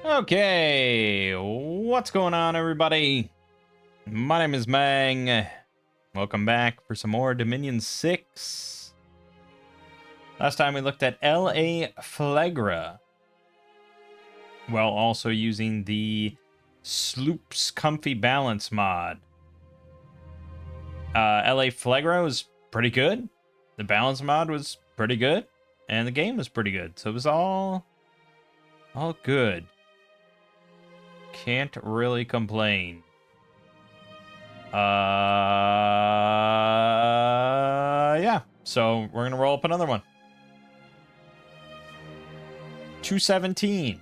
Okay, what's going on, everybody? My name is Mangg. Welcome back for some more Dominion 6. Last time we looked at L.A. Flagra, while also using the Sloop's Comfy Balance mod. L.A. Flagra was pretty good. The balance mod was pretty good. And the game was pretty good. So it was all good. Can't really complain. Yeah. So we're gonna roll up another one. 217.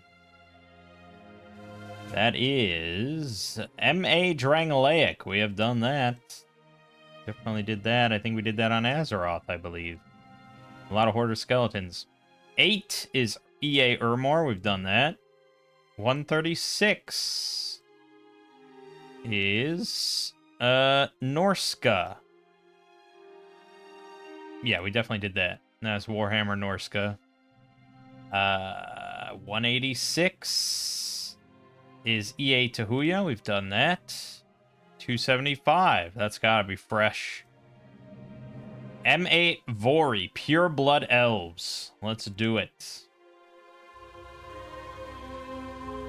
That is M.A. Drangleic. We have done that. Definitely did that. I think we did that on Azeroth, I believe. A lot of Hoarder Skeletons. 8 is E.A. Ermor. We've done that. 136 is Norska. Yeah, we definitely did that. That's Warhammer Norska. 186 is EA Tahuya. We've done that. 275. That's gotta be fresh. M8 Vori, Pure Blood Elves. Let's do it.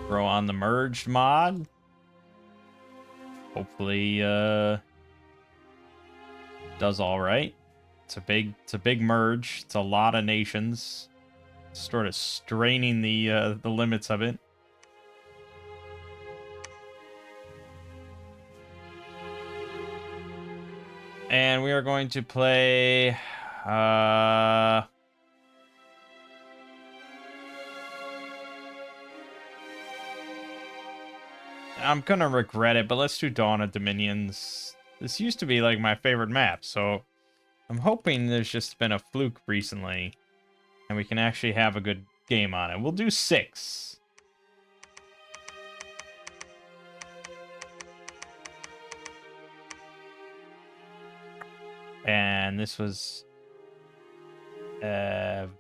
Throw on the merged mod. Hopefully, does all right. It's a big merge. It's a lot of nations. Sort of straining the limits of it. And we are going to play I'm gonna regret it, but let's do Dawn of Dominions. This used to be like my favorite map, so I'm hoping there's just been a fluke recently and we can actually have a good game on it. We'll do 6. And this was Pure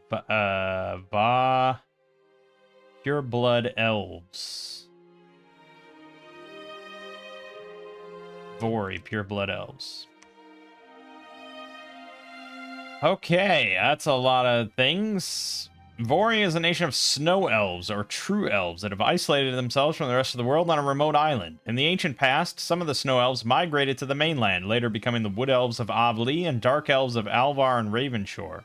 Blood Elves. Vori, Pure Blood Elves. Okay, that's a lot of things. Vori is a nation of snow elves, or true elves, that have isolated themselves from the rest of the world on a remote island. In the ancient past, some of the snow elves migrated to the mainland, later becoming the wood elves of Avli and dark elves of Alvar and Ravenshore.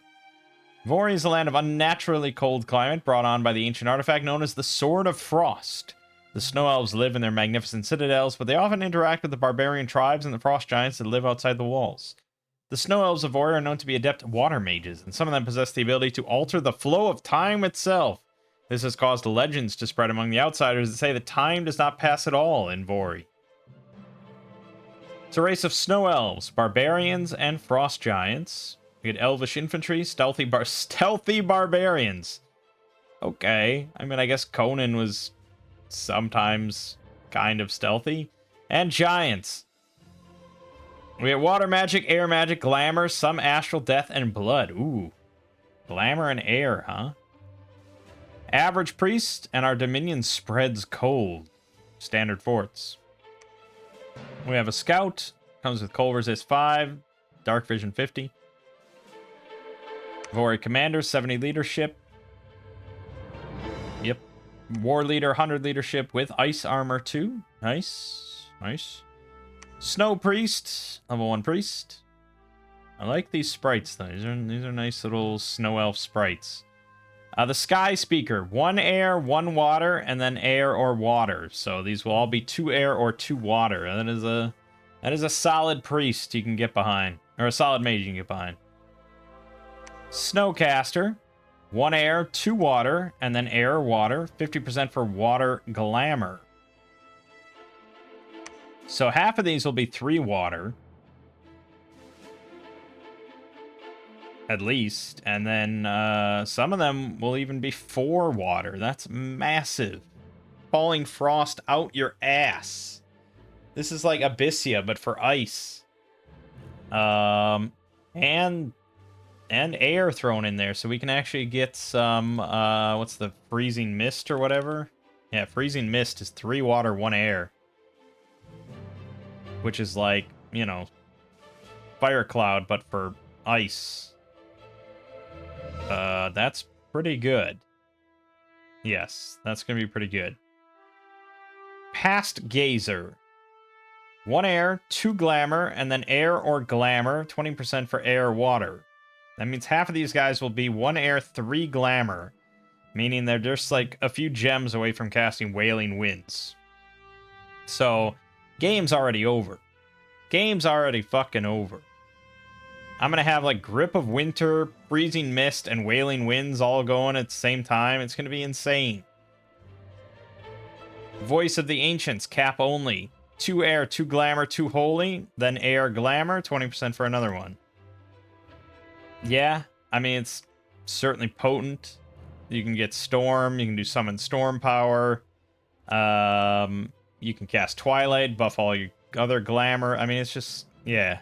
Vori is a land of unnaturally cold climate brought on by the ancient artifact known as the Sword of Frost. The snow elves live in their magnificent citadels, but they often interact with the barbarian tribes and the frost giants that live outside the walls. The snow elves of Vori are known to be adept water mages, and some of them possess the ability to alter the flow of time itself. This has caused legends to spread among the outsiders that say that time does not pass at all in Vori. It's a race of snow elves, barbarians, and frost giants. We get elvish infantry, stealthy barbarians. Okay, I mean, I guess Conan was sometimes kind of stealthy. And giants. We have water magic, air magic, glamour, some astral death, and blood. Ooh. Glamour and air, huh? Average priest, and our dominion spreads cold. Standard forts. We have a scout. Comes with cold resist 5. Dark vision 50. Vori commander, 70 leadership. Yep. War leader, 100 leadership with ice armor 2. Nice. Nice. Snow priest, level 1 priest. I like these sprites though. These are nice little snow elf sprites. The sky speaker, 1 air, 1 water, and then air or water. So these will all be 2 air or 2 water. That is a solid priest you can get behind, or a solid mage you can get behind. Snowcaster, 1 air, 2 water, and then air or water. 50% for water glamour. So half of these will be 3 water. At least. And then some of them will even be 4 water. That's massive. Falling frost out your ass. This is like Abyssia, but for ice. And air thrown in there, so we can actually get some, what's the freezing mist or whatever? Yeah, Freezing Mist is 3 water, 1 air. Which is like, you know, Fire Cloud, but for ice. That's pretty good. Yes, that's going to be pretty good. Past Gazer. 1 air, 2 glamour, and then air or glamour. 20% for air or water. That means half of these guys will be 1 air, 3 glamour. Meaning they're just like a few gems away from casting Wailing Winds. So, game's already over. Game's already fucking over. I'm gonna have like Grip of Winter, Freezing Mist, and Wailing Winds all going at the same time. It's gonna be insane. Voice of the Ancients, cap only. 2 air, 2 glamour, 2 holy, then air glamour, 20% for another one. Yeah, I mean, it's certainly potent. You can get Storm, you can do Summon Storm power. You can cast Twilight, buff all your other glamour. I mean, it's just, yeah.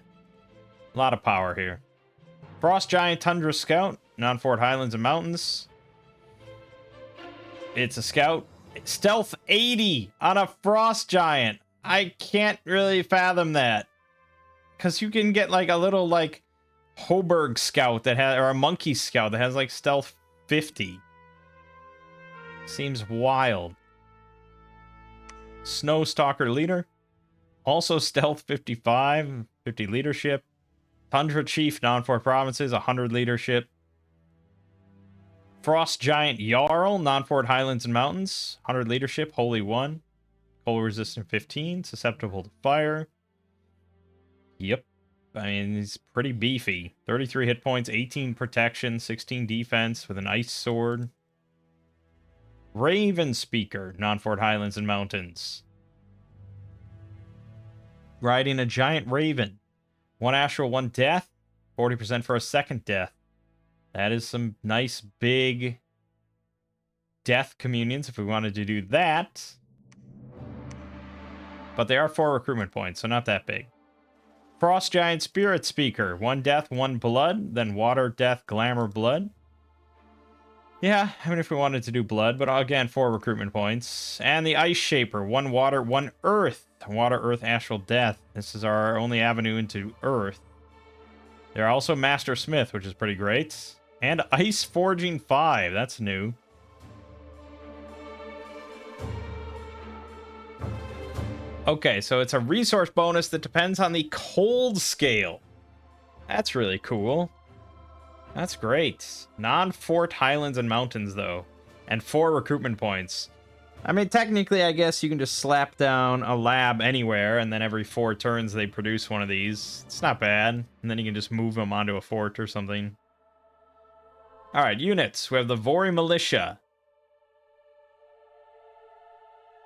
A lot of power here. Frost Giant Tundra Scout, non-Fort Highlands and Mountains. It's a scout. Stealth 80 on a Frost Giant. I can't really fathom that. Because you can get like a little like Hoberg Scout that has, or a Monkey Scout that has like Stealth 50. Seems wild. Snow Stalker Leader. Also Stealth 55, 50 leadership. Tundra Chief, non-Fort Provinces, 100 leadership. Frost Giant Jarl, non-Fort Highlands and Mountains, 100 leadership, Holy 1. Cold Resistant 15, susceptible to fire. Yep. I mean, he's pretty beefy. 33 hit points, 18 protection, 16 defense with an ice sword. Raven Speaker, non-Fort Highlands and Mountains. Riding a giant raven. 1 astral, 1 death. 40% for a second death. That is some nice big death communions if we wanted to do that. But they are 4 recruitment points, so not that big. Frost Giant Spirit Speaker. 1 death, 1 blood. Then water, death, glamour, blood. Yeah, I mean, if we wanted to do blood, but again, 4 recruitment points. And the Ice Shaper, 1 water, 1 earth. Water, earth, astral, death. This is our only avenue into earth. They're also Master Smith, which is pretty great. And Ice Forging 5, that's new. Okay, so it's a resource bonus that depends on the cold scale. That's really cool. That's great. Non-Fort Highlands and Mountains, though. And 4 recruitment points. I mean, technically, I guess you can just slap down a lab anywhere, and then every 4 turns they produce one of these. It's not bad. And then you can just move them onto a fort or something. Alright, units. We have the Vori Militia.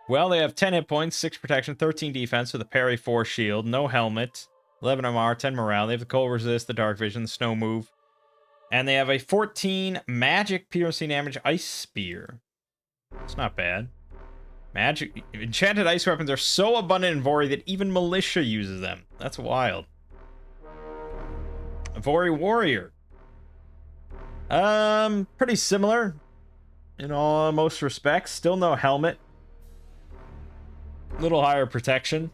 Well, they have 10 hit points, 6 protection, 13 defense with a parry, 4 shield, no helmet, 11 MR, 10 morale. They have the cold resist, the dark vision, the snow move. And they have a 14 magic piercing damage ice spear. It's not bad. Magic enchanted ice weapons are so abundant in Vori that even militia uses them. That's wild. A Vori warrior. Pretty similar in most respects. Still no helmet. Little higher protection.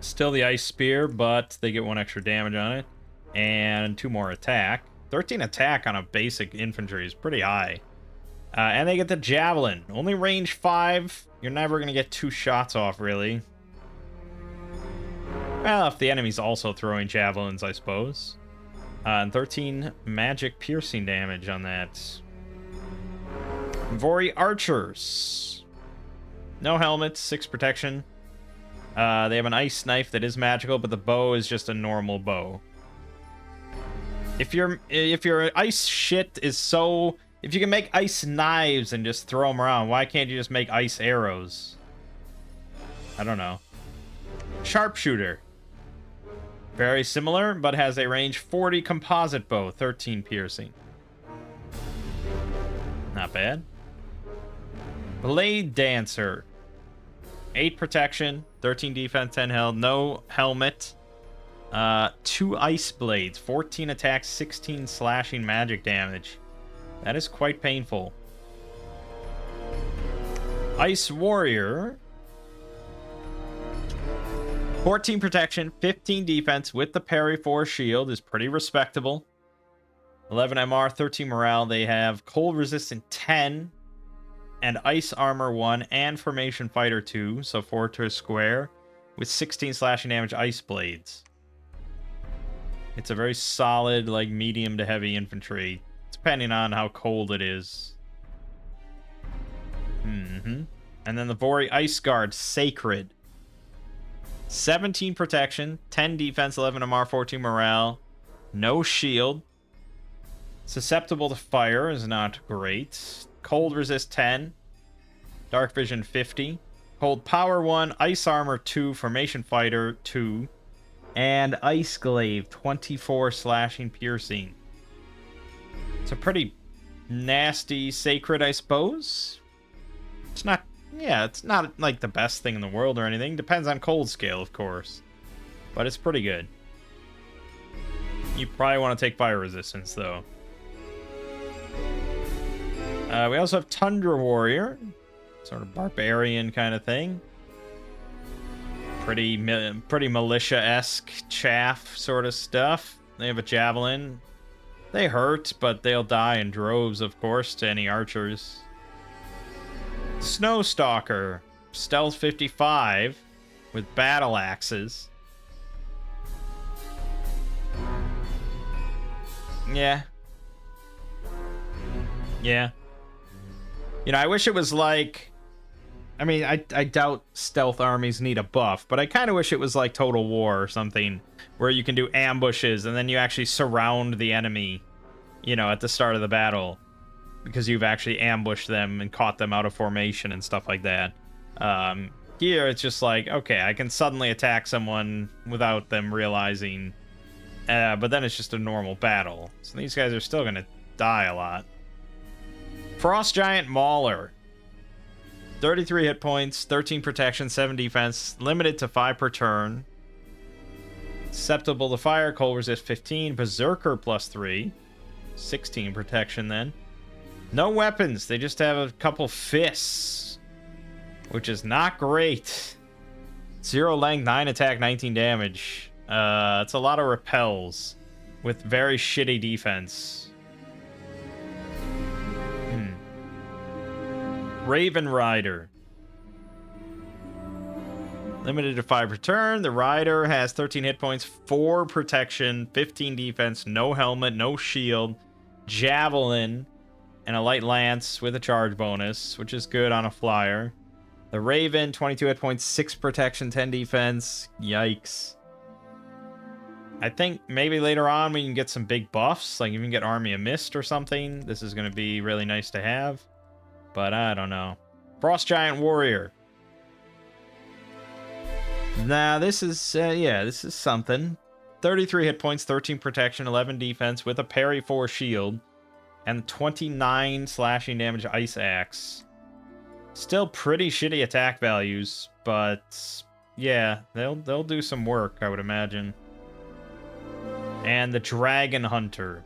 Still the ice spear, but they get 1 extra damage on it. And 2 more attack. 13 attack on a basic infantry is pretty high. And they get the javelin. Only range 5. You're never going to get 2 shots off, really. Well, if the enemy's also throwing javelins, I suppose. And 13 magic piercing damage on that. Vori archers. No helmets, 6 protection. They have an ice knife that is magical, but the bow is just a normal bow. If your ice shit is so... If you can make ice knives and just throw them around, why can't you just make ice arrows? I don't know. Sharpshooter. Very similar, but has a range 40 composite bow, 13 piercing. Not bad. Blade Dancer. 8 protection, 13 defense, 10 health, no helmet. 2 ice blades, 14 attacks, 16 slashing magic damage. That is quite painful. Ice Warrior. 14 protection, 15 defense with the parry 4 shield is pretty respectable. 11 MR, 13 morale. They have cold resistant 10 and ice armor 1 and formation fighter 2, so 4 to a square with 16 slashing damage ice blades. It's a very solid, like, medium to heavy infantry, depending on how cold it is. And then the Vori Ice Guard Sacred. 17 protection, 10 defense, 11 MR, 14 morale. No shield. Susceptible to fire is not great. Cold resist 10. Dark vision 50. Cold power 1. Ice armor 2. Formation fighter 2. And ice glaive 24 slashing piercing. It's a pretty nasty sacred, I suppose. It's not, yeah, it's not like the best thing in the world or anything. Depends on cold scale, of course. But it's pretty good. You probably want to take fire resistance, though. We also have Tundra Warrior. Sort of barbarian kind of thing. Pretty militia-esque chaff sort of stuff. They have a javelin. They hurt, but they'll die in droves, of course, to any archers. Snowstalker. Stealth 55 with battle axes. Yeah. Yeah. You know, I wish it was like... I mean, I doubt stealth armies need a buff, but I kind of wish it was like Total War or something, where you can do ambushes and then you actually surround the enemy, you know, at the start of the battle, because you've actually ambushed them and caught them out of formation and stuff like that. Here, it's just like, okay, I can suddenly attack someone without them realizing, but then it's just a normal battle. So these guys are still going to die a lot. Frost Giant Mauler. 33 hit points, 13 protection, 7 defense, limited to 5 per turn. Susceptible to fire, cold resist 15, berserker +3, 16 protection then. No weapons, they just have a couple fists, which is not great. 0 length, 9 attack, 19 damage. It's a lot of repels with very shitty defense. Raven Rider. Limited to 5 per turn. The Rider has 13 hit points, 4 protection, 15 defense, no helmet, no shield, javelin, and a light lance with a charge bonus, which is good on a flyer. The Raven, 22 hit points, 6 protection, 10 defense. Yikes. I think maybe later on we can get some big buffs, like you can get Army of Mist or something. This is going to be really nice to have. But I don't know. Frost Giant Warrior. Now, this is, yeah, this is something. 33 hit points, 13 protection, 11 defense with a parry 4 shield, and 29 slashing damage ice axe. Still pretty shitty attack values, but yeah, they'll do some work, I would imagine. And the Dragon Hunter.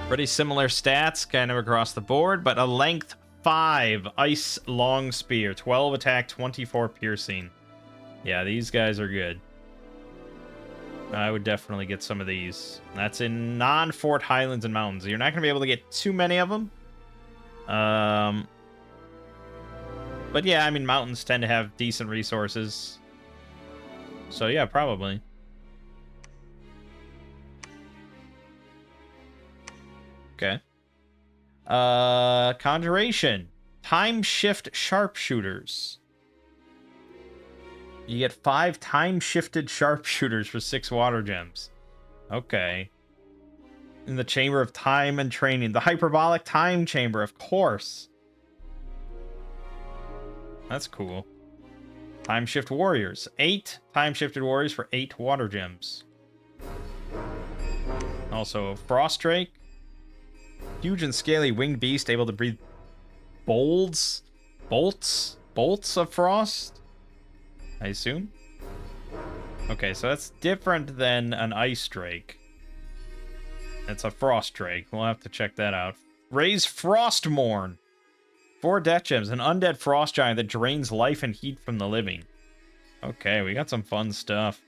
Pretty similar stats, kind of across the board, but a length 5 ice long spear, 12 attack, 24 piercing. Yeah, these guys are good. I would definitely get some of these. That's in non-Fort Highlands and Mountains. You're not going to be able to get too many of them. But yeah, I mean, mountains tend to have decent resources. So yeah, probably. Okay. Conjuration. Time shift sharpshooters. You get 5 time-shifted sharpshooters for 6 water gems. Okay. In the Chamber of Time and Training. The Hyperbolic Time Chamber, of course. That's cool. Time-shift warriors. 8 time-shifted warriors for 8 water gems. Also, Frost Drake. Huge and scaly winged beast able to breathe bolts of frost, I assume. Okay, so that's different than an ice drake. It's a frost drake. We'll have to check that out. Raise Frostmourne. 4 death gems, an undead frost giant that drains life and heat from the living. Okay, we got some fun stuff.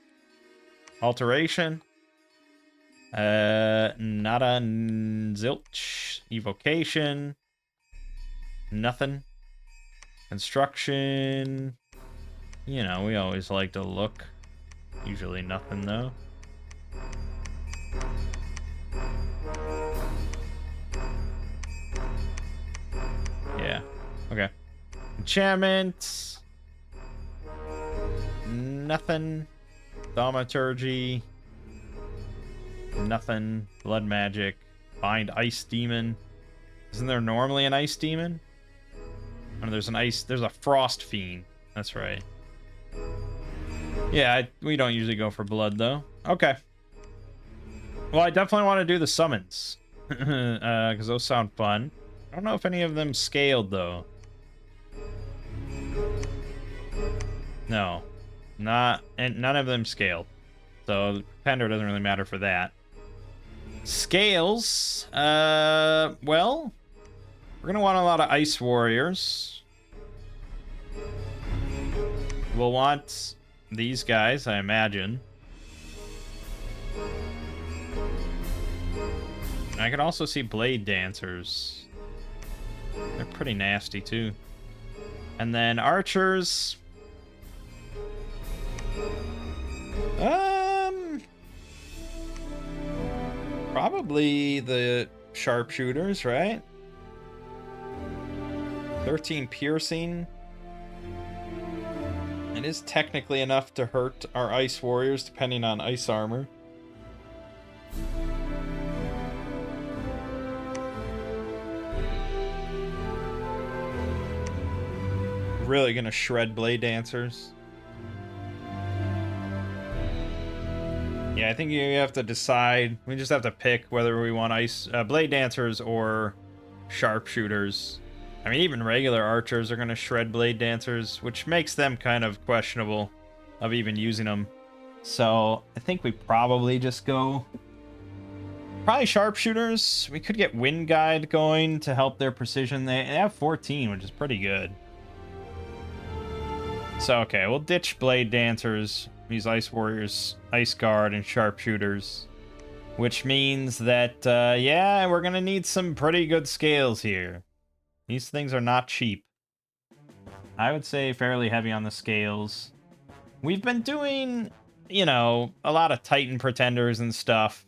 Alteration. Nada, zilch. Evocation. Nothing. Construction. You know, we always like to look. Usually nothing, though. Yeah. Okay. Enchantment. Nothing. Thaumaturgy. Nothing. Blood magic. Bind ice demon. Isn't there normally an ice demon? Oh, there's a frost fiend. That's right. Yeah, we don't usually go for blood, though. Okay. Well, I definitely want to do the summons. Because those sound fun. I don't know if any of them scaled, though. No. And none of them scaled. So, Pender doesn't really matter for that. Scales. Well, we're going to want a lot of ice warriors. We'll want these guys, I imagine. I could also see blade dancers. They're pretty nasty, too. And then archers. Probably the sharpshooters, right? 13 piercing. It is technically enough to hurt our ice warriors, depending on ice armor. Really gonna shred blade dancers. Yeah, I think you have to decide. We just have to pick whether we want blade dancers or sharpshooters. I mean, even regular archers are going to shred blade dancers, which makes them kind of questionable of even using them. So I think we probably just go probably sharpshooters. We could get wind guide going to help their precision. They have 14, which is pretty good. So okay, we'll ditch blade dancers. These ice warriors, ice guard, and sharpshooters, which means that yeah, we're gonna need some pretty good scales here. These things are not cheap. I would say fairly heavy on the scales. We've been doing, you know, a lot of Titan pretenders and stuff.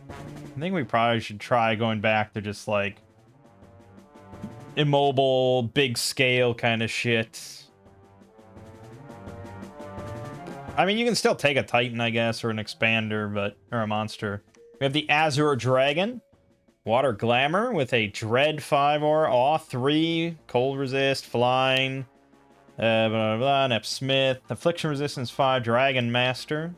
I think we probably should try going back to just like immobile, big scale kind of shit. I mean, you can still take a Titan, I guess, or an expander, or a monster. We have the Azure Dragon. Water Glamour with a Dread 5 aura, Awe 3, Cold Resist, Flying, blah, blah, blah, Nep Smith, Affliction Resistance 5, Dragon Master.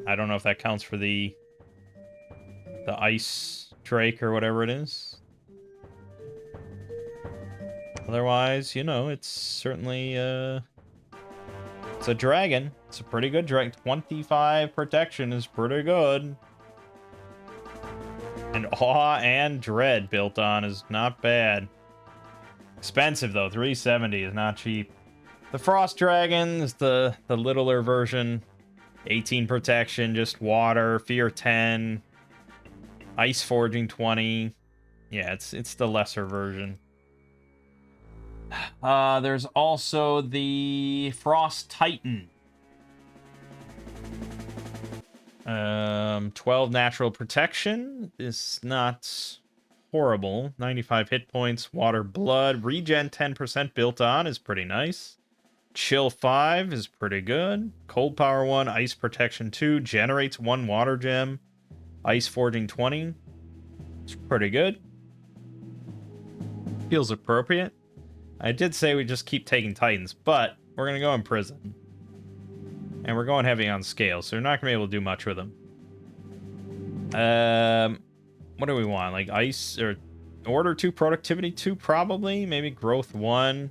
I don't know if that counts for the Ice Drake or whatever it is. Otherwise, you know, it's certainly, it's a dragon. It's a pretty good dragon. 25 protection is pretty good. And Awe and Dread built on is not bad. Expensive, though. 370 is not cheap. The Frost Dragon is the littler version. 18 protection, just water. Fear 10. Ice Forging 20. Yeah, it's the lesser version. There's also the Frost Titan. 12 natural protection is not horrible. 95 hit points, water blood, regen 10% built on is pretty nice. Chill 5 is pretty good. Cold power 1, ice protection 2, generates 1 water gem. Ice forging 20. It's pretty good. Feels appropriate. I did say we just keep taking Titans, but we're going to go in prison. And we're going heavy on scale, so we're not going to be able to do much with them. What do we want? Like ice or order 2, productivity 2, probably. Maybe growth 1,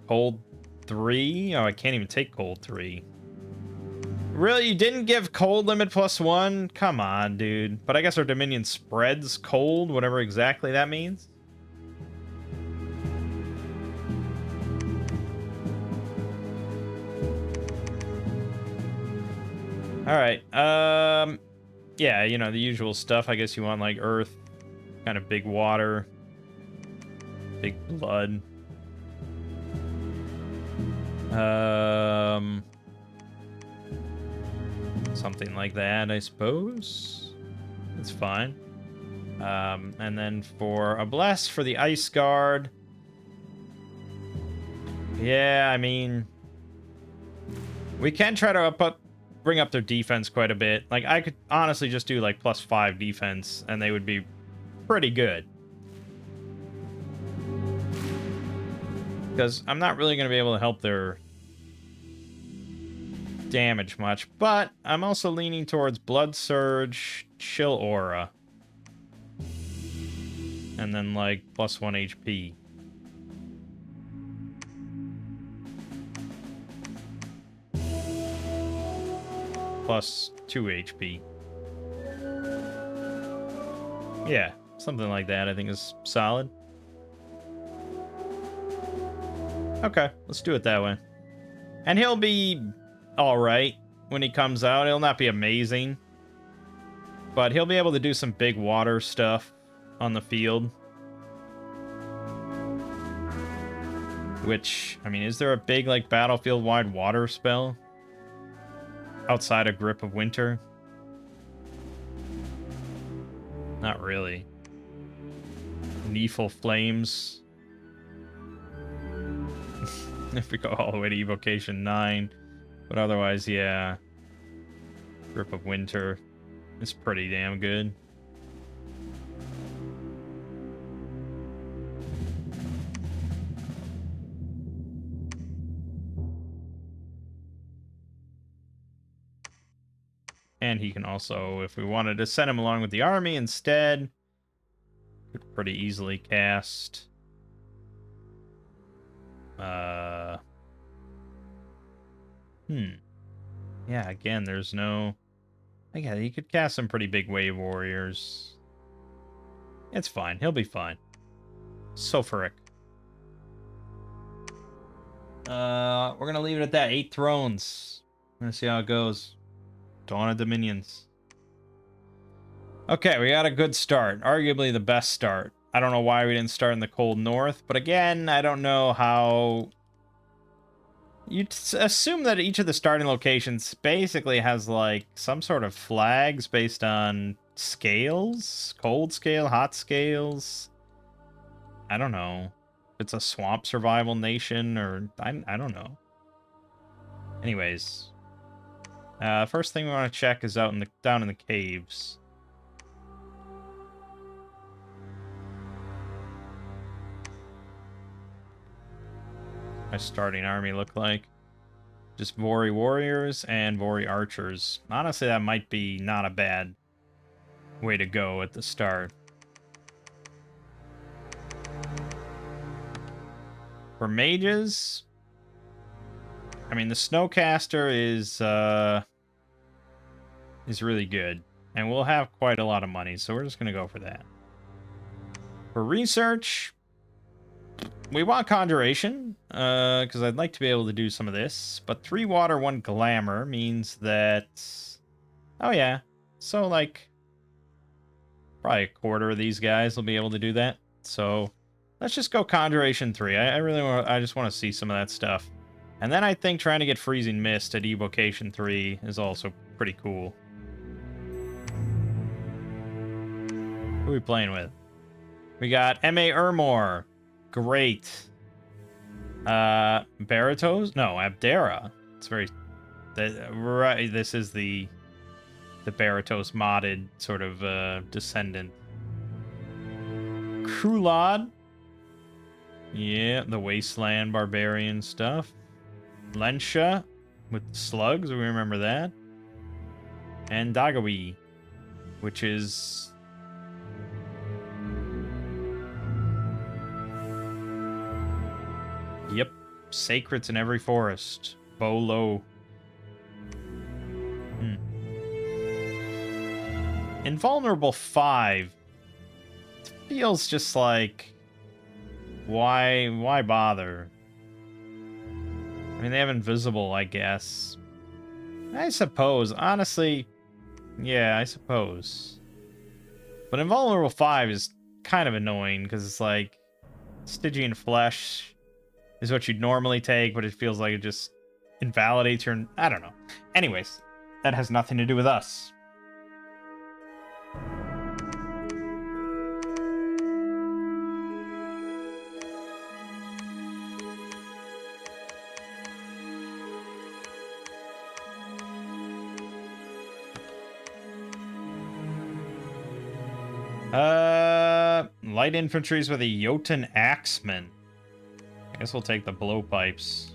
cold 3. Oh, I can't even take cold 3. Really? You didn't give cold limit +1? Come on, dude. But I guess our Dominion spreads cold, whatever exactly that means. Alright, yeah, you know, the usual stuff. I guess you want, like, earth, kind of big water, big blood. Something like that, I suppose. It's fine. And then for a bless for the Ice Guard. Yeah, I mean, we can try to bring up their defense quite a bit. Like, I could honestly just do, like, +5 defense, and they would be pretty good. Because I'm not really going to be able to help their damage much, but I'm also leaning towards Blood Surge, Chill Aura, and then, like, +1 HP. +2 HP. Yeah, something like that I think is solid. Okay, let's do it that way. And he'll be alright when he comes out. He'll not be amazing, but he'll be able to do some big water stuff on the field. Which, I mean, is there a big, like, battlefield-wide water spell? Outside a Grip of Winter? Not really. Neeful Flames. If we go all the way to Evocation 9. But otherwise, yeah. Grip of Winter is pretty damn good. And he can also, if we wanted to send him along with the army instead, could pretty easily cast... Yeah, again, there's no... Yeah, he could cast some pretty big wave warriors. It's fine. He'll be fine. Sulfuric. We're gonna leave it at that. 8 thrones. I'm gonna see how it goes. Dawn of Dominions. Okay, we got a good start. Arguably the best start. I don't know why we didn't start in the cold north, but again, I don't know how... You'd assume that each of the starting locations basically has, like, some sort of flags based on scales? Cold scale, hot scales? I don't know. If it's a swamp survival nation, or... I don't know. Anyways. First thing we want to check is down in the caves. My starting army look like? Just Vori warriors and Vori archers. Honestly, that might be not a bad way to go at the start. For mages, I mean, the Snowcaster is really good, and we'll have quite a lot of money, so we're just gonna go for that. For research, we want Conjuration, because I'd like to be able to do some of this, but 3 water, 1 glamour means that... Oh yeah, so like, probably a quarter of these guys will be able to do that, so let's just go Conjuration 3. I just want to see some of that stuff. And then I think trying to get Freezing Mist at Evocation 3 is also pretty cool. Who are we playing with? We got M.A. Ermor. Great. Baratos? No, Abdera. It's very... right, this is the Baratos modded sort of descendant. Krulad. Yeah, the Wasteland Barbarian stuff. Lensha with the slugs, we remember that. And Dagawi, which is... Yep, Sacreds in every forest. Bow low. Invulnerable 5 feels just like, why bother? I mean, they have invisible, I guess. I suppose, honestly, yeah, I suppose. But invulnerable 5 is kind of annoying because it's like Stygian flesh is what you'd normally take, but it feels like it just invalidates your... I don't know. Anyways, that has nothing to do with us. Light infantry's with a Jotun axeman. I guess we'll take the blowpipes.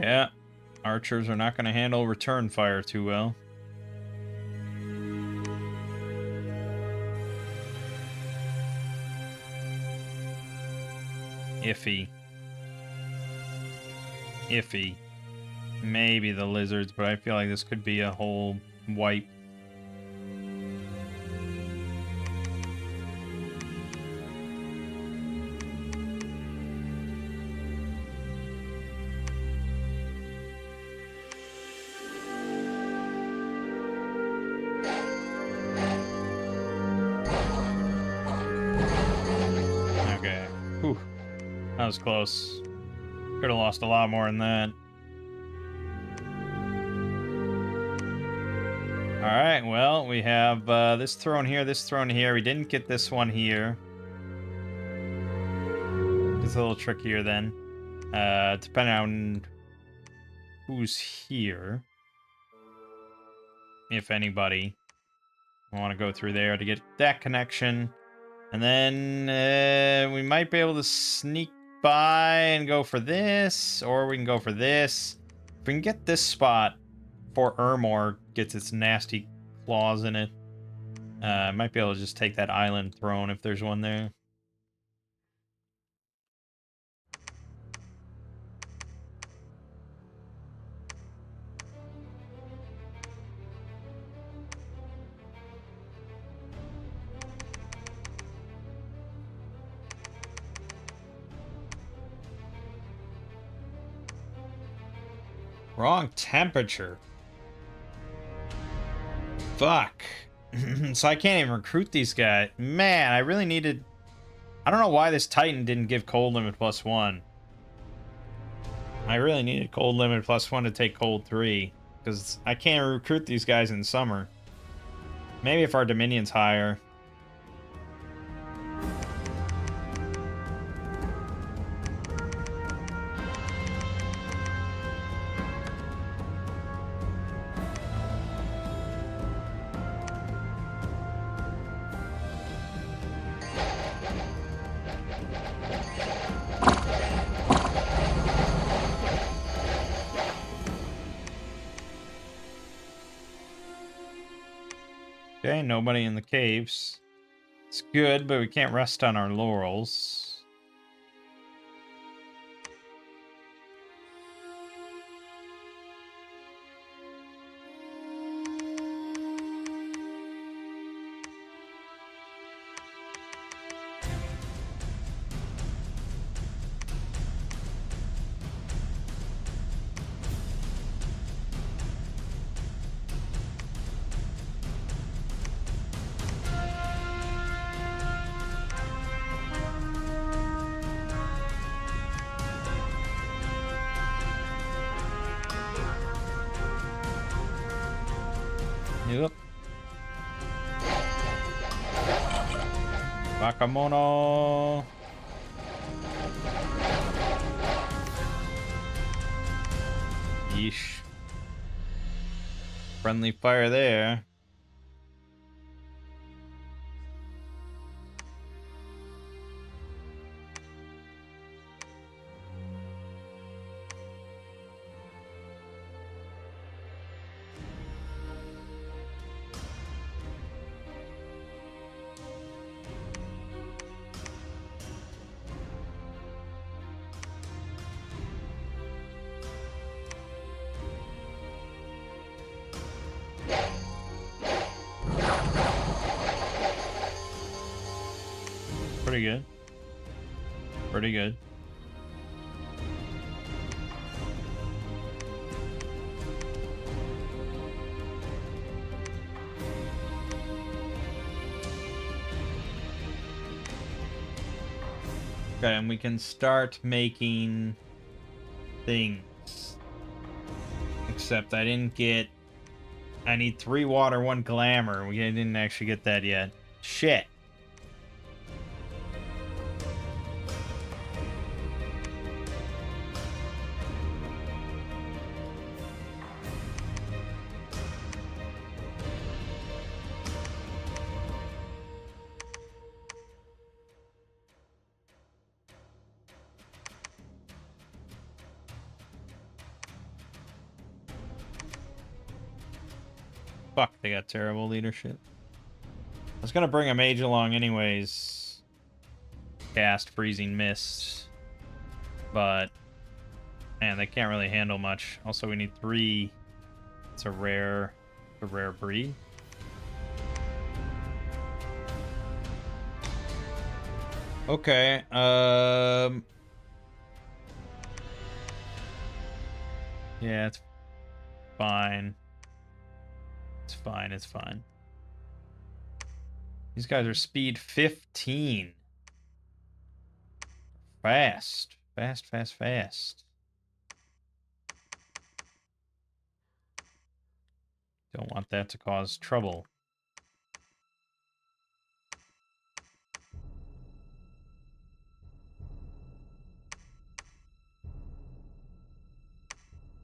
Yeah, archers are not going to handle return fire too well. Iffy. Iffy. Maybe the lizards, but I feel like this could be a whole wipe. Okay. Whew. That was close. Could have lost a lot more than that. Alright, well, we have this throne here, this throne here. We didn't get this one here. It's a little trickier then. Depending on who's here. If anybody. I want to go through there to get that connection. And then we might be able to sneak by and go for this. Or we can go for this. If we can get this spot before Ermor gets its nasty claws in it. Might be able to just take that island throne if there's one there. Wrong temperature. Fuck. So I can't even recruit these guys. Man, I really needed... I don't know why this Titan didn't give cold limit +1. I really needed cold limit +1 to take cold 3. Because I can't recruit these guys in summer. Maybe if our Dominion's higher. Okay, nobody in the caves. It's good, but we can't rest on our laurels. Yep. Bakamono. Yeesh. Friendly fire there. Pretty good. Pretty good. Okay, and we can start making things. Except I didn't get... I need 3 water, 1 glamour. We didn't actually get that yet. Shit. Fuck, they got terrible leadership. I was gonna bring a mage along anyways. Cast Freezing Mist. But, man, they can't really handle much. Also, we need 3. It's a rare breed. Okay, yeah, it's fine. It's fine, it's fine. These guys are speed 15. Fast. Fast, fast, fast. Don't want that to cause trouble.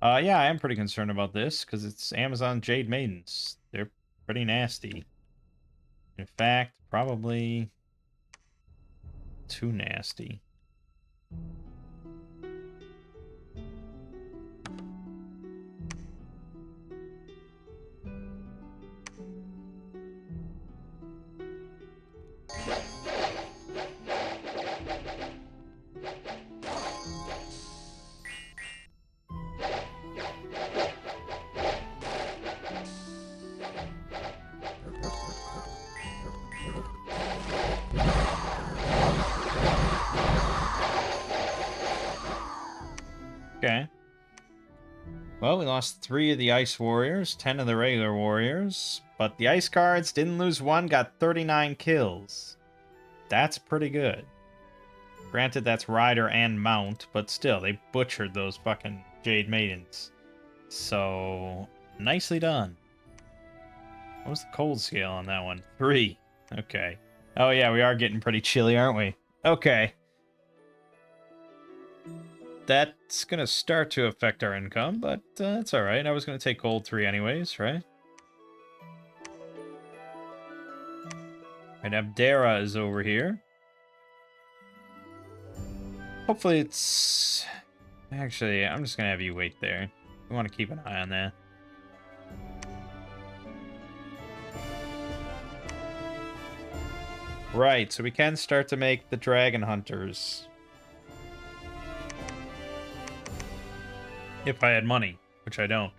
Yeah, I am pretty concerned about this, because it's Amazon Jade Maidens. They're pretty nasty. In fact, probably too nasty. Okay. Well, we lost 3 of the Ice Warriors, 10 of the regular Warriors, but the Ice Guards didn't lose 1, got 39 kills. That's pretty good. Granted, that's Rider and Mount, but still, they butchered those fucking Jade Maidens. So, nicely done. What was the cold scale on that one? 3. Okay. Oh yeah, we are getting pretty chilly, aren't we? Okay. That's gonna start to affect our income, but it's alright. I was gonna take gold 3 anyways, right? Right, Abdera is over here. Hopefully it's... Actually, I'm just gonna have you wait there. We want to keep an eye on that. Right, so we can start to make the Dragon Hunters. If I had money, which I don't.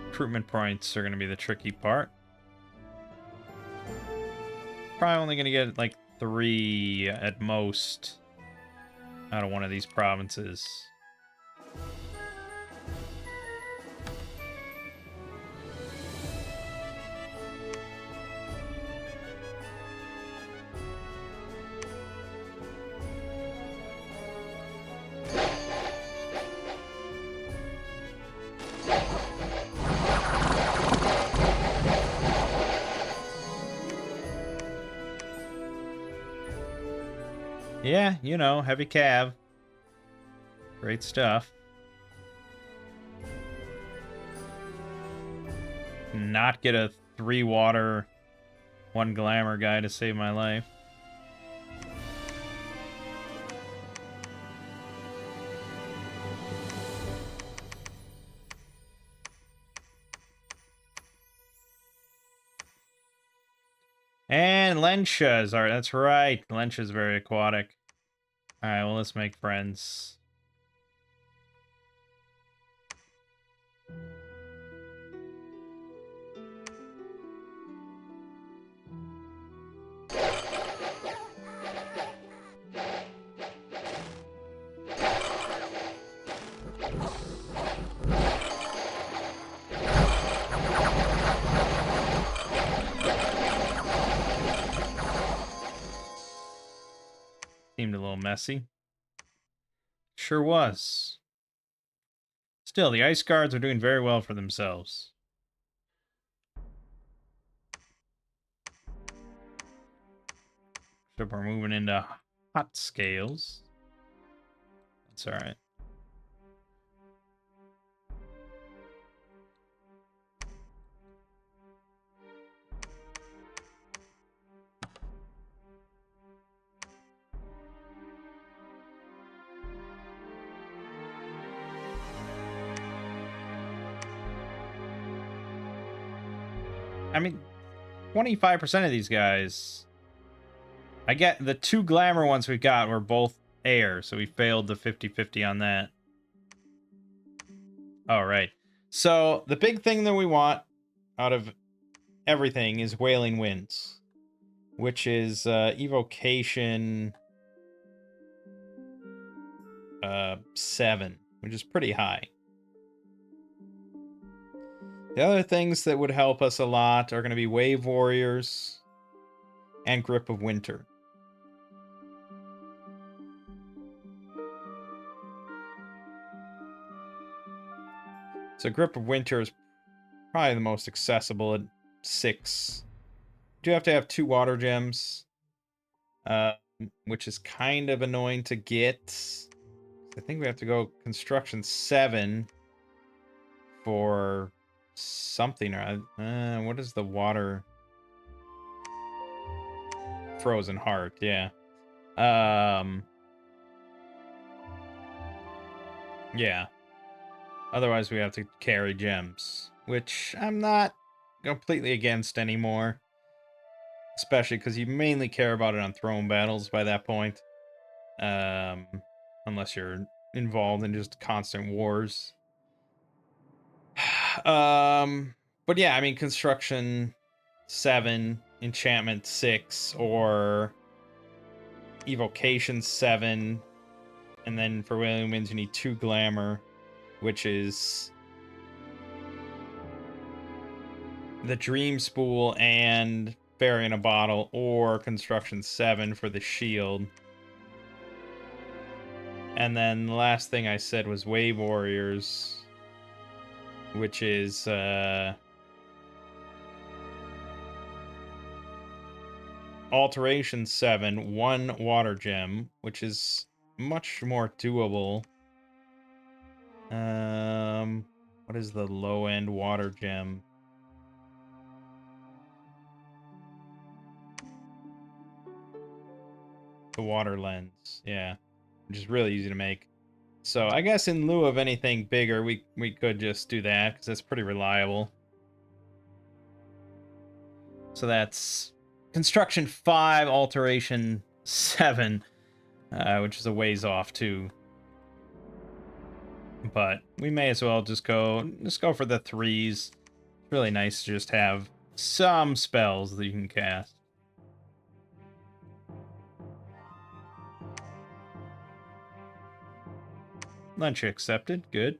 Recruitment points are going to be the tricky part. Probably only going to get like 3 at most out of one of these provinces. Yeah, you know, heavy cav. Great stuff. Not get a 3 water, 1 glamour guy to save my life. And Lencha's are, that's right. Lencha's very aquatic. Alright, well, let's make friends. Seemed a little messy. Sure was. Still, the ice guards are doing very well for themselves. So we're moving into hot scales. That's alright. I mean, 25% of these guys... I get the 2 glamour ones we got were both air, so we failed the 50-50 on that. Alright. So, the big thing that we want out of everything is Wailing Winds, which is evocation 7, which is pretty high. The other things that would help us a lot are going to be Wave Warriors and Grip of Winter. So Grip of Winter is probably the most accessible at 6. You do have to have 2 water gems, which is kind of annoying to get. I think we have to go construction 7 for something. Or what is the water? Frozen Heart, yeah. Yeah. Otherwise, we have to carry gems, which I'm not completely against anymore. Especially because you mainly care about it on throne battles by that point. Unless you're involved in just constant wars. But yeah, I mean, construction 7, enchantment 6, or evocation 7, and then for Wailing Winds you need 2 glamour, which is the Dream Spool and Fairy in a Bottle, or construction 7 for the shield. And then the last thing I said was Wave Warriors, which is Alteration 7, 1 water gem, which is much more doable. What is the low end water gem? The water lens, yeah, which is really easy to make. So I guess in lieu of anything bigger, we could just do that because that's pretty reliable. So that's construction 5, alteration 7, which is a ways off too. But we may as well just go for the 3s. It's really nice to just have some spells that you can cast. Lunch accepted. Good.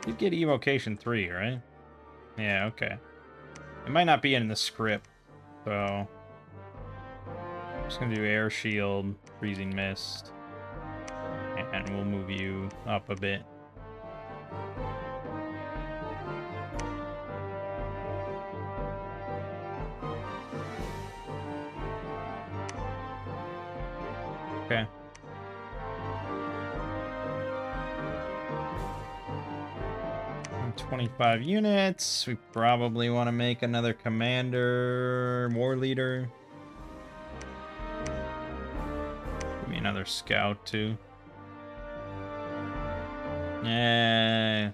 You get evocation 3, right? Yeah, okay. It might not be in the script, so I'm just gonna do air shield, freezing mist, and we'll move you up a bit. Okay. And 25 units. We probably want to make another commander, war leader. Give me another scout too. Eh.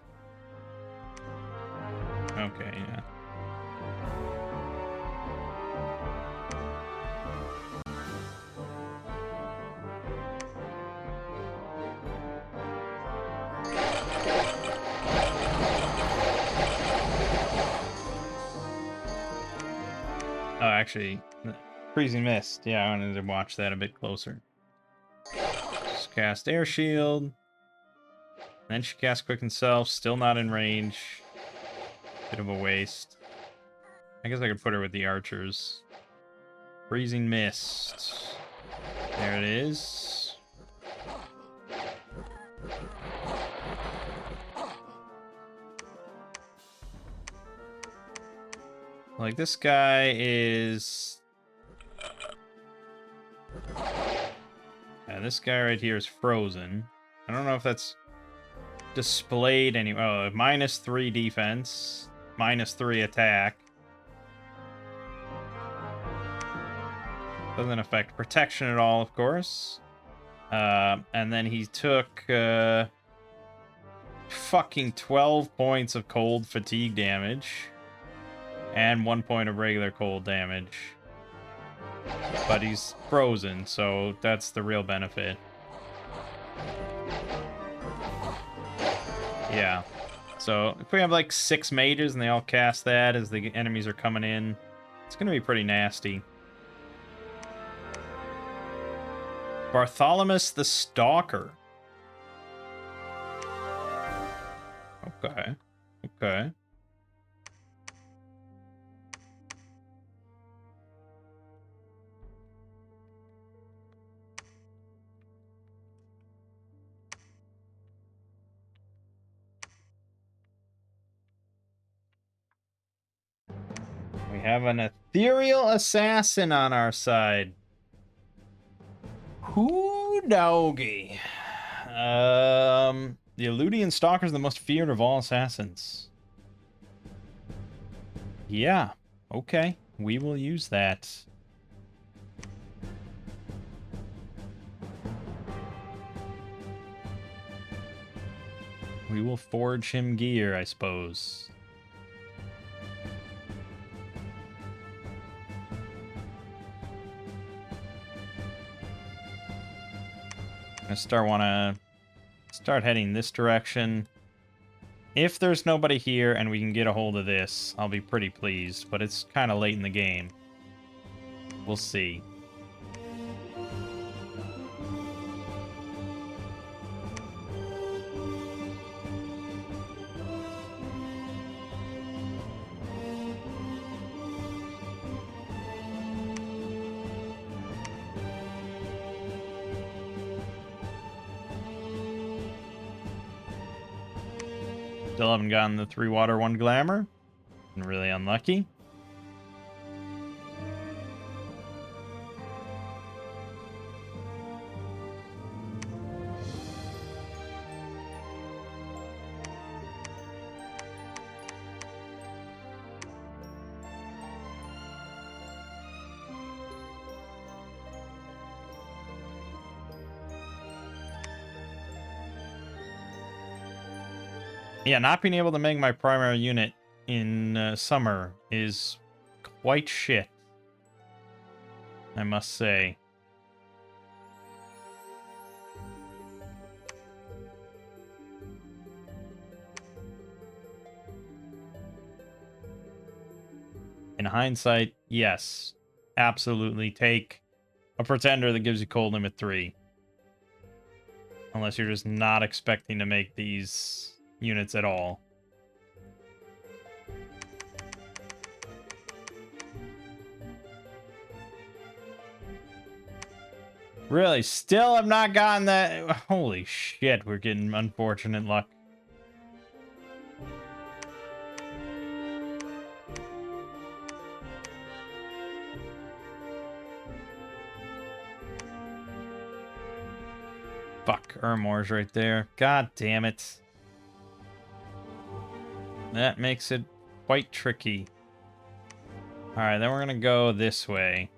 Okay, yeah. Oh, actually, freezing mist. Yeah, I wanted to watch that a bit closer. Just cast air shield. Then she casts quicken self. Still not in range. Bit of a waste. I guess I could put her with the archers. Freezing mist. There it is. Like, this guy is... Yeah, this guy right here is frozen. I don't know if that's displayed anywhere. Oh, -3 defense, -3 attack. Doesn't affect protection at all, of course. And then he took fucking 12 points of cold fatigue damage and 1 point of regular cold damage. But he's frozen, so that's the real benefit. Yeah. So if we have like 6 mages and they all cast that as the enemies are coming in, it's going to be pretty nasty. Bartholomew the Stalker. Okay. Okay. We have an ethereal assassin on our side. Whoo doggy. The Eludian Stalker is the most feared of all assassins. Yeah, okay. We will use that. We will forge him gear, I suppose. I want to start heading this direction. If there's nobody here and we can get a hold of this, I'll be pretty pleased, but it's kind of late in the game. We'll see. Still haven't gotten the 3 water, 1 glamour. Been really unlucky. Yeah, not being able to make my primary unit in summer is quite shit, I must say. In hindsight, yes, absolutely take a pretender that gives you cold limit 3. Unless you're just not expecting to make these units at all. Really, still have not gotten that. Holy shit, we're getting unfortunate luck. Fuck, Ermor's right there. God damn it. That makes it quite tricky. Alright, then we're gonna go this way.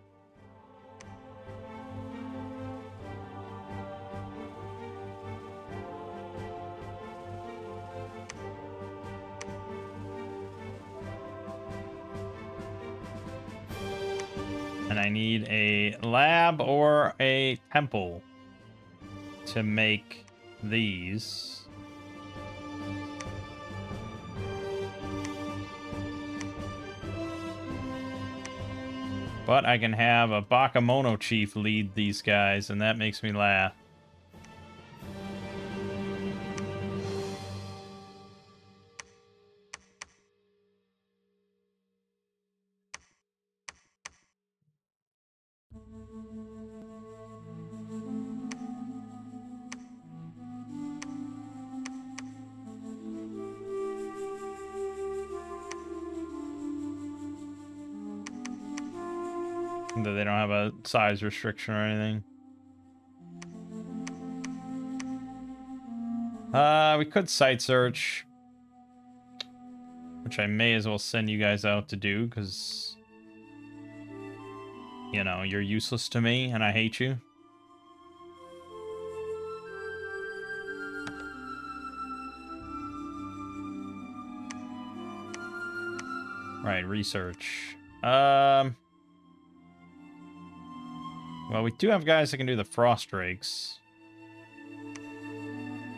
And I need a lab or a temple to make these. But I can have a Bakemono chief lead these guys, and that makes me laugh. That they don't have a size restriction or anything. We could site search, which I may as well send you guys out to do, because, you know, you're useless to me and I hate you. Right, research. Well, we do have guys that can do the frost drakes,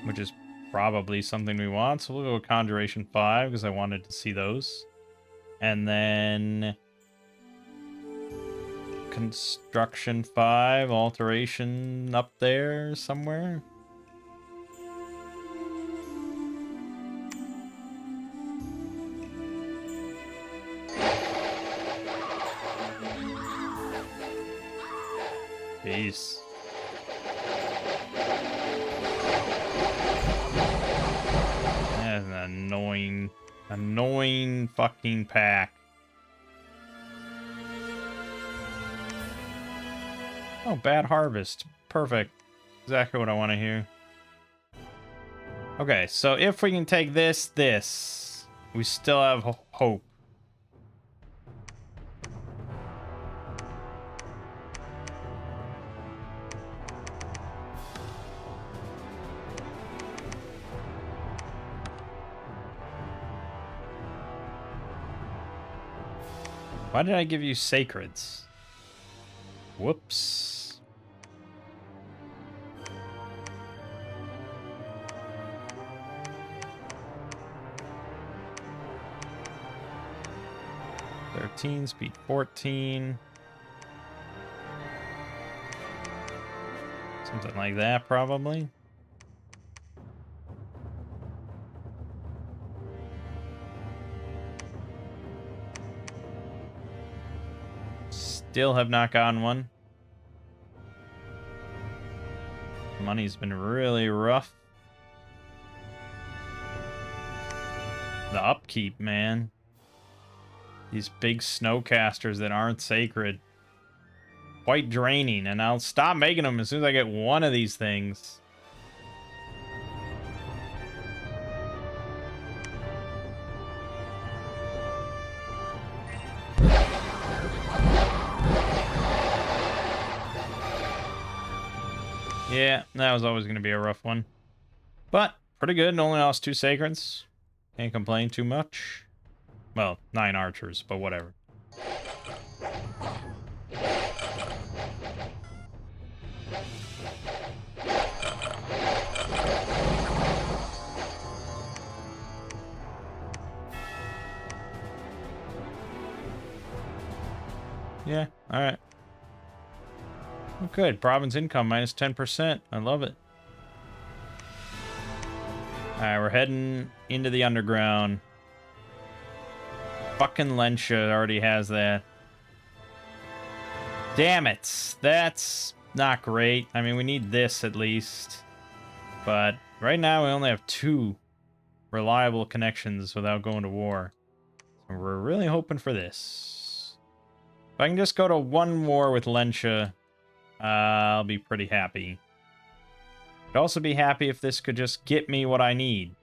which is probably something we want. So we'll go Conjuration 5 because I wanted to see those. And then Construction 5, Alteration up there somewhere. Peace. That's an annoying fucking pack. Oh, bad harvest. Perfect. Exactly what I want to hear. Okay, so if we can take this, we still have hope. Why did I give you sacreds? Whoops. Speed 14. Something like that, probably. Still have not gotten one. Money's been really rough. The upkeep, man. These big snowcasters that aren't sacred. Quite draining, and I'll stop making them as soon as I get one of these things. Yeah, that was always going to be a rough one. But, pretty good. Only lost 2 sacreds. Can't complain too much. Well, 9 archers, but whatever. Yeah, alright. Oh, good. Province income minus 10%. I love it. Alright, we're heading into the underground. Fucking Lensha already has that. Damn it. That's not great. I mean, we need this at least. But right now we only have 2 reliable connections without going to war. So we're really hoping for this. If I can just go to 1 war with Lensha, I'll be pretty happy. I'd also be happy if this could just get me what I need.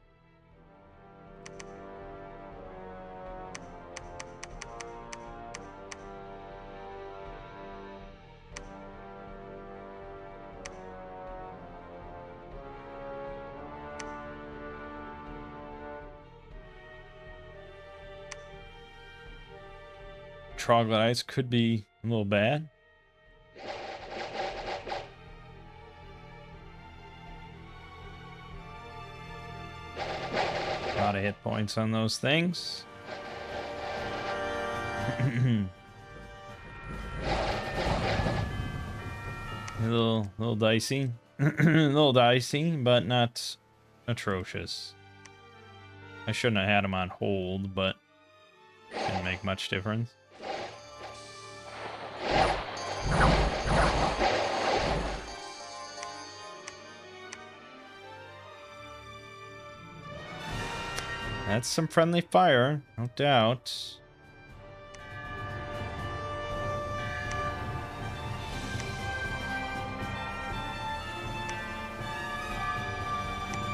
Troglodytes could be A little bad. A lot of hit points on those things. A little dicey. A little dicey, but not atrocious. I shouldn't have had him on hold, but didn't make much difference. That's some friendly fire, no doubt.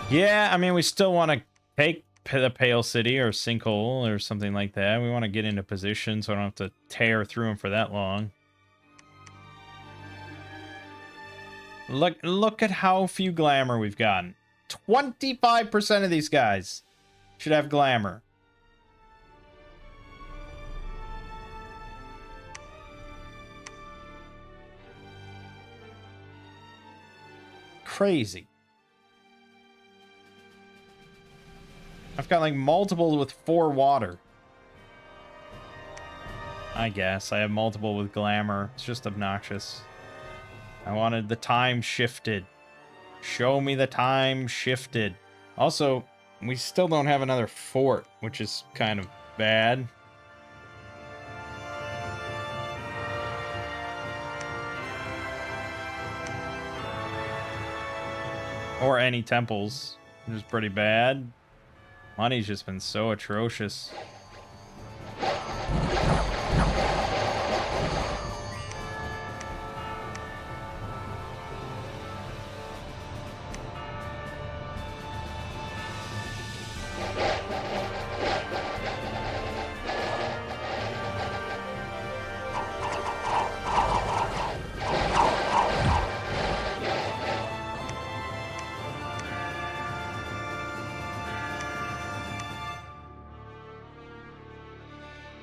Yeah, I mean, we still want to take the Pale City or Sinkhole or something like that. We want to get into position so I don't have to tear through them for that long. Look at how few glamour we've gotten. 25% of these guys should have glamour. Crazy. I've got like multiple with 4 water. I guess I have multiple with glamour. It's just obnoxious. I wanted the time shifted. Show me the time shifted. Also, we still don't have another fort, which is kind of bad. Or any temples, which is pretty bad. Money's just been so atrocious.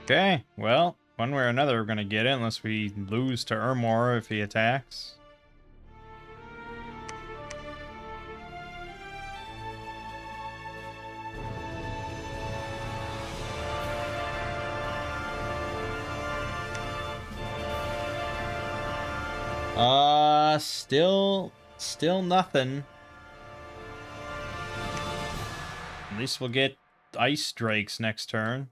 Okay, well, one way or another we're gonna get it unless we lose to Ermor if he attacks. Still nothing. At least we'll get Ice Drakes next turn.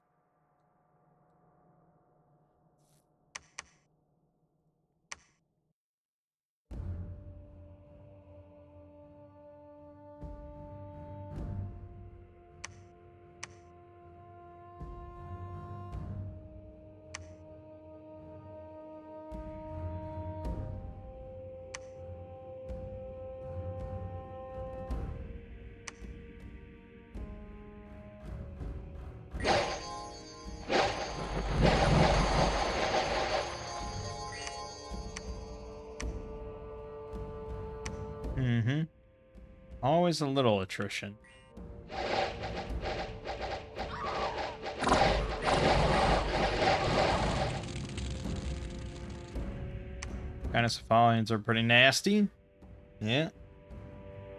Mm-hmm. Always a little attrition. Cephalians are pretty nasty. Yeah.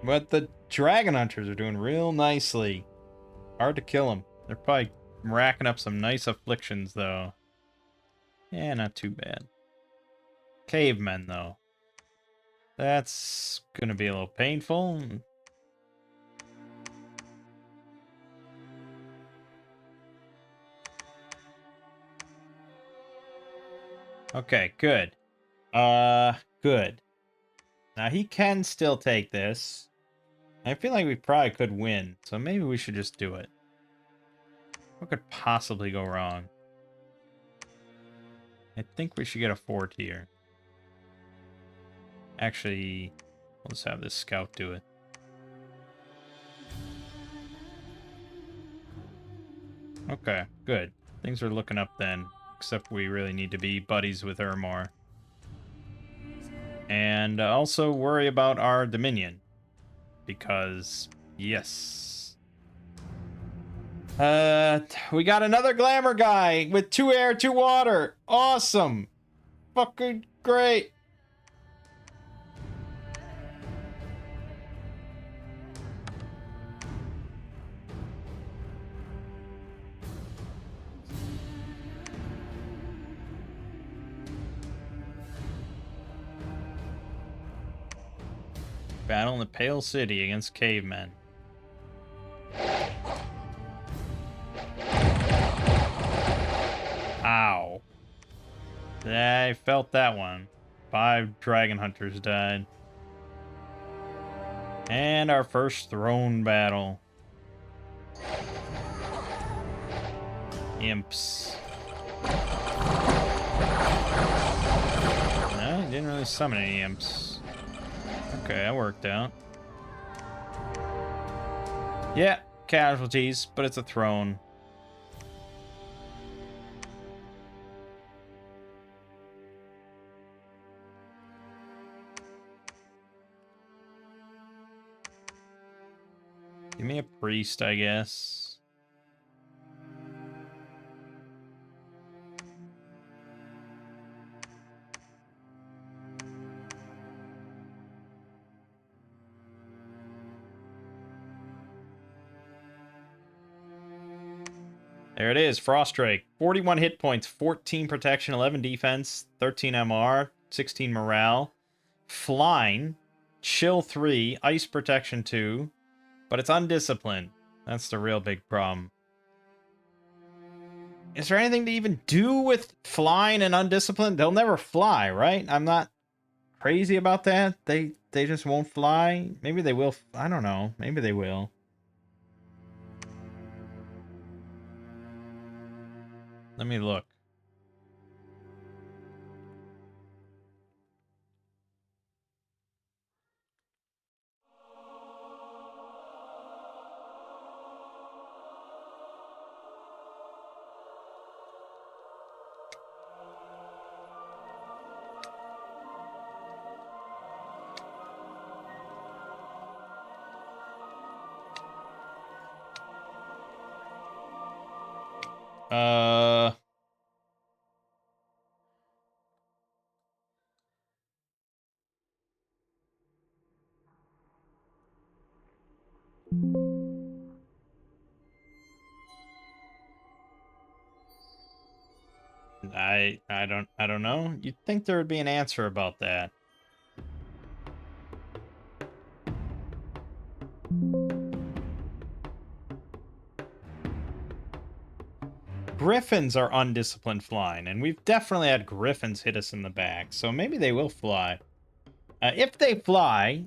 But the Dragon Hunters are doing real nicely. Hard to kill them. They're probably racking up some nice afflictions, though. Yeah, not too bad. Cavemen, though. That's gonna be a little painful. Okay, good. Good. Now he can still take this. I feel like we probably could win, so maybe we should just do it. What could possibly go wrong? I think we should get a fort here. Actually, let's have this scout do it. Okay, good. Things are looking up then. Except we really need to be buddies with Ermor. And also worry about our Dominion. Because, yes. We got another glamour guy with 2 air, 2 water. Awesome. fucking great. Battle in the Pale City against cavemen. Ow. I felt that one. 5 dragon hunters died. And our first throne battle. Imps. No, didn't really summon any imps. Okay, that worked out. Yeah, casualties, but it's a throne. Give me a priest, I guess. There it is, Frostdrake. 41 hit points, 14 protection, 11 defense, 13 MR, 16 morale. Flying, chill 3, ice protection 2, but it's undisciplined. That's the real big problem. Is there anything to even do with flying and undisciplined? They'll never fly, right? I'm not crazy about that. They just won't fly. Maybe they will. I don't know. Maybe they will. Let me look. I don't know. You'd think there would be an answer about that. Griffins are undisciplined flying, and we've definitely had griffins hit us in the back, so maybe they will fly. If they fly,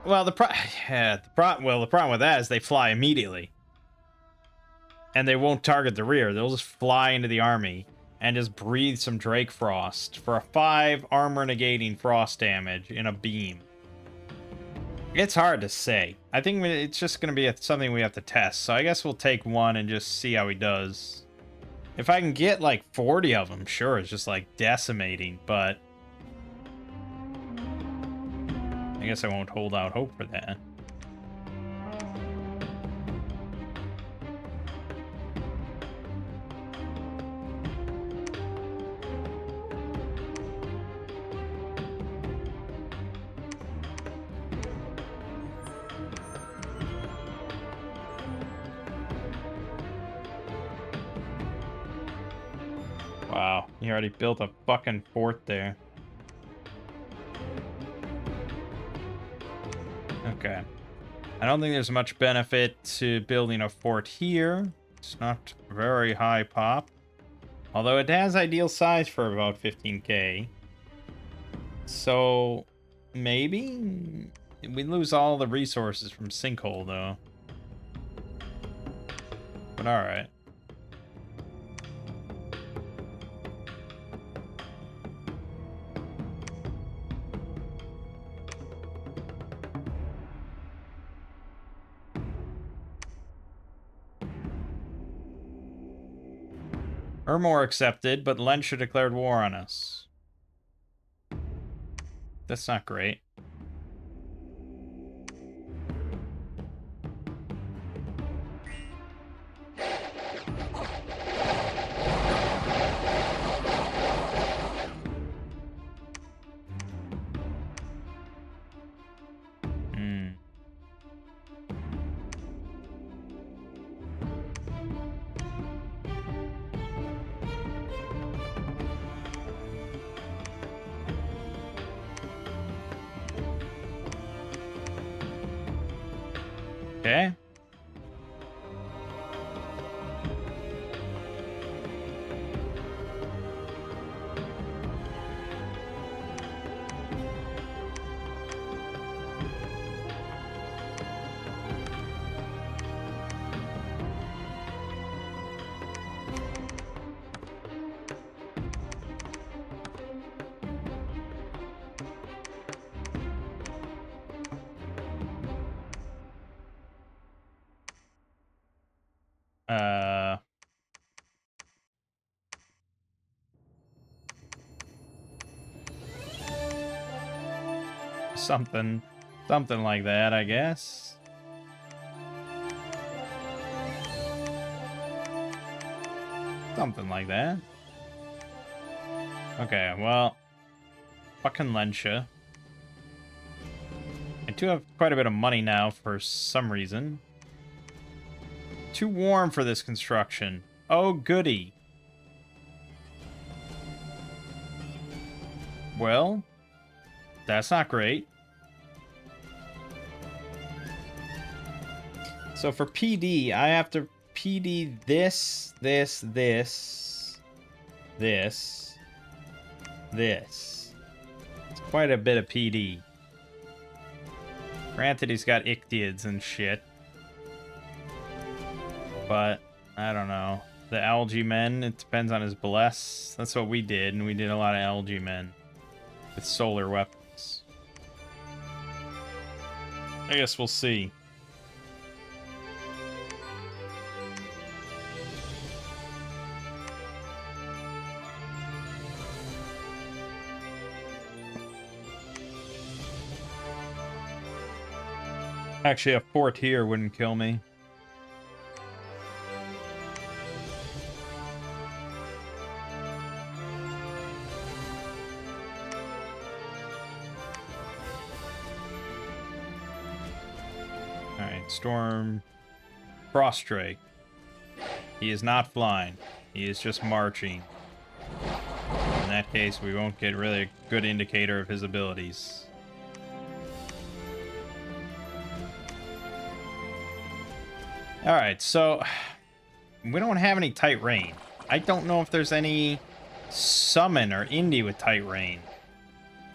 well, the problem with that is they fly immediately, and they won't target the rear. They'll just fly into the army and just breathe some Drake Frost for a 5 armor negating frost damage in a beam. It's hard to say. I think it's just going to be something we have to test. So I guess we'll take one and just see how he does. If I can get like 40 of them, sure, it's just like decimating, but I guess I won't hold out hope for that. Wow, he already built a fucking fort there. Okay. I don't think there's much benefit to building a fort here. It's not very high pop. Although it has ideal size for about 15k. So, maybe? We lose all the resources from Sinkhole, though. But alright. Ermor accepted, but Lensha declared war on us. That's not great. Okay. Something like that, I guess. Something like that. Okay, well, fucking Lensha. I do have quite a bit of money now for some reason. Too warm for this construction. Oh, goody. Well, that's not great. So for PD, I have to PD this, this. It's quite a bit of PD. Granted, he's got ichthyids and shit. But, I don't know. The algae men, it depends on his bless. That's what we did, and we did a lot of algae men with solar weapons. I guess we'll see. Actually, a fort here wouldn't kill me. Alright, Storm. Frostdrake. He is not flying. He is just marching. In that case, we won't get really a good indicator of his abilities. Alright, so we don't have any tight rain. I don't know if there's any summon or indie with tight rain.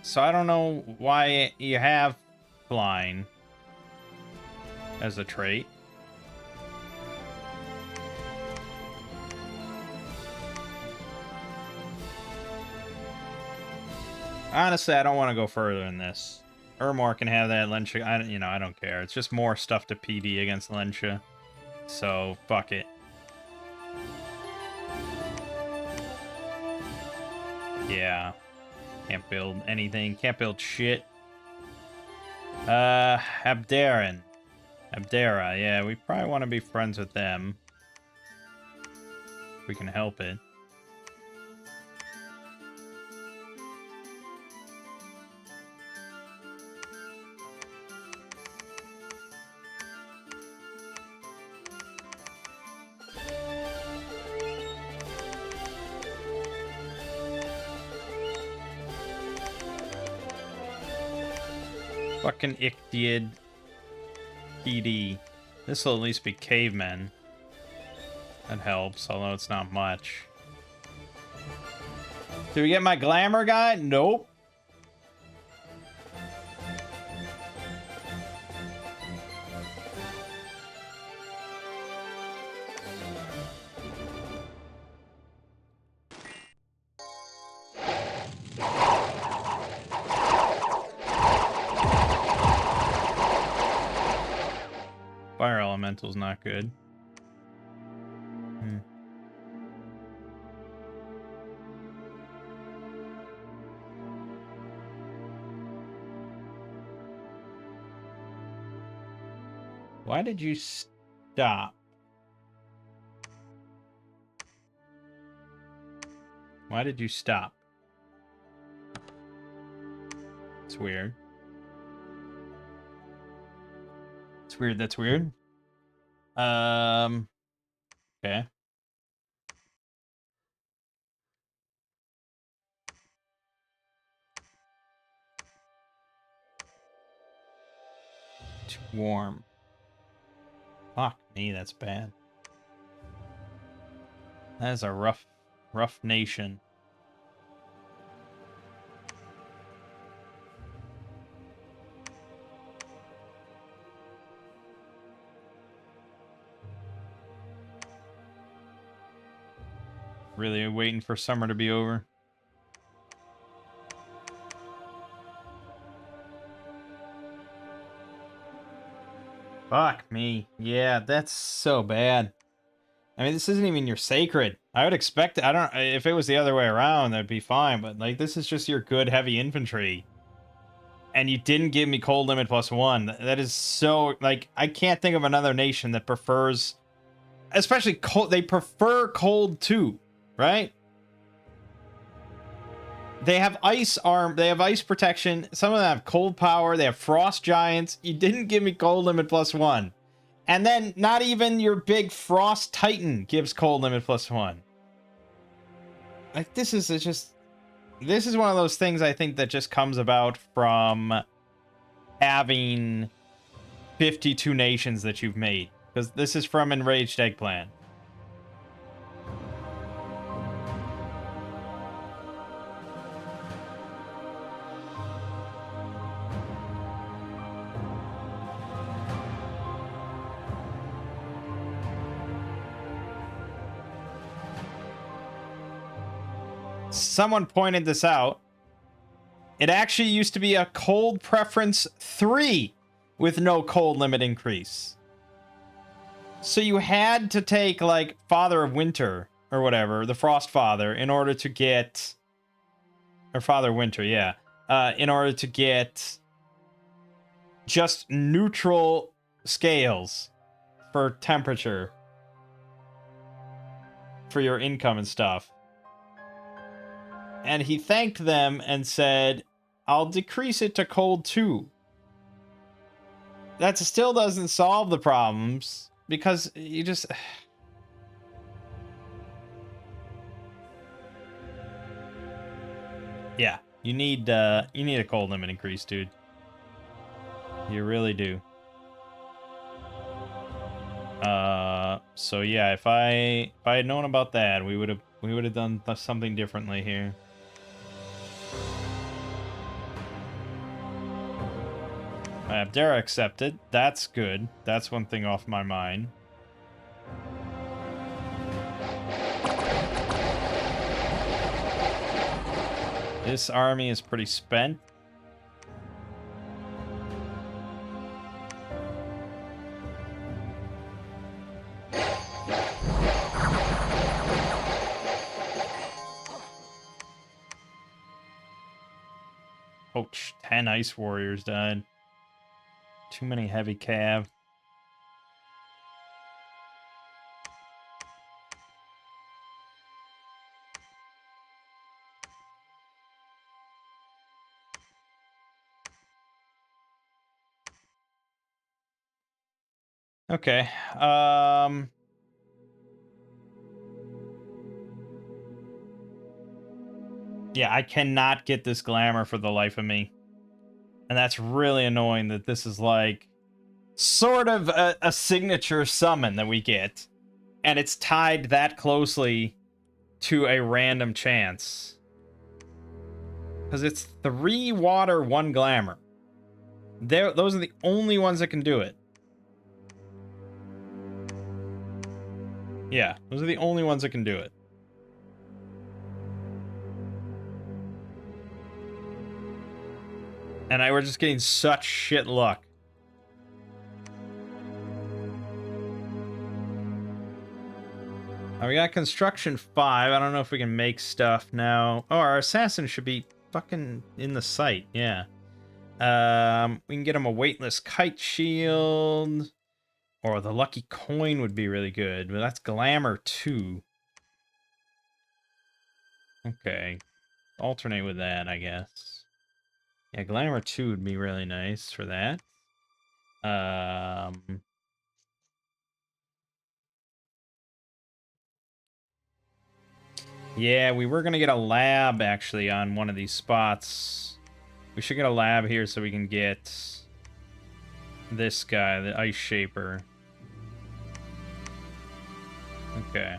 So I don't know why you have flying as a trait. Honestly, I don't want to go further than this. Ermor can have that Lensha. I don't care. It's just more stuff to PD against Lensha. So, fuck it. Yeah. Can't build anything. Can't build shit. Abderan. Abdera, yeah, we probably want to be friends with them. If we can help it. Fucking Ichthyid. PD. This will at least be cavemen. That helps, although it's not much. Did we get my glamour guy? Nope. Fire elemental's not good. Why did you stop? Why did you stop? It's weird. It's weird, that's weird. Okay. Too warm. Fuck me, that's bad. That is a rough nation. Really waiting for summer to be over. Fuck me. Yeah, that's so bad. I mean, this isn't even your sacred. I would expect, I don't, if it was the other way around, that'd be fine, but like, this is just your good heavy infantry. And you didn't give me cold limit +1. That is so, like, I can't think of another nation that prefers, especially cold, they prefer cold too, right? They have ice arm, they have ice protection, some of them have cold power, they have frost giants. You didn't give me cold limit +1. And then not even your big frost titan gives cold limit +1. Like, this is just, this is one of those things I think that just comes about from having 52 nations that you've made. Because this is from Enraged Eggplant. Someone pointed this out. It actually used to be a cold preference 3 with no cold limit increase. So you had to take, like, Father of Winter or whatever, the Frost Father, in order to get, or Father Winter, yeah, in order to get just neutral scales for temperature for your income and stuff. And he thanked them and said, I'll decrease it to cold 2. That still doesn't solve the problems, because you just... Yeah, you need a cold limit increase, dude. You really do. So yeah, if I had known about that, we would have done something differently here. Abdera accepted. That's good. That's one thing off my mind. This army is pretty spent. Ouch, 10 ice warriors died. Too many heavy cav. Okay. Yeah, I cannot get this glamour for the life of me. And that's really annoying that this is like sort of a signature summon that we get. And it's tied that closely to a random chance. Because it's 3 water, 1 glamour. Those are the only ones that can do it. Yeah, those are the only ones that can do it. And we're just getting such shit luck. We got construction 5. I don't know if we can make stuff now. Oh, our assassin should be fucking in the site. Yeah. We can get him a weightless kite shield. Or the lucky coin would be really good. But that's glamour 2. Okay. Alternate with that, I guess. Yeah, glamour 2 would be really nice for that. Yeah, we were going to get a lab, actually, on one of these spots. We should get a lab here so we can get this guy, the Ice Shaper. Okay.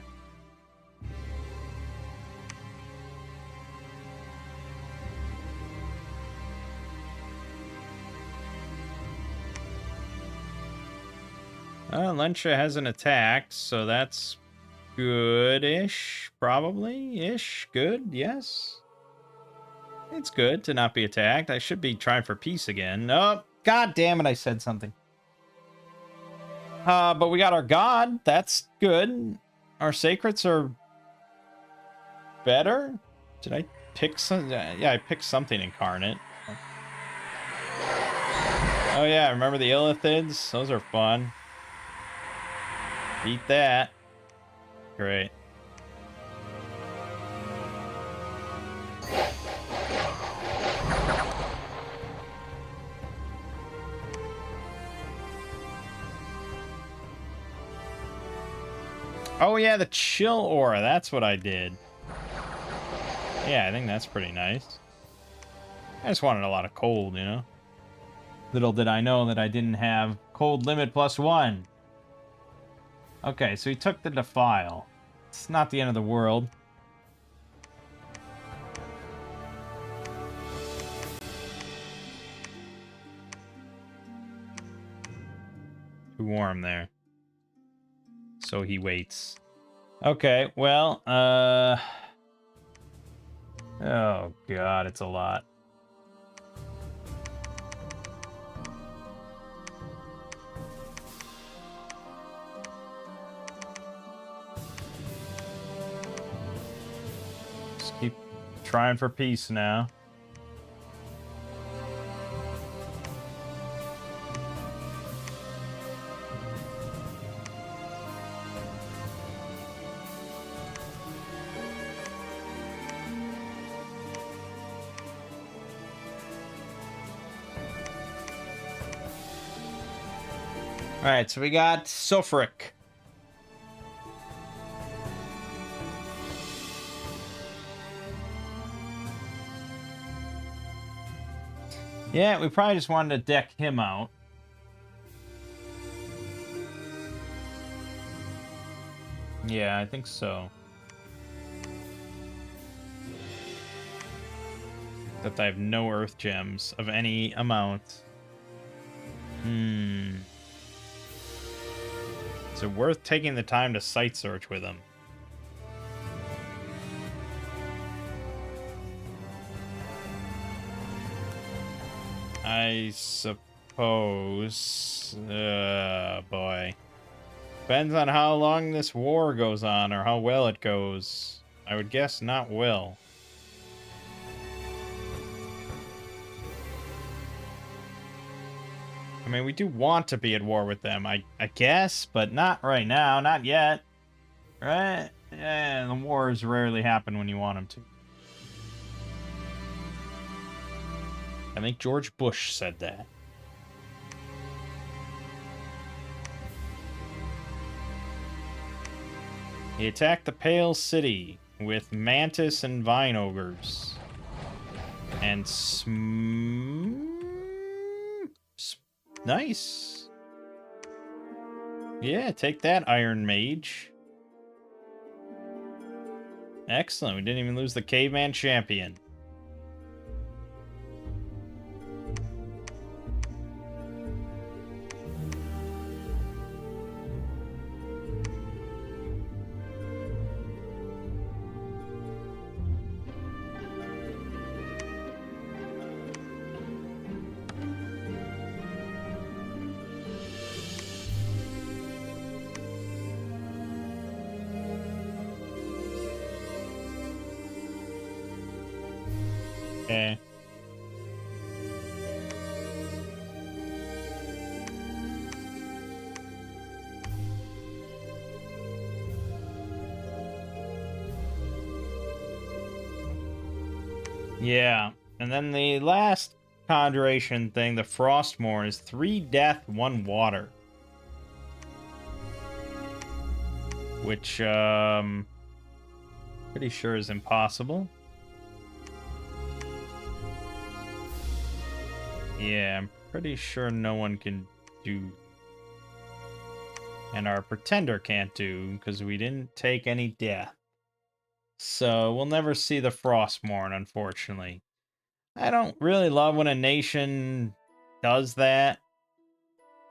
Lensha hasn't attacked, so that's good-ish, probably-ish. Good, yes. It's good to not be attacked. I should be trying for peace again. Oh, god damn it, I said something. But we got our god. That's good. Our sacrets are better. Did I pick some? Yeah, I picked something incarnate. Oh yeah, remember the Illithids? Those are fun. Beat that. Great. Oh yeah, the chill aura. That's what I did. Yeah, I think that's pretty nice. I just wanted a lot of cold, you know? Little did I know that I didn't have cold limit +1. Okay, so he took the Defile. It's not the end of the world. Too warm there. So he waits. Okay, well, oh god, it's a lot. Just keep trying for peace now. Alright, so we got Sulfuric. Yeah, we probably just wanted to deck him out. Yeah, I think so. Except I have no Earth Gems of any amount. Is it worth taking the time to site search with him? I suppose. Boy. Depends on how long this war goes on or how well it goes. I would guess not well. I mean, we do want to be at war with them, I guess, but not right now, not yet. Right? Yeah, the wars rarely happen when you want them to. I think George Bush said that. He attacked the Pale City with Mantis and Vine Ogres. And nice. Yeah, take that, Iron Mage. Excellent. We didn't even lose the Caveman Champion. Okay. Yeah, and then the last conjuration thing, the Frostmourne, is 3 death, 1 water. Which, pretty sure is impossible. Yeah, I'm pretty sure no one can do And our pretender can't do, because we didn't take any death. So we'll never see the Frostmourne, unfortunately. I don't really love when a nation does that.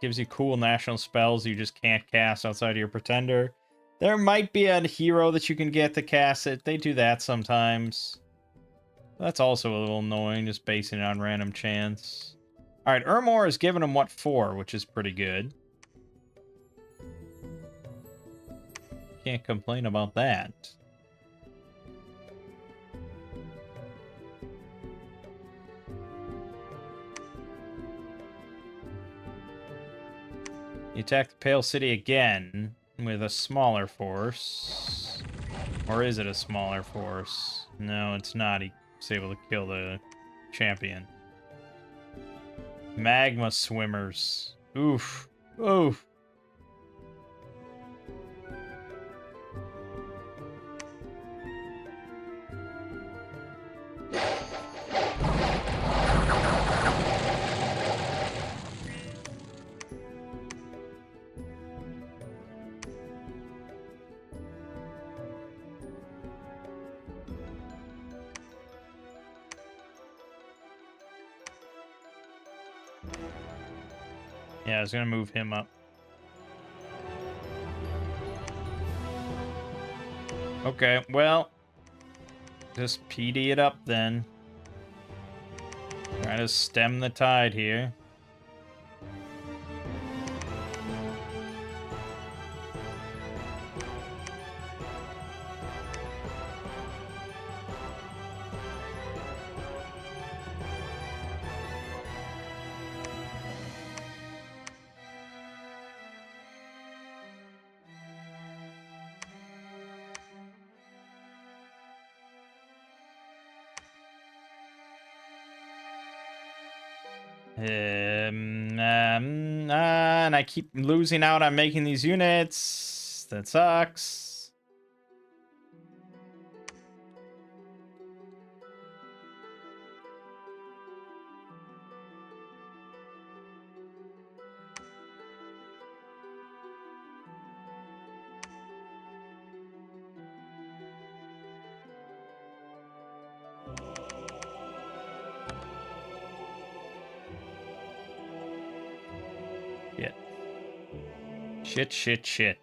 Gives you cool national spells you just can't cast outside of your pretender. There might be a hero that you can get to cast it. They do that sometimes. That's also a little annoying, just basing it on random chance. Alright, Ermor is giving him what for, which is pretty good. Can't complain about that. You attack the Pale City again with a smaller force. Or is it a smaller force? No, it's not. He's able to kill the champion. Magma swimmers. Oof. Oof. Yeah, I was gonna move him up. Okay, well, just PD it up then. Try to stem the tide here. And I keep losing out on making these units. That sucks. Shit.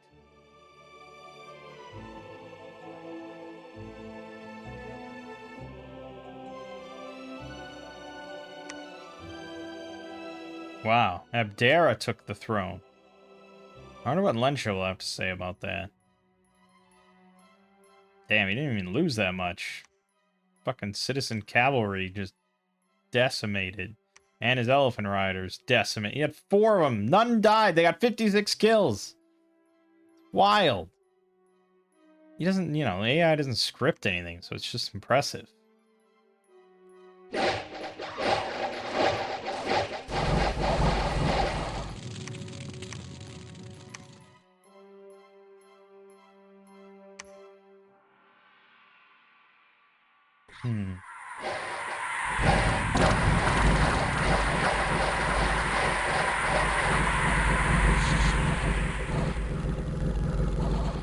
Wow, Abdera took the throne. I wonder what Lensha will have to say about that. Damn, he didn't even lose that much. Fucking citizen cavalry just decimated. And his elephant riders decimated. He had 4 of them. None died. They got 56 kills. Wild. He doesn't, AI doesn't script anything, so it's just impressive.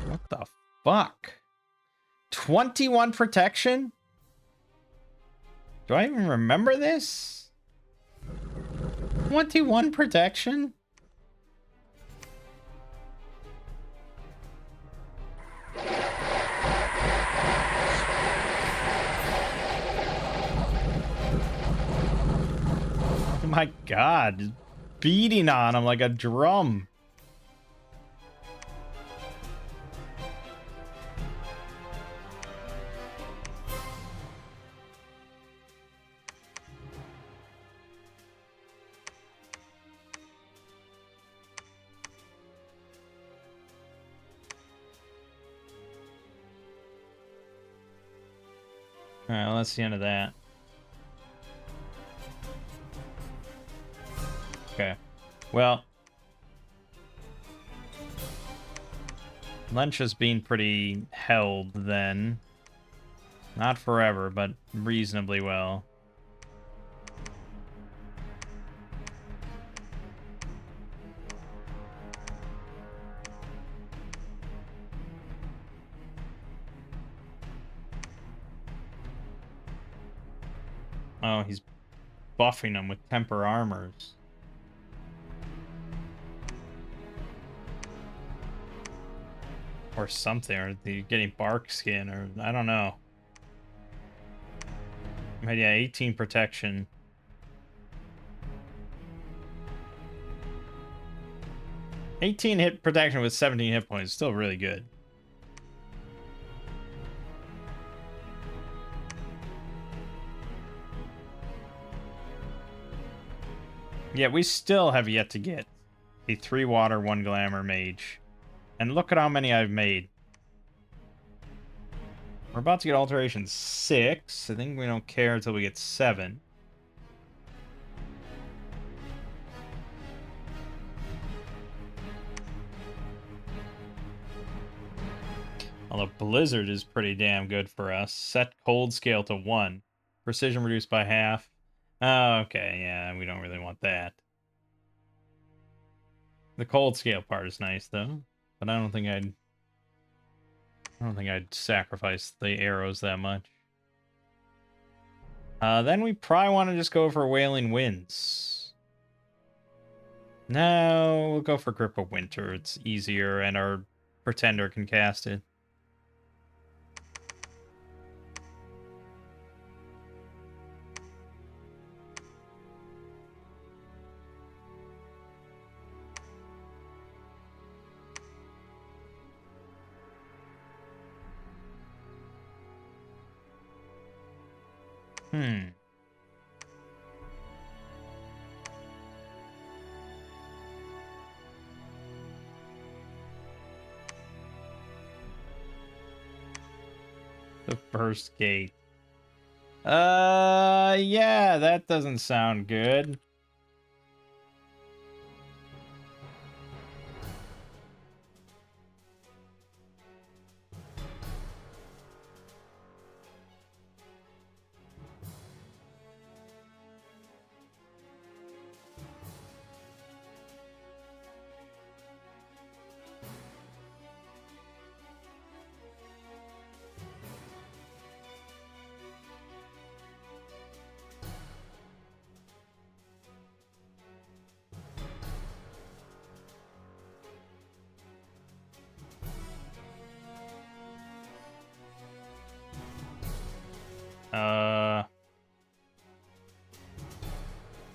What the fuck? 21 protection? Do I even remember this? 21 protection? Oh my god, just beating on him like a drum. Alright, well, that's the end of that. Okay. Well, Lensha's been pretty held then. Not forever, but reasonably well. Oh, he's buffing them with temper armors. Or something, or they're getting bark skin, or I don't know. But yeah, 18 protection. 18 hit protection with 17 hit points, still really good. Yeah, we still have yet to get a 3 water, 1 glamour mage. And look at how many I've made. We're about to get alteration 6. I think we don't care until we get 7. Although Blizzard is pretty damn good for us. Set cold scale to 1. Precision reduced by half. Oh, okay, yeah, we don't really want that. The cold scale part is nice though, but I don't think I'd sacrifice the arrows that much. Then we probably want to just go for Wailing Winds. No, we'll go for Grip of Winter. It's easier, and our Pretender can cast it. The first gate. Yeah, that doesn't sound good.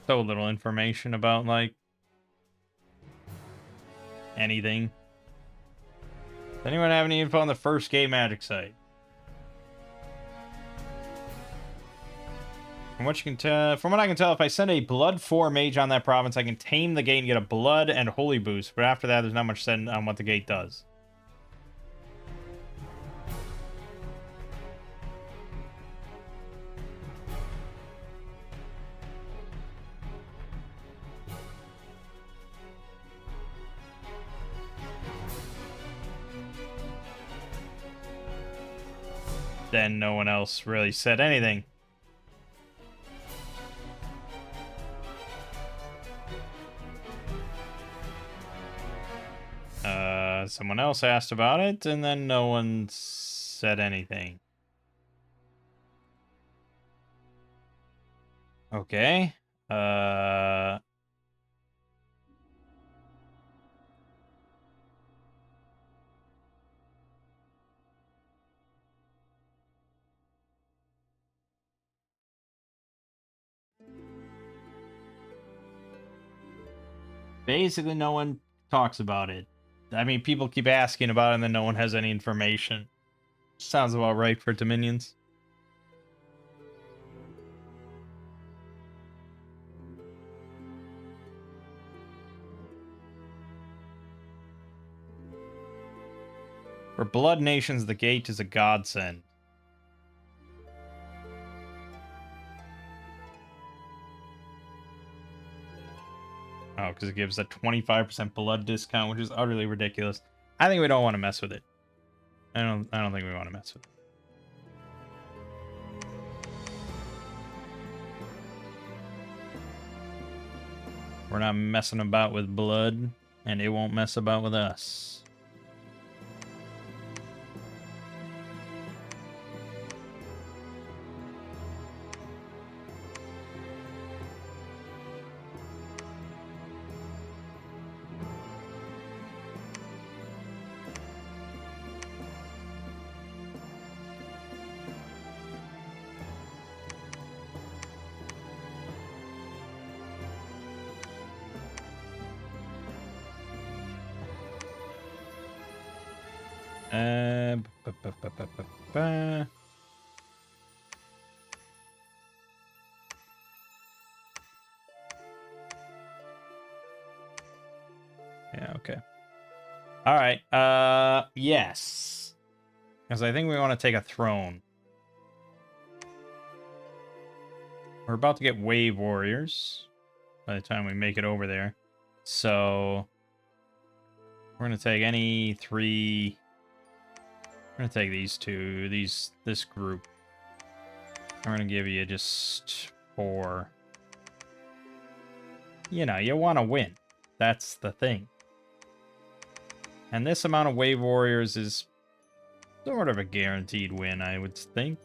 So little information about, like, anything. Does anyone have any info on the first gate magic site? From what I can tell, if I send a Blood 4 mage on that province, I can tame the gate and get a Blood and Holy boost, but after that, there's not much said on what the gate does. Then no one else really said anything. Someone else asked about it, and then no one said anything. Okay. Basically, no one talks about it. I mean, people keep asking about it, and then no one has any information. Sounds about right for Dominions. For Blood Nations, the gate is a godsend. Oh, because it gives a 25% blood discount, which is utterly ridiculous. I think we don't want to mess with it. I don't think we want to mess with it. We're not messing about with blood, and it won't mess about with us. Ba. Yeah, okay. All right. Yes. Because I think we want to take a throne. We're about to get wave warriors by the time we make it over there. So we're going to take any 3. We're going to take these 2, this group. I'm going to give you just 4. You know, you want to win. That's the thing. And this amount of wave warriors is sort of a guaranteed win, I would think.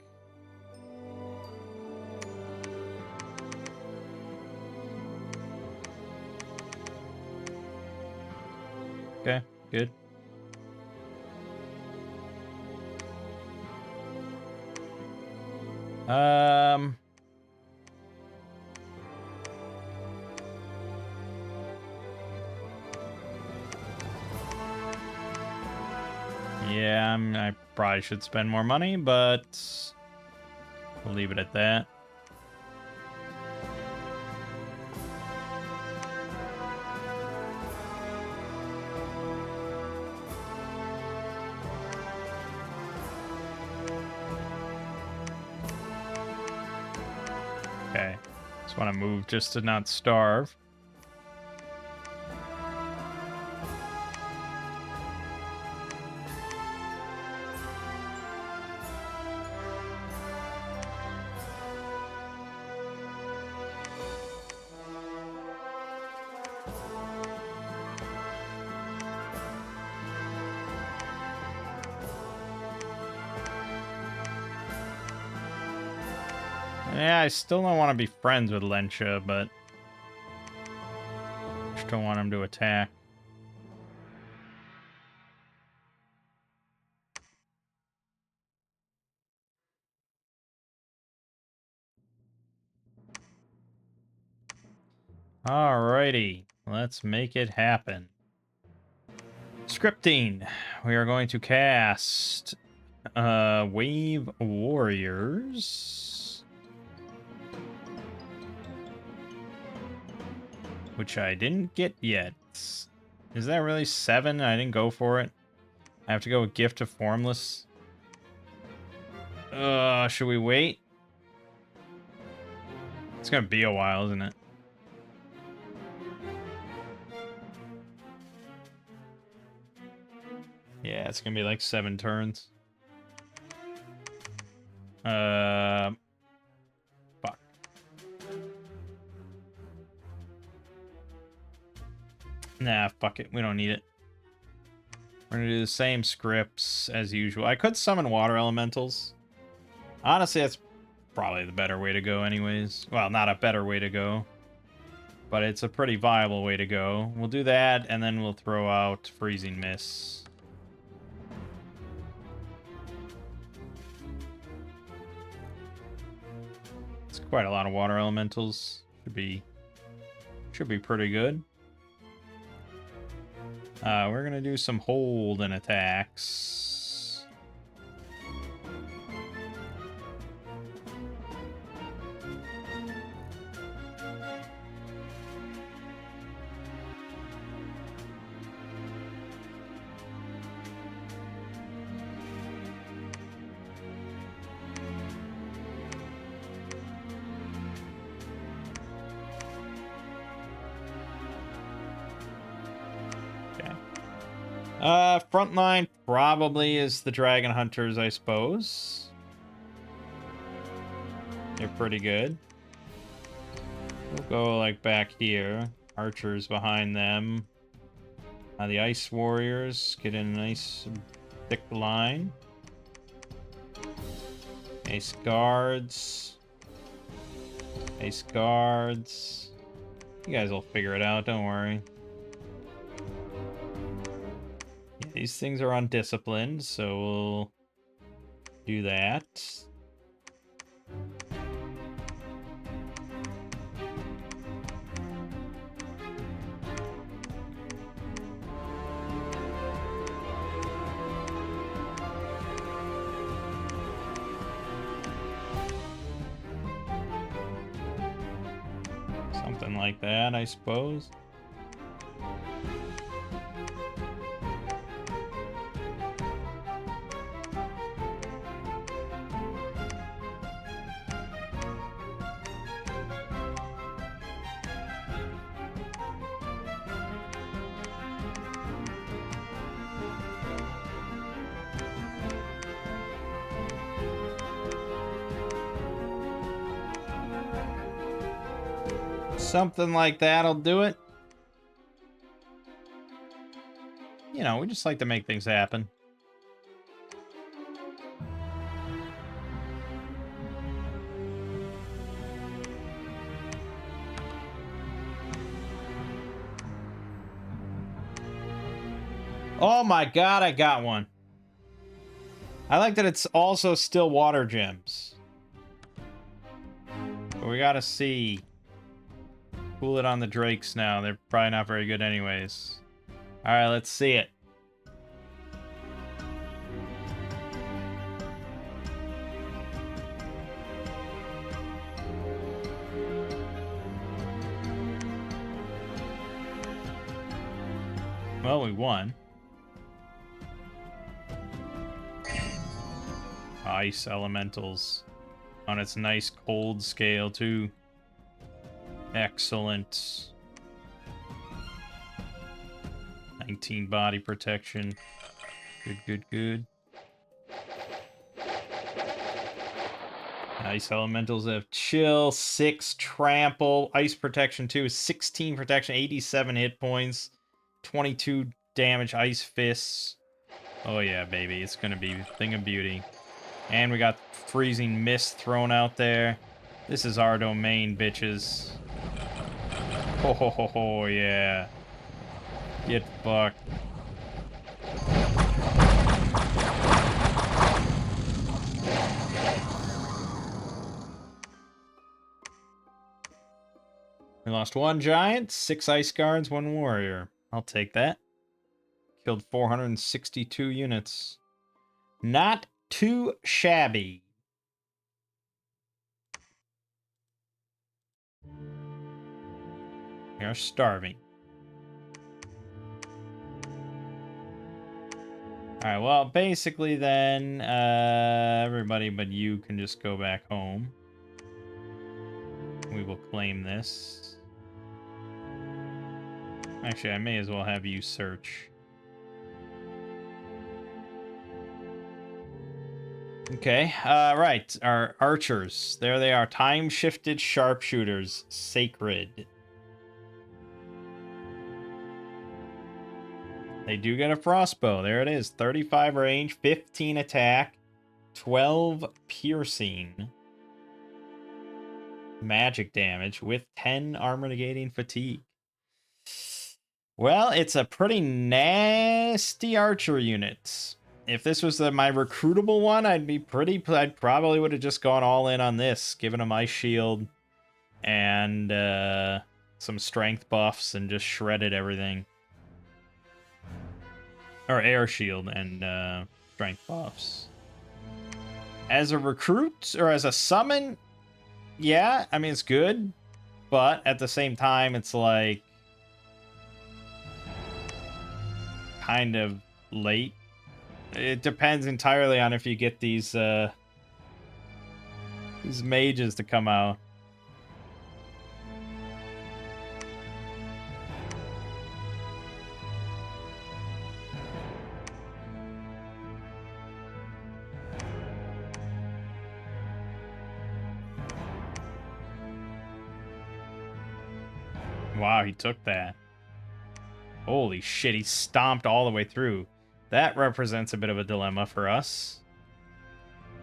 Okay, good. Yeah, I probably should spend more money, but we'll leave it at that. Okay. Just want to move just to not starve. Yeah, I still don't want to be friends with Lencha, but just don't want him to attack. Alrighty, let's make it happen. Scripting. We are going to cast Wave Warriors, which I didn't get yet. Is that really 7? I didn't go for it. I have to go with Gift of Formless. Should we wait? It's gonna be a while, isn't it? Yeah, it's gonna be like 7 turns. Fuck. Nah, fuck it. We don't need it. We're gonna do the same scripts as usual. I could summon water elementals. Honestly, that's probably the better way to go anyways. Well, not a better way to go, but it's a pretty viable way to go. We'll do that, and then we'll throw out Freezing Miss. It's quite a lot of water elementals. Should be pretty good. We're gonna do some hold and attacks. Frontline probably is the Dragon Hunters, I suppose. They're pretty good. We'll go like back here. Archers behind them. The Ice Warriors get in a nice thick line. Ace Guards. Ace Guards. You guys will figure it out, don't worry. These things are undisciplined, so we'll do that. like that, I suppose. Something like that'll do it. You know, we just like to make things happen. Oh my god, I got one. I like that it's also still water gems. But we gotta see. Cool it on the drakes now. They're probably not very good anyways. Alright, let's see it. Well, we won. Ice elementals on its nice cold scale too. Excellent. 19 body protection. Good, good, good. Ice elementals have chill, 6 trample, ice protection 2, 16 protection, 87 hit points, 22 damage, ice fists. Oh yeah, baby, it's gonna be a thing of beauty. And we got freezing mist thrown out there. This is our domain, bitches. Ho ho ho ho, yeah. Get fucked. We lost 1 giant, 6 ice guards, 1 warrior. I'll take that. Killed 462 units. Not too shabby. We are starving. Alright, well, basically then, everybody but you can just go back home. We will claim this. Actually, I may as well have you search. Okay, right, our archers. There they are, time-shifted sharpshooters, sacred. They do get a frostbow. There it is. 35 range, 15 attack, 12 piercing. Magic damage with 10 armor negating fatigue. Well, it's a pretty nasty archer unit. If this was my recruitable one, I'd probably would have just gone all in on this, given him ice shield and some strength buffs and just shredded everything. Or air shield and strength buffs. As a recruit, or as a summon, yeah, I mean, it's good. But at the same time, it's like kind of late. It depends entirely on if you get these mages to come out. Wow, he took that. Holy shit, he stomped all the way through. That represents a bit of a dilemma for us.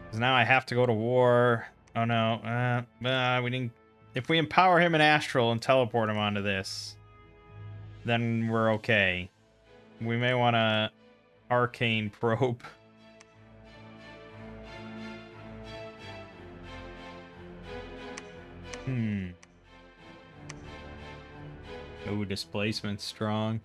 Because now I have to go to war. Oh no, we didn't... If we empower him in Astral and teleport him onto this, then we're okay. We may want to arcane probe. Oh, displacement strong.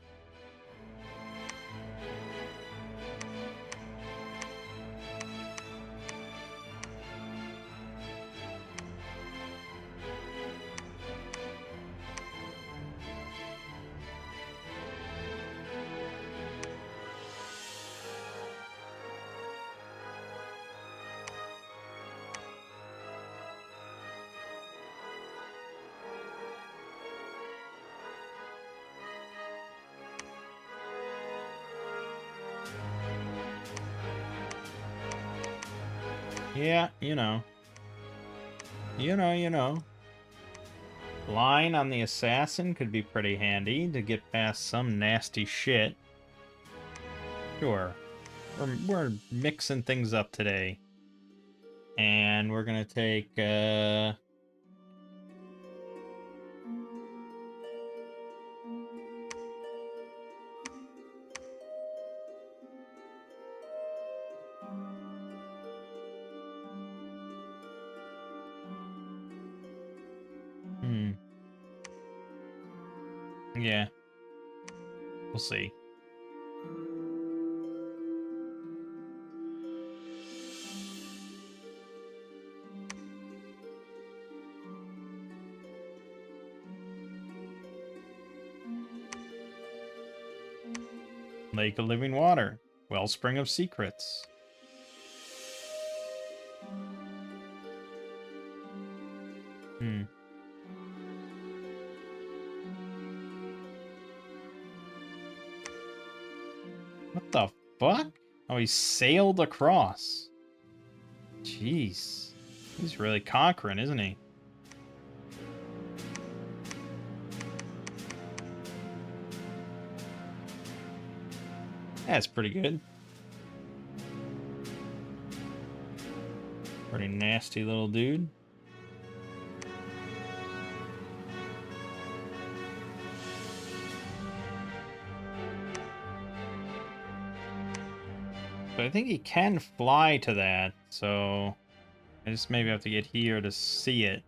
Yeah, you know. You know. Line on the assassin could be pretty handy to get past some nasty shit. Sure. We're mixing things up today. And we're gonna take, yeah. We'll see. Lake of Living Water. Wellspring of Secrets. What the fuck? Oh, he sailed across. Jeez. He's really conquering, isn't he? That's pretty good. Pretty nasty little dude. But I think he can fly to that, so I just maybe have to get here to see it.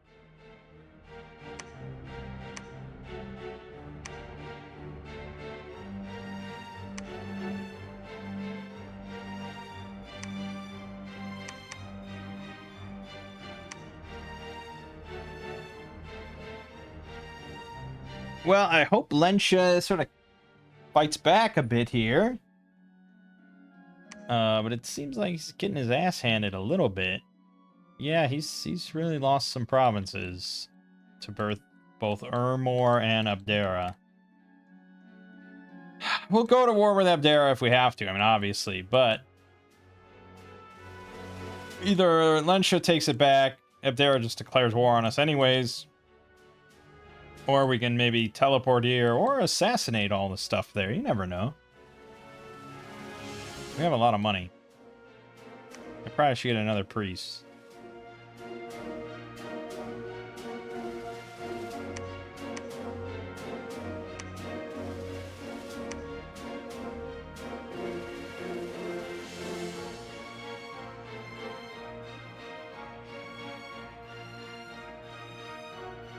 Well, I hope Lensha sort of fights back a bit here. But it seems like he's getting his ass handed a little bit. Yeah, he's really lost some provinces to both Ermor and Abdera. We'll go to war with Abdera if we have to, I mean, obviously, but either Lensha takes it back, Abdera just declares war on us anyways, or we can maybe teleport here or assassinate all the stuff there. You never know. We have a lot of money. I probably should get another priest.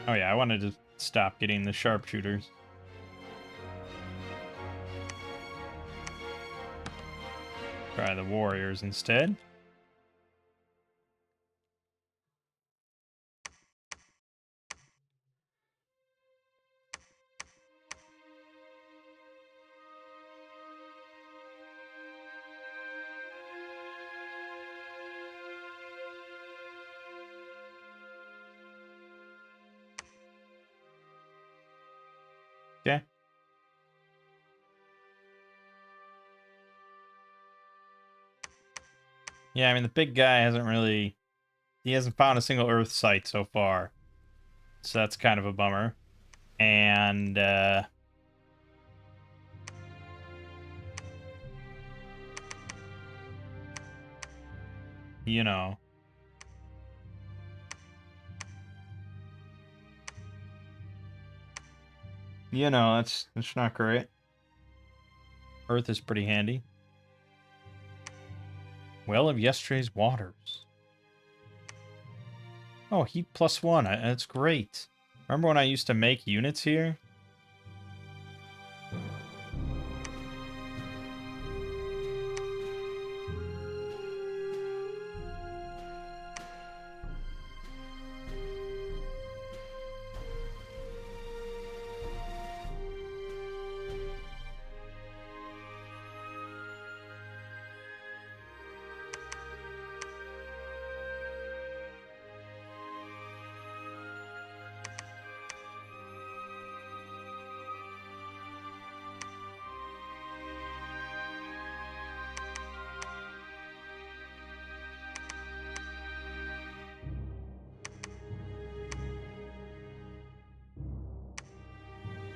Oh yeah, I wanted to stop getting the sharpshooters. Try the warriors instead. Okay. Yeah, I mean, the big guy hasn't really... He hasn't found a single Earth site so far. So that's kind of a bummer. And, you know... that's not great. Earth is pretty handy. Well of Yesterday's Waters. Oh, heat +1. That's great. Remember when I used to make units here?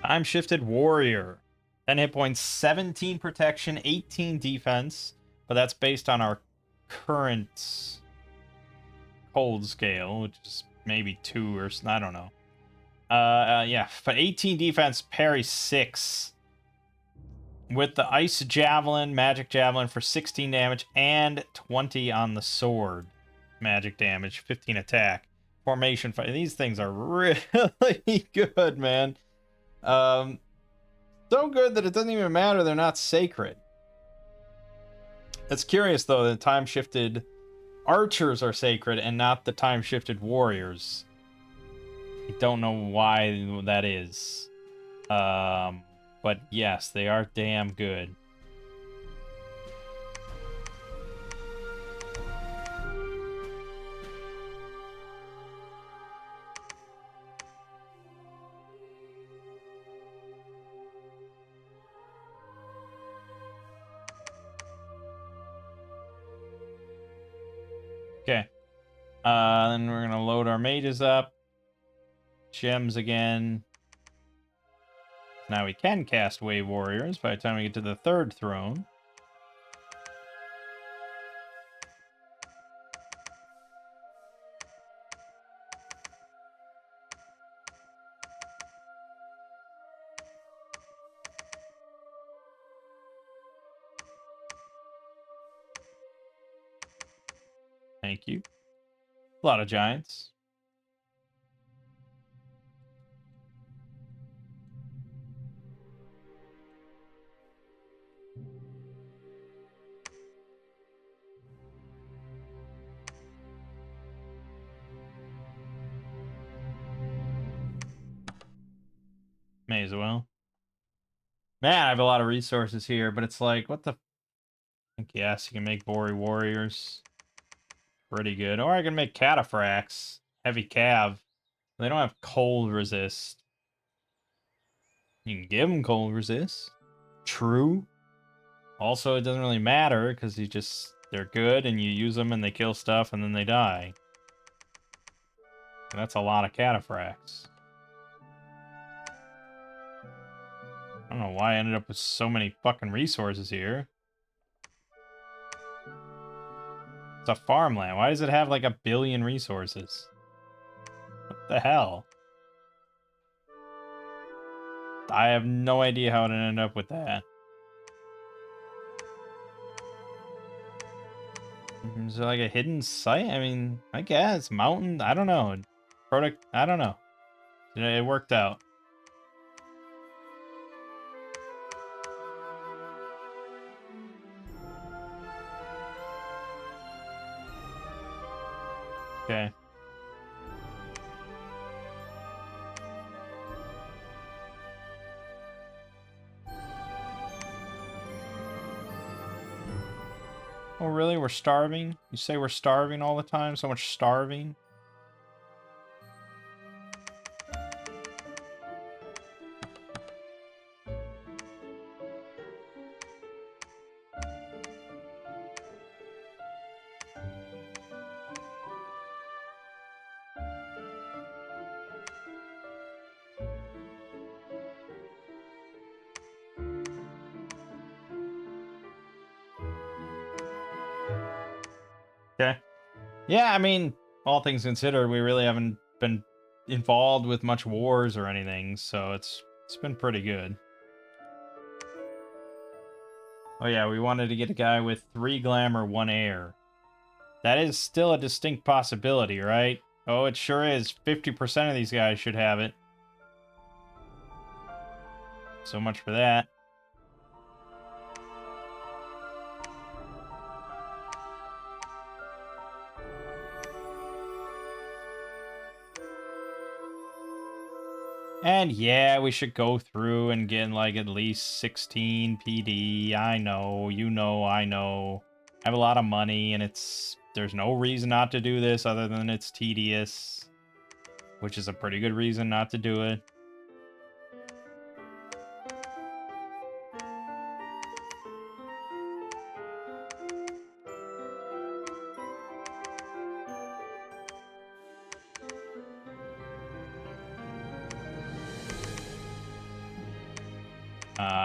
Time shifted warrior. 10 hit points, 17 protection, 18 defense. But that's based on our current cold scale, which is maybe 2 or I don't know. Yeah, but 18 defense, parry 6. With the ice javelin, magic javelin for 16 damage and 20 on the sword. Magic damage, 15 attack. Formation fight. These things are really good, man. So good that it doesn't even matter they're not sacred. It's curious though that time shifted archers are sacred and not the time shifted warriors. I don't know why that is. But yes, they are damn good. Okay. Then we're gonna load our mages up. Gems again. Now we can cast Wave Warriors by the time we get to the 3rd throne. Thank you. A lot of giants. May as well. Man, I have a lot of resources here, but it's like, what the... Yes, you can make Vori Warriors. Pretty good. Or I can make Cataphracts. Heavy Cav. They don't have cold resist. You can give them cold resist. True. Also, it doesn't really matter, because they're good, and you use them, and they kill stuff, and then they die. And that's a lot of Cataphracts. I don't know why I ended up with so many fucking resources here. It's a farmland. Why does it have like 1 billion resources? What the hell? I have no idea how it ended up with that. Is it like a hidden site? I mean, I guess. Mountain? I don't know. Product? I don't know. It worked out. Okay. Oh, really? We're starving? You say we're starving all the time? So much starving? Okay. Yeah, I mean, all things considered, we really haven't been involved with much wars or anything, so it's been pretty good. Oh yeah, we wanted to get a guy with 3 glamour, 1 air. That is still a distinct possibility, right? Oh, it sure is. 50% of these guys should have it. So much for that. And yeah, we should go through and get like at least 16 PD. I know, you know, I know. I have a lot of money and there's no reason not to do this other than it's tedious, which is a pretty good reason not to do it.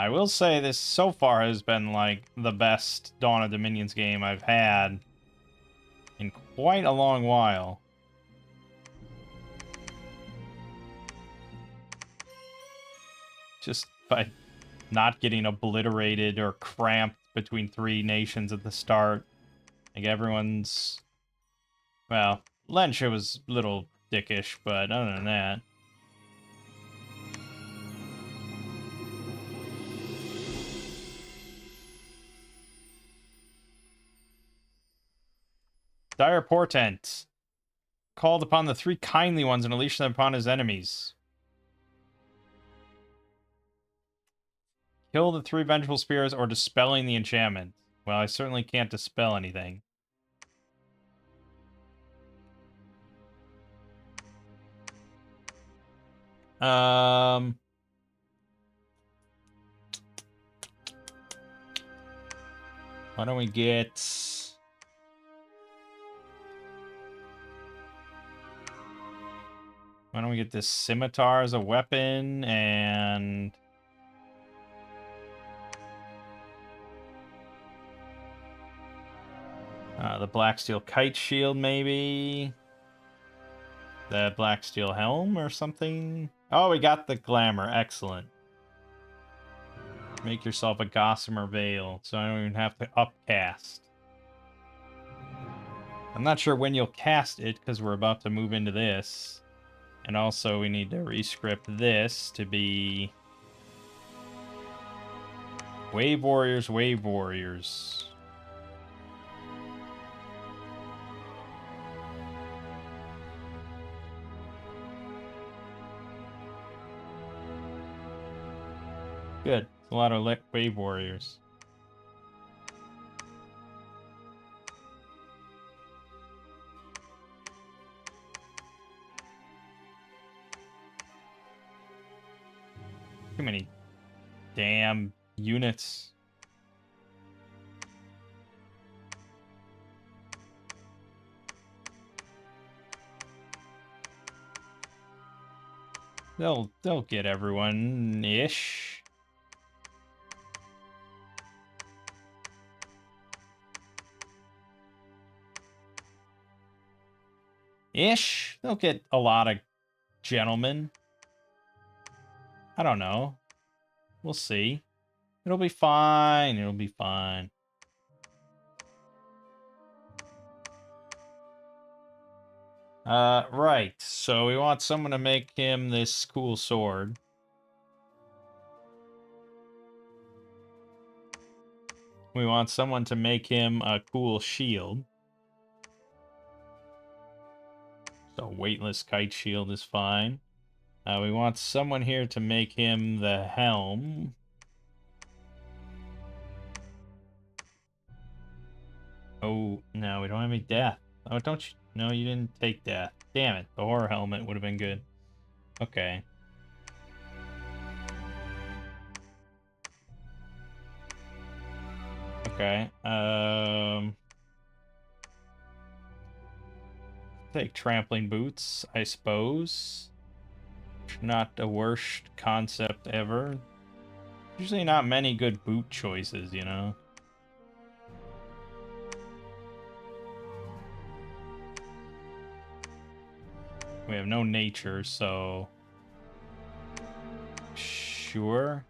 I will say this so far has been, like, the best Dawn of Dominions game I've had in quite a long while. Just by not getting obliterated or cramped between three nations at the start. Like, everyone's... Well, Lensha was a little dickish, but other than that... Dire Portent. Called upon the three kindly ones and unleashed them upon his enemies. Kill the three vengeful spirits or dispelling the enchantment. Well, I certainly can't dispel anything. Why don't we get... Why don't we get this scimitar as a weapon, and... the black steel kite shield, maybe? The black steel helm or something? Oh, we got the glamour. Excellent. Make yourself a gossamer veil, so I don't even have to upcast. I'm not sure when you'll cast it, because we're about to move into this. And also, we need to rescript this to be... Wave Warriors, Wave Warriors. Good. A lot of Wave Warriors. Too many damn units. They'll get everyone-ish. Ish. They'll get a lot of gentlemen. I don't know. We'll see. It'll be fine. It'll be fine. Right. So we want someone to make him this cool sword. We want someone to make him a cool shield. So weightless kite shield is fine. We want someone here to make him the helm. Oh, no, we don't have any death. Oh, don't you? No, you didn't take death. Damn it. The horror helmet would have been good. Okay. Okay. Take trampling boots, I suppose. Not the worst concept ever. Usually not many good boot choices, you know? We have no nature, so... Sure.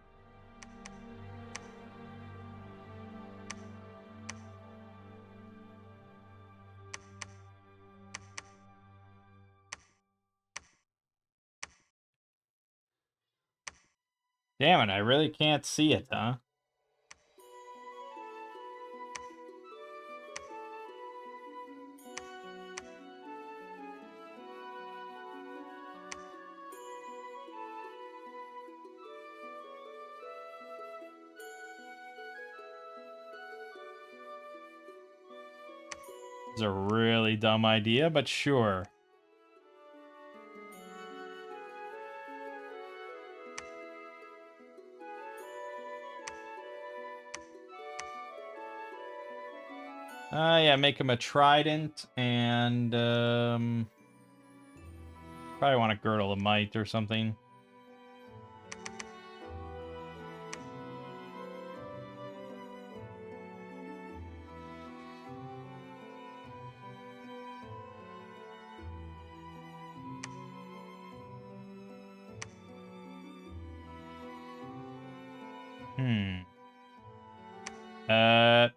Damn it, I really can't see it, huh? It's a really dumb idea, but sure. Yeah, make him a trident, and, probably want a girdle of might or something.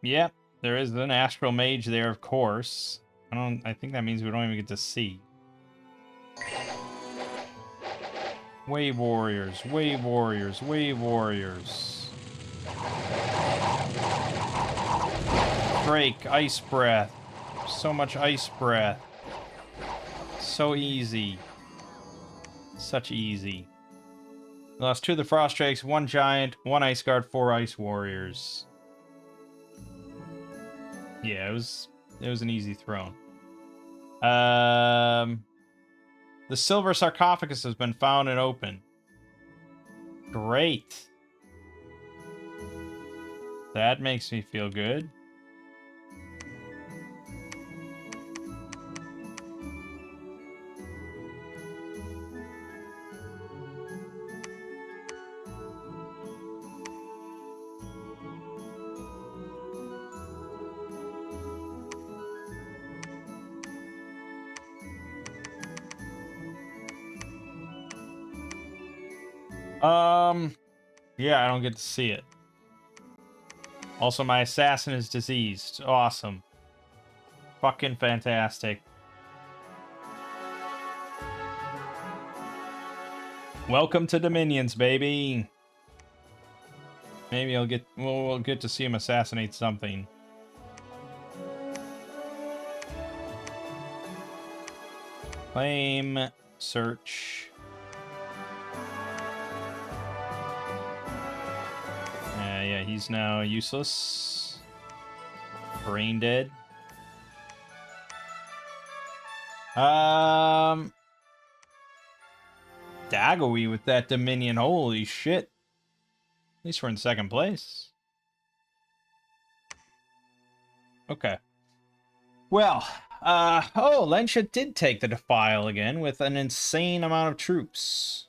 Yeah, there is an astral mage there, of course. I think that means we don't even get to see. Wave warriors, wave warriors, wave warriors. Break, ice breath. So much ice breath. So easy. Such easy. We lost 2 of the frost drakes, 1 giant, 1 ice guard, 4 ice warriors. Yeah, it was an easy throne. The silver sarcophagus has been found and opened. Great. That makes me feel good. Yeah, I don't get to see it. Also, my assassin is diseased. Awesome. Fucking fantastic. Welcome to Dominions, baby. Maybe we'll get to see him assassinate something. Claim, search. Yeah, he's now useless. Brain dead. Dagoey with that Dominion. Holy shit. At least we're in 2nd place. Okay. Well, Lensha did take the Defile again with an insane amount of troops.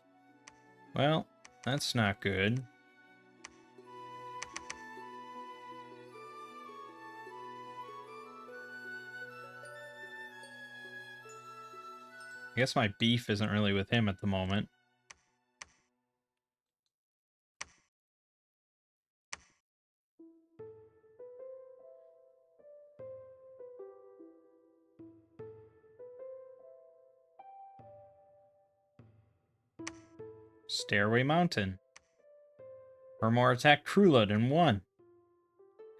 Well, that's not good. I guess my beef isn't really with him at the moment. Stairway Mountain. Vermor attacked Krulud and won.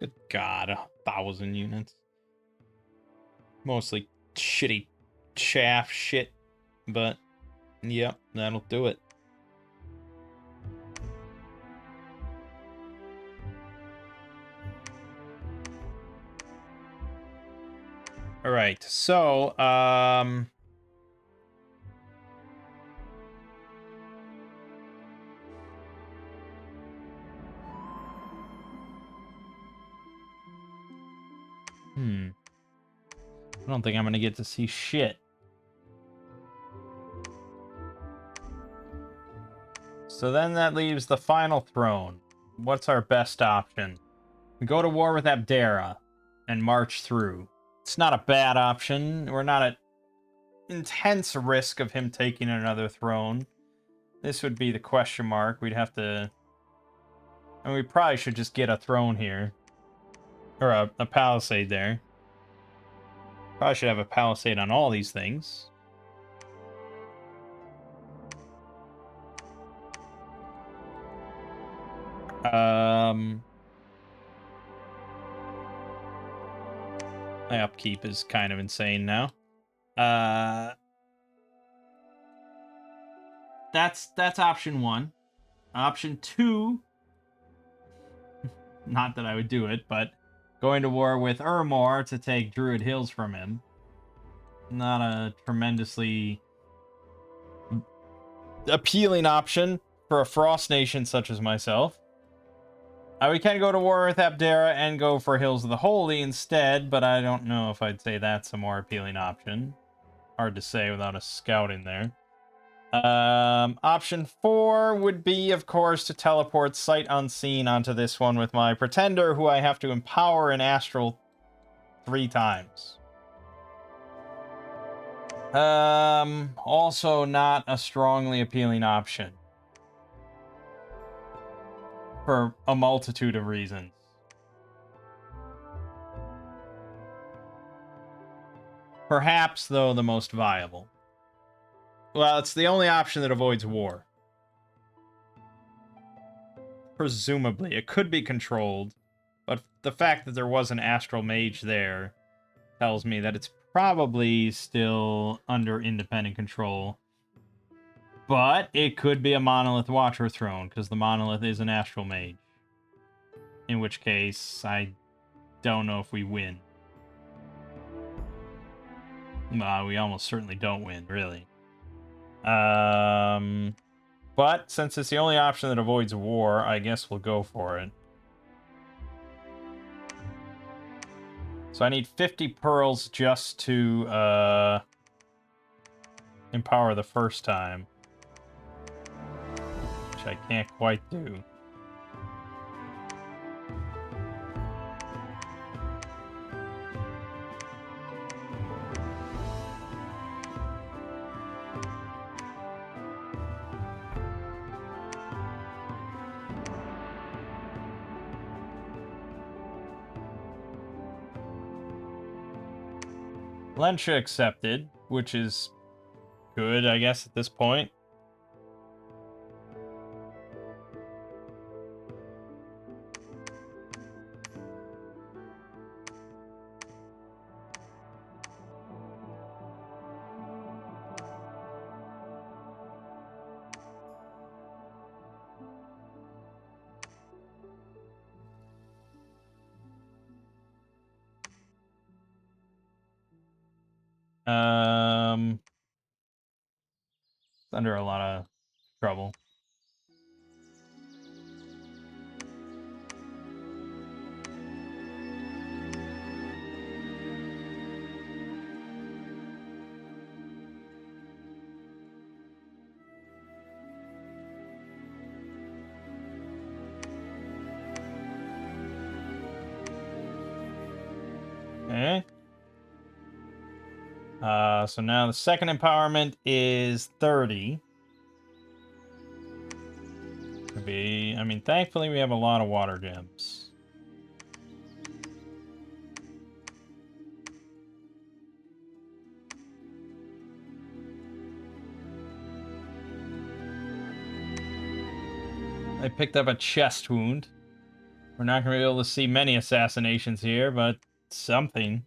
Good God, 1,000 units. Mostly shitty chaff shit, but yep, that'll do it. All right, so I don't think I'm gonna get to see shit. So then that leaves the final throne. What's our best option? We go to war with Abdera and march through. It's not a bad option. We're not at intense risk of him taking another throne. This would be the question mark. We'd have to... I mean, we probably should just get a throne here. Or a palisade there. Probably should have a palisade on all these things. My upkeep is kind of insane now. That's option 1. Option 2, not that I would do it, but going to war with Urmor to take Druid Hills from him. Not a tremendously appealing option for a Frost Nation such as myself. We can go to war with Abdera and go for Hills of the Holy instead, but I don't know if I'd say that's a more appealing option. Hard to say without a scout in there. Option 4 would be, of course, to teleport sight unseen onto this one with my Pretender, who I have to empower in Astral 3 times. Also not a strongly appealing option. for a multitude of reasons. Perhaps, though, the most viable. Well, it's the only option that avoids war. Presumably. It could be controlled, but the fact that there was an astral mage there tells me that it's probably still under independent control. But it could be a monolith watcher throne, because the monolith is an astral mage. In which case, I don't know if we win. We almost certainly don't win, really. But since it's the only option that avoids war, I guess we'll go for it. So I need 50 pearls just to empower the first time. Which I can't quite do. Lensha accepted, which is good, I guess, at this point. Under a lot of trouble. Okay. So now the second empowerment is 30. Could be, I mean, thankfully we have a lot of water gems. I picked up a chest wound. We're not going to be able to see many assassinations here, but something.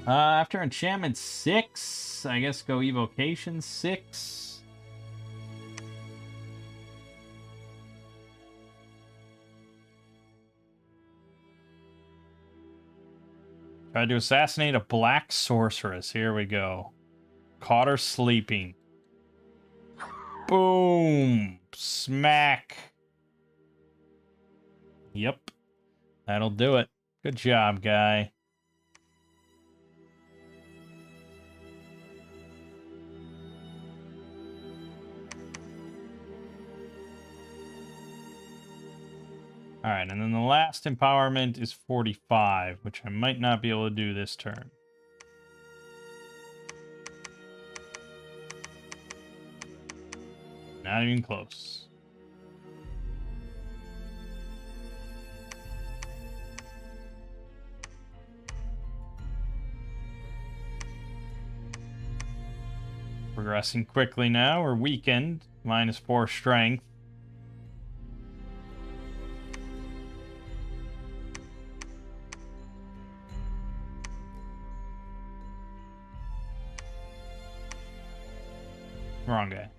After enchantment 6, I guess go evocation 6. Try to assassinate a black sorceress. Here we go. Caught her sleeping. Boom! Smack! Yep. That'll do it. Good job, guy. Alright, and then the last empowerment is 45, which I might not be able to do this turn. Not even close. Progressing quickly now. We're weakened. -4 strength. Wrong guy.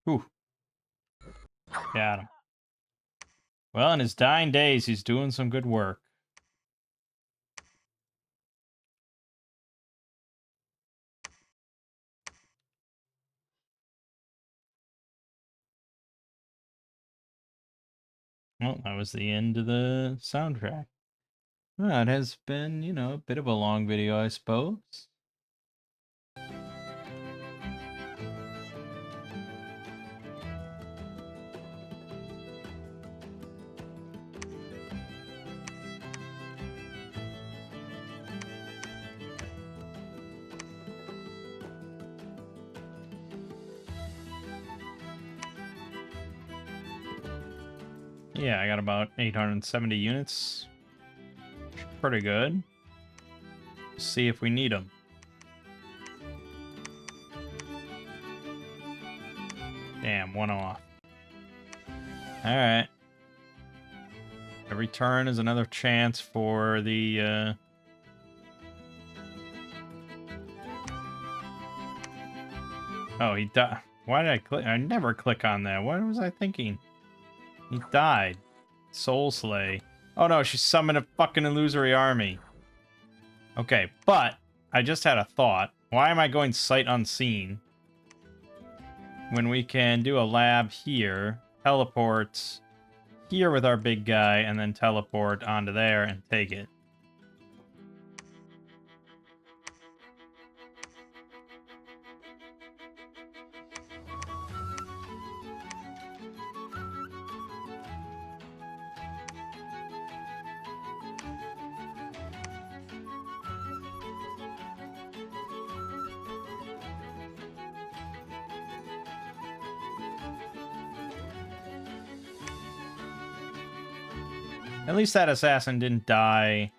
Whew. Got him. Well, in his dying days, he's doing some good work. Well, that was the end of the soundtrack. Well, it has been, you know, a bit of a long video, I suppose. Yeah, I got about 870 units. Pretty good. See if we need them. Damn, one off. Alright. Every turn is another chance for the, Oh, he died. Why did I click? I never click on that. What was I thinking? He died. Soul Slay. Oh no, she summoned a fucking illusory army. Okay, but I just had a thought. Why am I going sight unseen when we can do a lab here, teleport here with our big guy, and then teleport onto there and take it? At least that assassin didn't die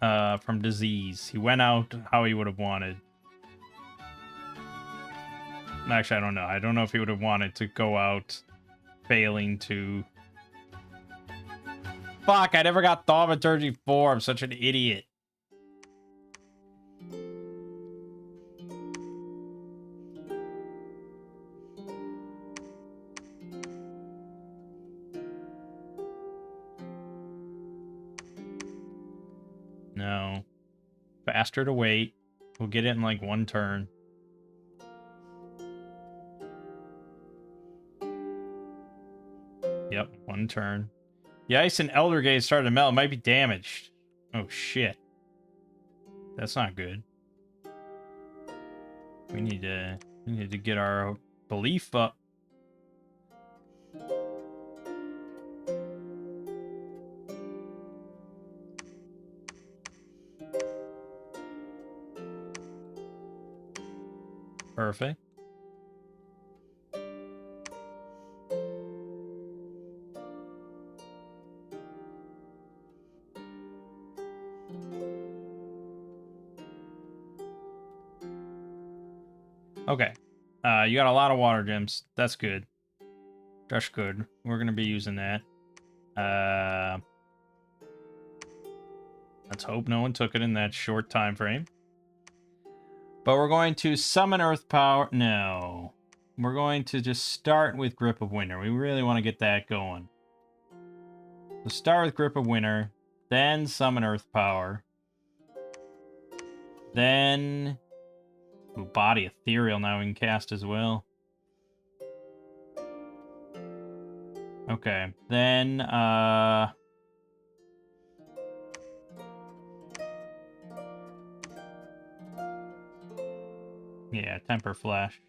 from disease. He went out how he would have wanted. Actually, I don't know. I don't know if he would have wanted to go out failing to... Fuck, I never got Thaumaturgy 4. I'm such an idiot. No. Faster to wait. We'll get it in like one turn. Yep, one turn. The ice in Elder Gate started to melt. It might be damaged. Oh, shit. That's not good. We need to get our belief up. Perfect. Okay. You got a lot of water gems. That's good. That's good. We're gonna be using that. Let's hope no one took it in that short time frame. But we're going to summon Earth Power. No. We're going to just start with Grip of Winter. We really want to get that going. So start with Grip of Winter, then summon Earth Power. Then... Ooh, Body Ethereal now we can cast as well. Okay, then, yeah, Temper Flash.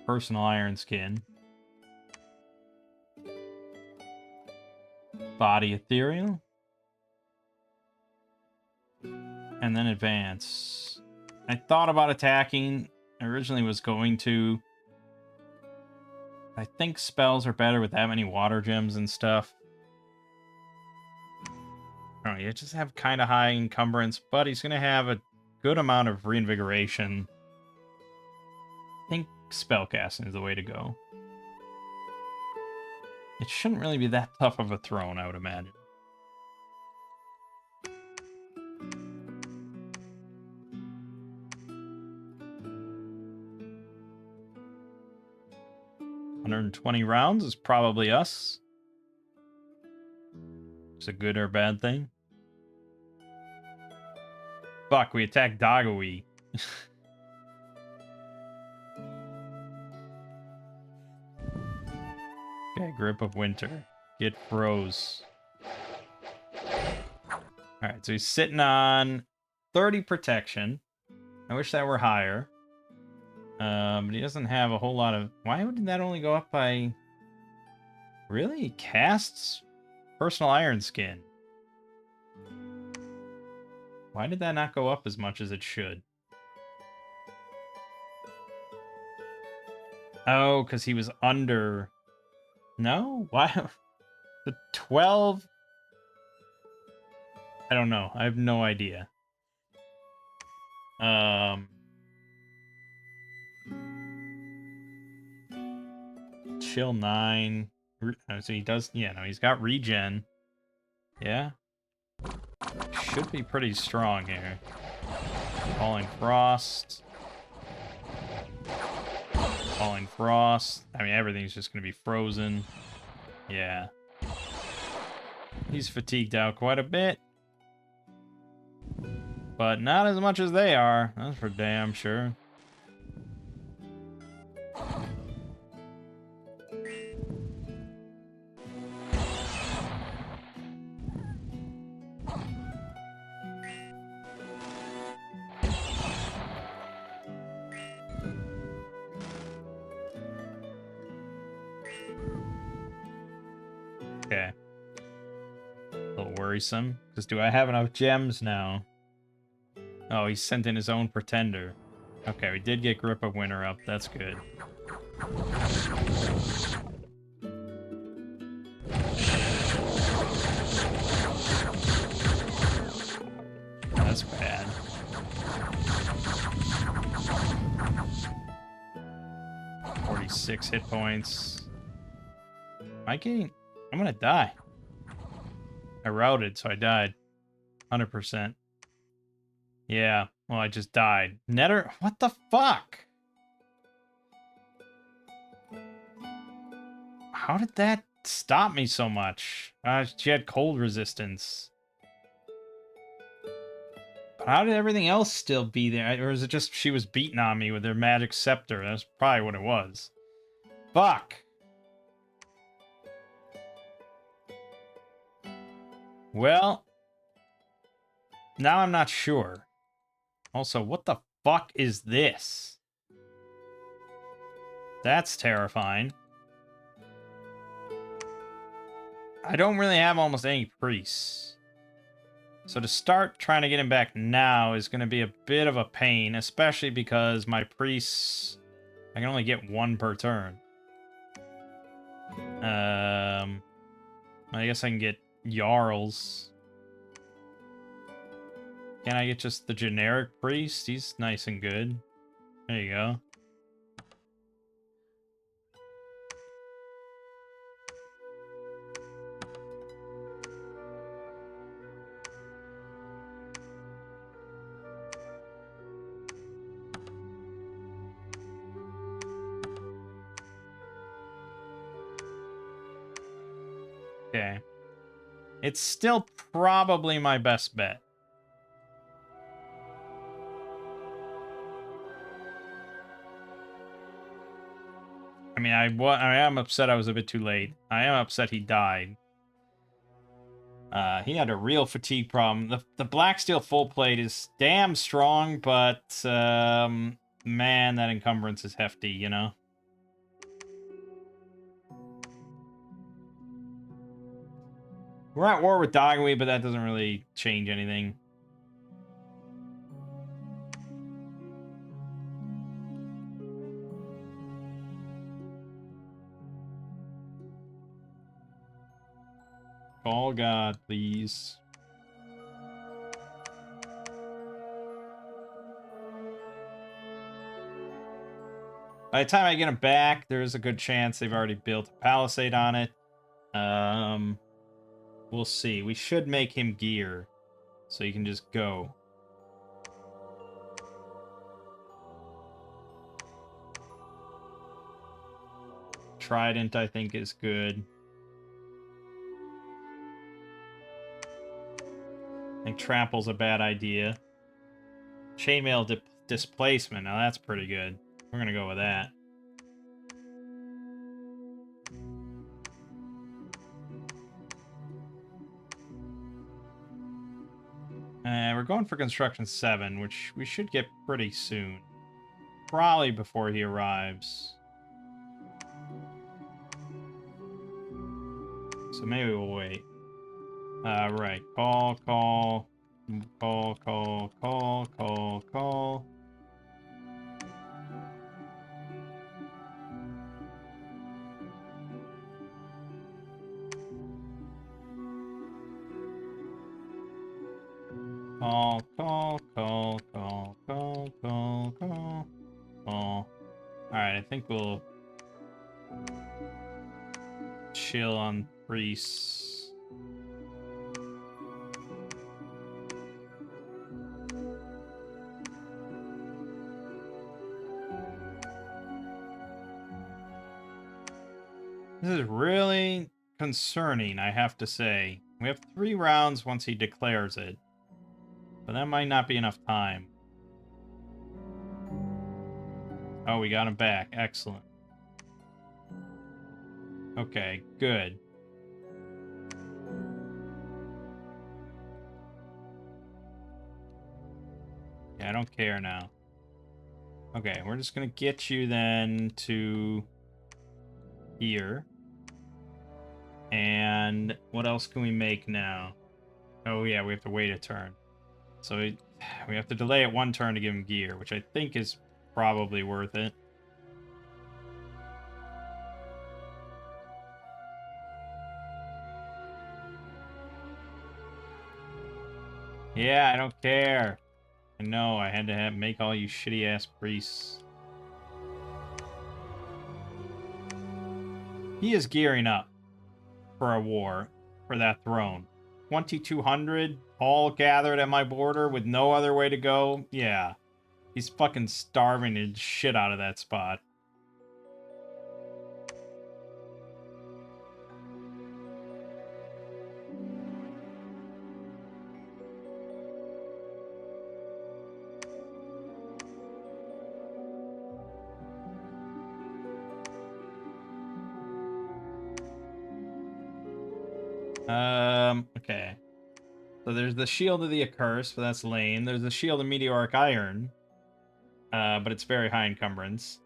Personal Iron Skin. Body Ethereal. And then Advance. I thought about attacking. I originally was going to. I think spells are better with that many water gems and stuff. Oh, you just have kind of high encumbrance, but he's going to have a good amount of reinvigoration. I think spellcasting is the way to go. It shouldn't really be that tough of a throne, I would imagine. $120 rounds is probably us. It's a good or bad thing. Fuck, we attacked Dagui. Okay, Grip of Winter. Get froze. Alright, so he's sitting on 30 protection. I wish that were higher. But he doesn't have a whole lot of... Why would that only go up by... Really? He casts Personal Iron Skin. Why did that not go up as much as it should? Oh, because he was under... No? Why? The 12... I don't know. I have no idea. Chill 9. So he does... Yeah, no, he's got regen. Yeah. Should be pretty strong here. Falling Frost. Falling Frost. I mean, everything's just going to be frozen. Yeah. He's fatigued out quite a bit. But not as much as they are. That's for damn sure. Okay. A little worrisome. Because do I have enough gems now? Oh, he sent in his own pretender. Okay, we did get Grip of Winter up. That's good. That's bad. .46 hit points. Am I getting... I'm gonna die. I routed, so I died. 100%. Yeah, well, I just died. Netter... What the fuck? How did that stop me so much? She had cold resistance. But how did everything else still be there? Or is it just she was beating on me with her magic scepter? That's probably what it was. Fuck. Well, now I'm not sure. Also, what the fuck is this? That's terrifying. I don't really have almost any priests. So to start trying to get him back now is going to be a bit of a pain, especially because my priests... I can only get one per turn. I guess I can get Jarls. Can I get just the generic priest? He's nice and good. There you go. Okay. It's still probably my best bet. I mean, I am upset I was a bit too late. I am upset he died. He had a real fatigue problem. The Black Steel full plate is damn strong, but man, that encumbrance is hefty, you know? We're at war with Dogweed, but that doesn't really change anything. Call God, please. By the time I get him back, there is a good chance they've already built a palisade on it. We'll see. We should make him gear, so he can just go. Trident, I think, is good. I think Trample's a bad idea. Chainmail displacement. Now that's pretty good. We're gonna go with that. We're going for construction 7, which we should get pretty soon. Probably before he arrives. So maybe we'll wait. Right. Call, call. Call, call, call, call, call. Call, call, call, call, call, call, call, call. Alright, I think we'll chill on priests. This is really concerning, I have to say. We have 3 rounds once he declares it. But that might not be enough time. Oh, we got him back. Excellent. Okay, good. Yeah, I don't care now. Okay, we're just gonna get you then to here. And what else can we make now? Oh yeah, we have to wait a turn. So we have to delay it 1 turn to give him gear, which I think is probably worth it. Yeah, I don't care. I know, I had to make all you shitty-ass priests. He is gearing up for a war for that throne. 2,200 all gathered at my border with no other way to go. Yeah. He's fucking starving the shit out of that spot. Okay. So there's the Shield of the Accursed, but that's lame. There's the Shield of Meteoric Iron, but it's very high encumbrance.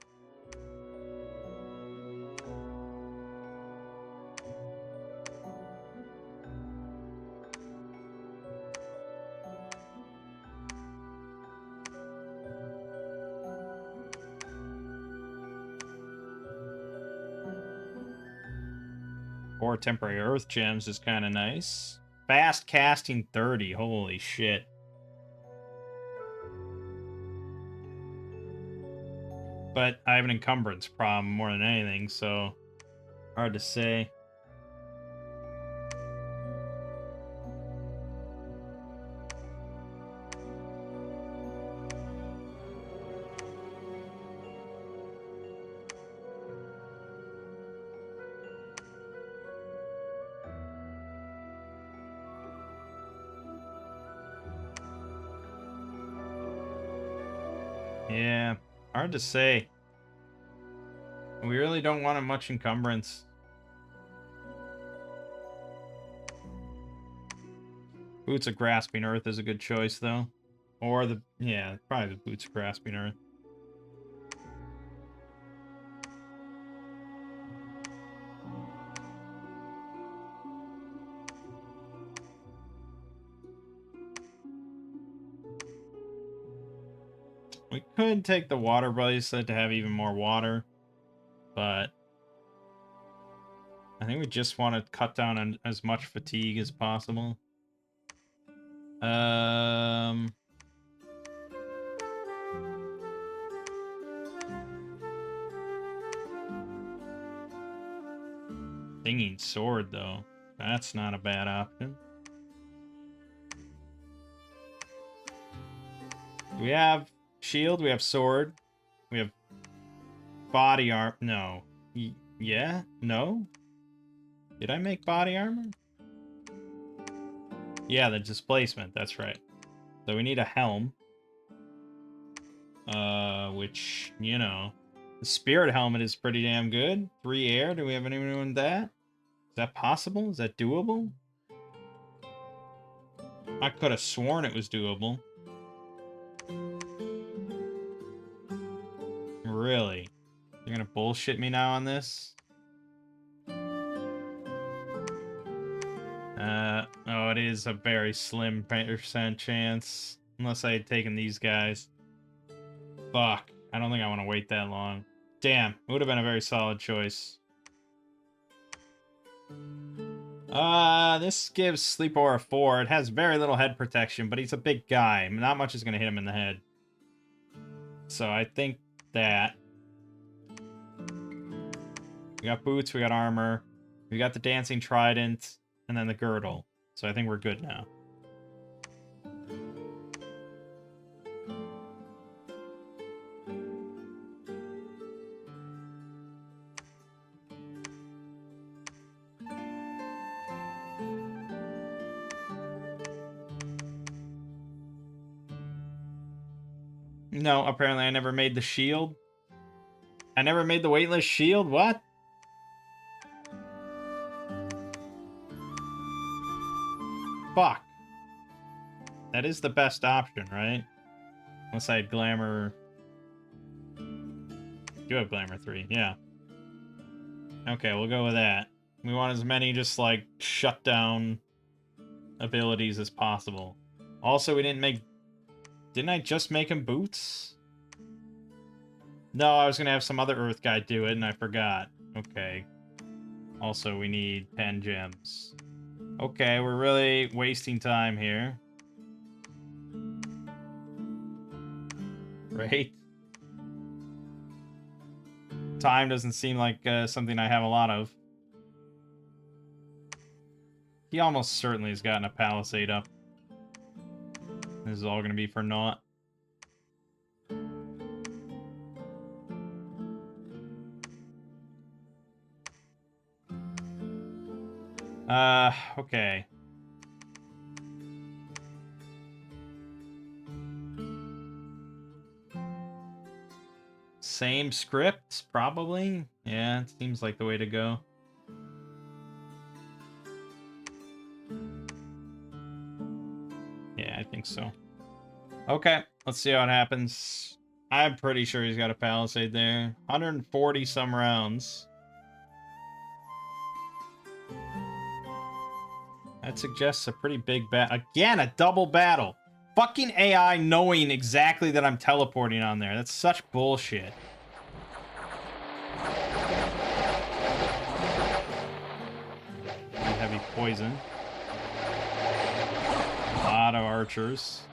Or temporary Earth Gems is kind of nice. Fast casting 30, holy shit. But I have an encumbrance problem more than anything, so hard to say. Yeah, hard to say. We really don't want much encumbrance. Boots of Grasping Earth is a good choice, though. Or yeah, probably the Boots of Grasping Earth. We could take the water bracelet to have even more water, but I think we just want to cut down on as much fatigue as possible. Stinging Sword, though. That's not a bad option. Do we have shield? We have sword. We have body armor. No. Yeah? No? Did I make body armor? Yeah, the displacement. That's right. So we need a helm. Which, you know, the spirit helmet is pretty damn good. 3 air. Do we have anyone doing that? Is that possible? Is that doable? I could have sworn it was doable. Really? You're gonna bullshit me now on this? Oh, it is a very slim percent chance. Unless I had taken these guys. Fuck. I don't think I want to wait that long. Damn, it would have been a very solid choice. This gives Sleep Aura 4. It has very little head protection, but he's a big guy. Not much is going to hit him in the head. So I think that... We got boots, we got armor, we got the dancing trident, and then the girdle. So I think we're good now. No, apparently I never made the shield. I never made the weightless shield? What? Fuck. That is the best option, right? Unless I had Glamour... You have Glamour 3, yeah. Okay, we'll go with that. We want as many just, like, shutdown abilities as possible. Also, we didn't make... Didn't I just make him boots? No, I was gonna have some other Earth guy do it, and I forgot. Okay. Also, we need 10 gems. Okay, we're really wasting time here. Right? Time doesn't seem like something I have a lot of. He almost certainly has gotten a palisade up. This is all going to be for naught. Okay. Same script, probably? Yeah, it seems like the way to go. Yeah, I think so. Okay, let's see how it happens. I'm pretty sure he's got a palisade there. 140 some rounds. That suggests a pretty big battle. Again, a double battle. Fucking AI knowing exactly that I'm teleporting on there. That's such bullshit. Heavy poison. A lot of archers.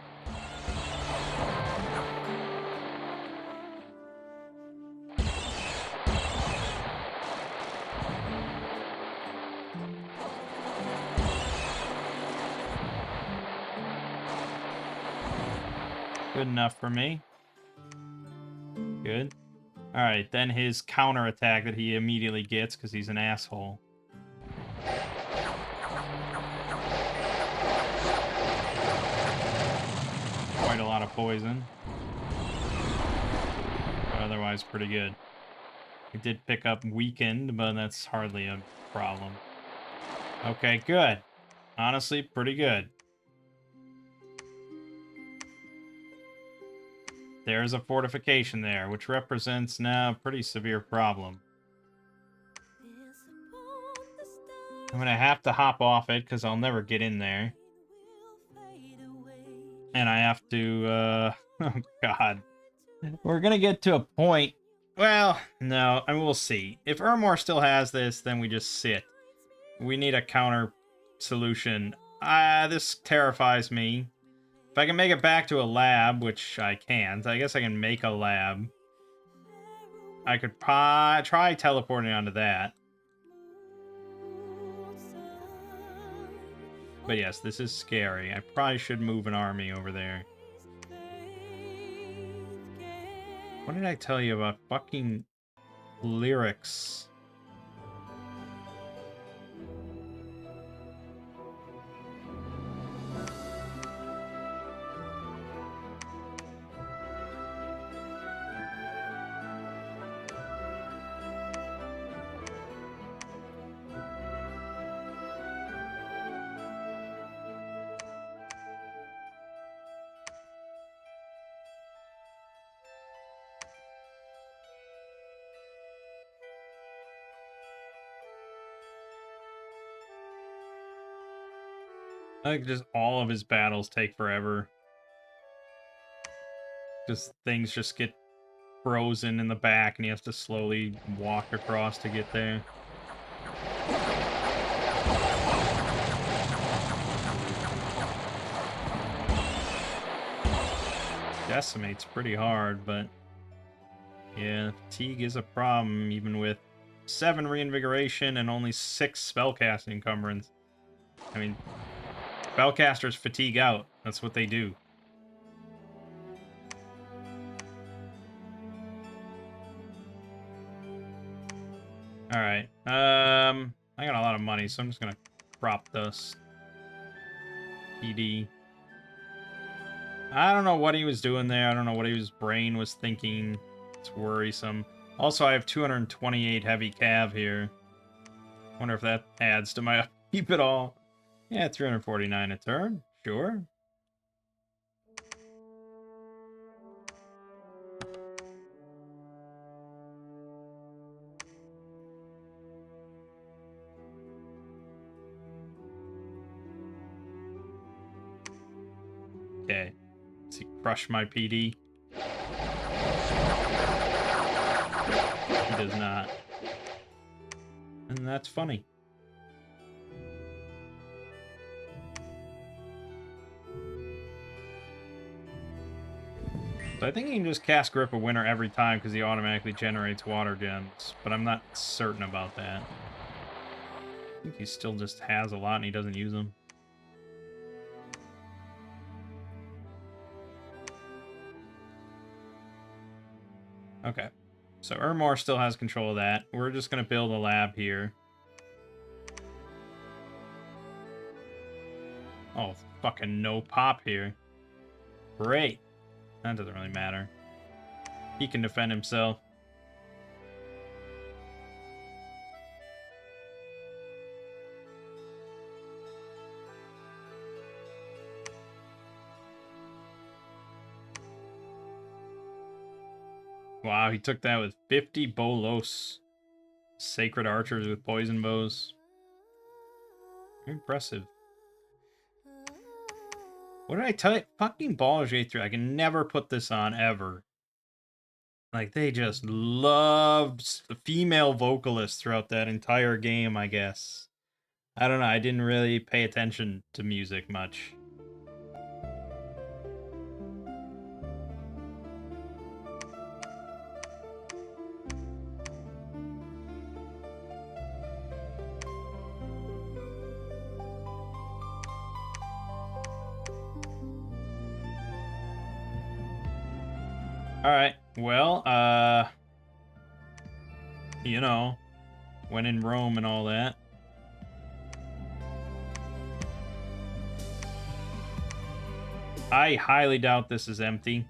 Good enough for me. Good. Alright, then his counterattack that he immediately gets because he's an asshole. Quite a lot of poison. But otherwise, pretty good. He did pick up weakened, but that's hardly a problem. Okay, good. Honestly, pretty good. There's a fortification there, which represents now a pretty severe problem. I'm gonna have to hop off it, because I'll never get in there. And I have to, oh god. We're gonna get to a point... Well, no, I mean, we'll see. If Ermor still has this, then we just sit. We need a counter solution. This terrifies me. If I can make it back to a lab, which I can't, I guess I can make a lab. I could try teleporting onto that. But yes, this is scary. I probably should move an army over there. What did I tell you about fucking lyrics? I think just all of his battles take forever. Just things just get frozen in the back and he has to slowly walk across to get there. Decimate's pretty hard, but yeah, fatigue is a problem even with 7 reinvigoration and only 6 spellcasting encumbrance. I mean, spellcasters fatigue out. That's what they do. All right. I got a lot of money, so I'm just gonna crop dust. PD. I don't know what he was doing there. I don't know what his brain was thinking. It's worrisome. Also, I have 228 heavy cav here. Wonder if that adds to my upkeep at all. Yeah, 349 a turn. Sure. Okay. Does he crush my PD? He does not. And that's funny. So I think he can just cast Grip of Winter every time because he automatically generates water gems, but I'm not certain about that. I think he still just has a lot and he doesn't use them. Okay. So Ermor still has control of that. We're just going to build a lab here. Oh, fucking no pop here. Great. That doesn't really matter. He can defend himself. Wow, he took that with 50 Bolos. Sacred archers with poison bows. Impressive. What did I tell you? Fucking Baldur's Gate 3. I can never put this on, ever. Like, they just loved the female vocalists throughout that entire game, I guess. I don't know, I didn't really pay attention to music much. Alright, well, you know, when in Rome and all that. I highly doubt this is empty.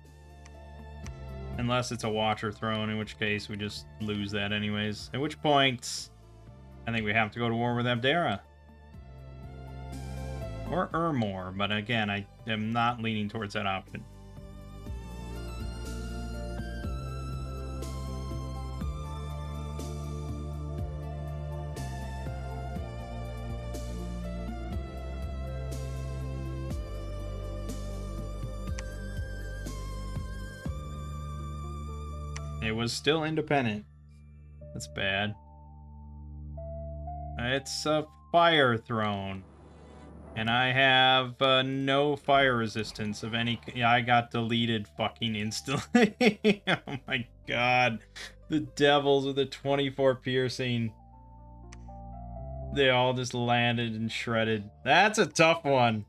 Unless it's a Watcher throne, in which case we just lose that anyways. At which point, I think we have to go to war with Abdera. Or Ermor, but again, I am not leaning towards that option. It was still independent. That's bad. It's a fire throne. And I have no fire resistance of any... Yeah, I got deleted fucking instantly. Oh my god. The devils with the 24 piercing. They all just landed and shredded. That's a tough one.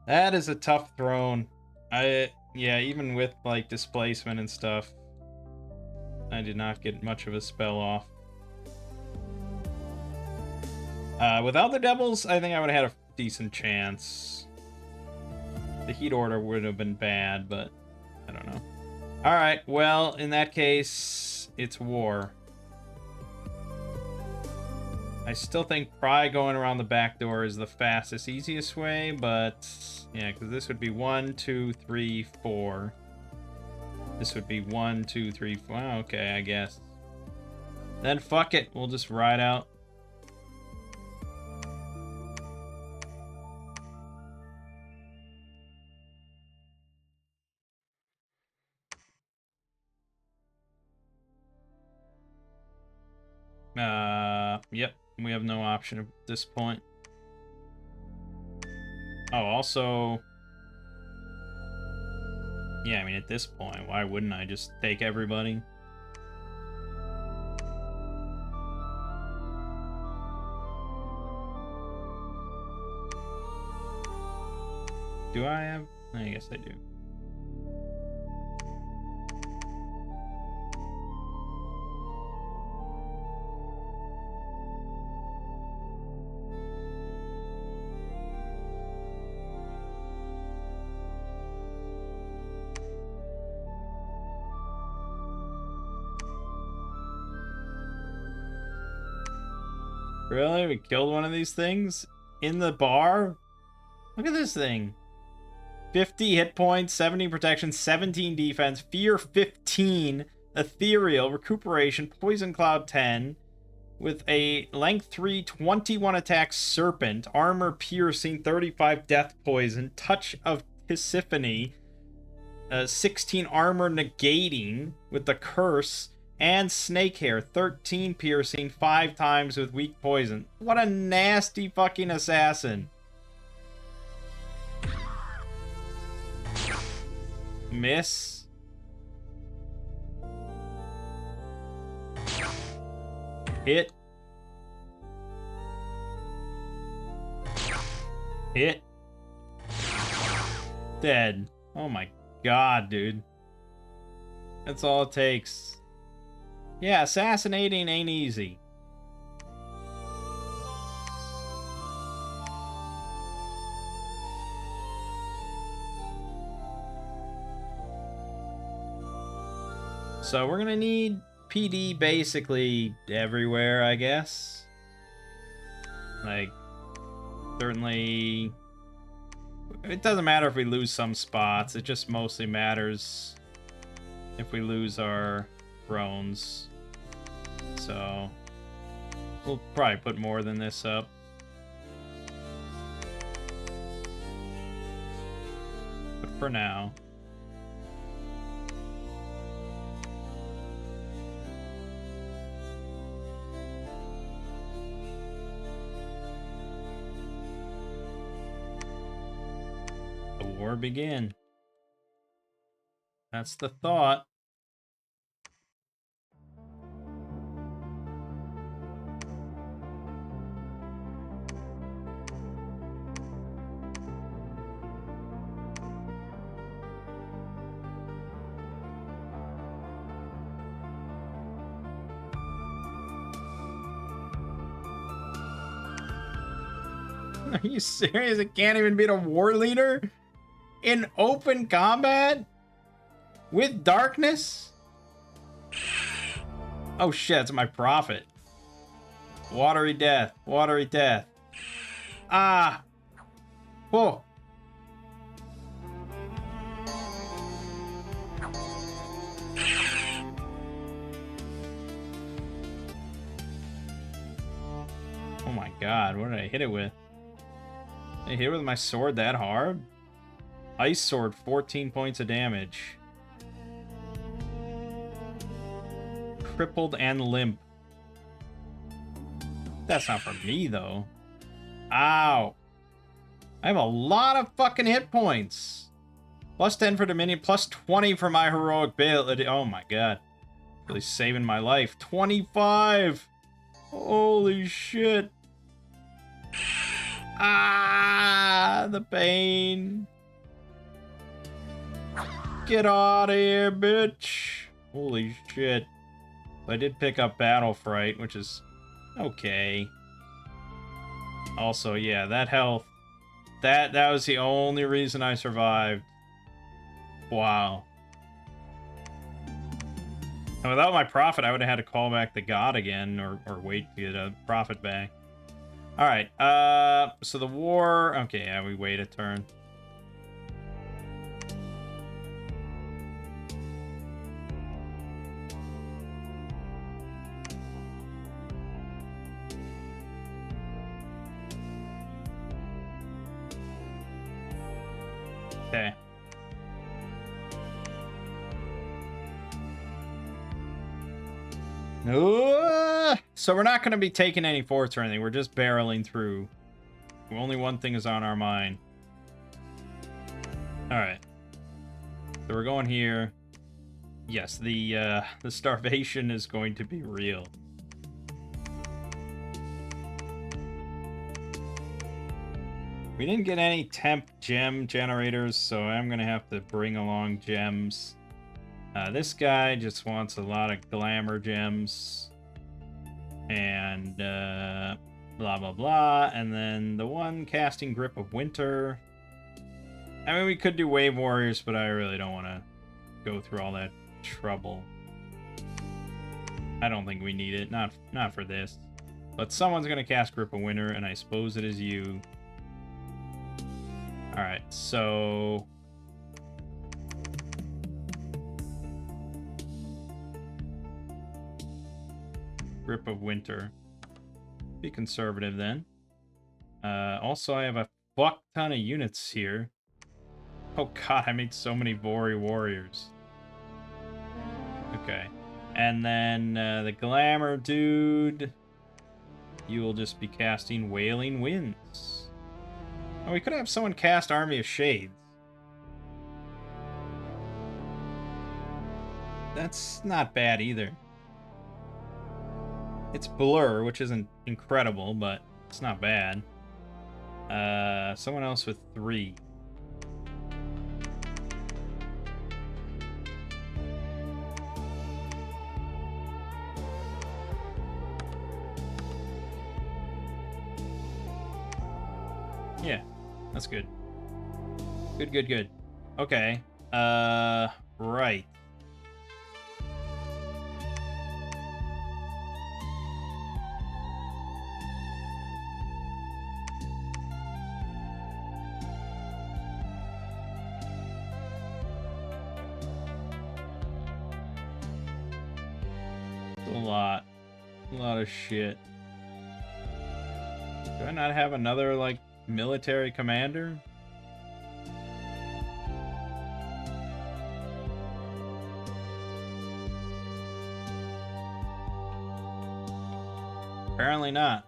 That is a tough throne. Yeah, even with like displacement and stuff, I did not get much of a spell off. Without the devils, I think I would have had a decent chance. The heat order would have been bad, but I don't know. Alright, well, in that case, it's war. I still think probably going around the back door is the fastest, easiest way, but yeah, because this would be 1, 2, 3, 4. This would be 1, 2, 3, 4. Oh, okay, I guess. Then fuck it, we'll just ride out. Yep. We have no option at this point. Oh, also... Yeah, I mean, at this point, why wouldn't I just take everybody? Do I have... I guess I do. Really? We killed one of these things? In the bar? Look at this thing. 50 hit points, 70 protection, 17 defense, fear 15, ethereal, recuperation, poison cloud 10, with a length 3, 21 attack serpent, armor piercing, 35 death poison, touch of Tisiphone, 16 armor negating with the curse, and snake hair, 13 piercing, 5 times with weak poison. What a nasty fucking assassin. Miss. Hit. Hit. Dead. Oh my god, dude. That's all it takes. Yeah, assassinating ain't easy. So we're gonna need PD basically everywhere, I guess. Like, certainly... It doesn't matter if we lose some spots, it just mostly matters if we lose our drones. So, we'll probably put more than this up. But for now... war begin. That's the thought. Are you serious? It can't even beat a war leader? In open combat? With darkness? Oh shit, it's my prophet. Watery death. Watery death. Ah! Whoa. Oh my god, what did I hit it with? Did I hit it with my sword that hard? Ice sword, 14 points of damage. Crippled and limp. That's not for me, though. Ow. I have a lot of fucking hit points. Plus 10 for Dominion, plus 20 for my heroic ability. Oh my god. Really saving my life. 25! Holy shit. Ah, the pain. Get out of here, bitch. Holy shit. I did pick up Battle Fright, which is okay. Also, yeah, that health. That was the only reason I survived. Wow. And without my prophet, I would have had to call back the god again, or wait to get a prophet back. Alright, so the war... Okay, yeah, we wait a turn. Okay. So we're not going to be taking any forts or anything. We're just barreling through. Only one thing is on our mind. Alright. So we're going here. Yes, the starvation is going to be real. We didn't get any temp gem generators, so I'm going to have to bring along gems. This guy just wants a lot of glamour gems. And blah, blah, blah. And then the one casting Grip of Winter. I mean, we could do Wave Warriors, but I really don't want to go through all that trouble. I don't think we need it. Not for this. But someone's going to cast Grip of Winter, and I suppose it is you. Alright, so... Grip of Winter. Be conservative then. Also, I have a fuck ton of units here. Oh god, I made so many Vori warriors. Okay. And then the Glamour dude. You will just be casting Wailing Winds. Oh, we could have someone cast Army of Shades. That's not bad either. It's Blur, which isn't incredible, but it's not bad. Someone else with 3. Yeah, that's good. Good. Okay. Right. A lot of shit. Do I not have another, like, military commander? Apparently not.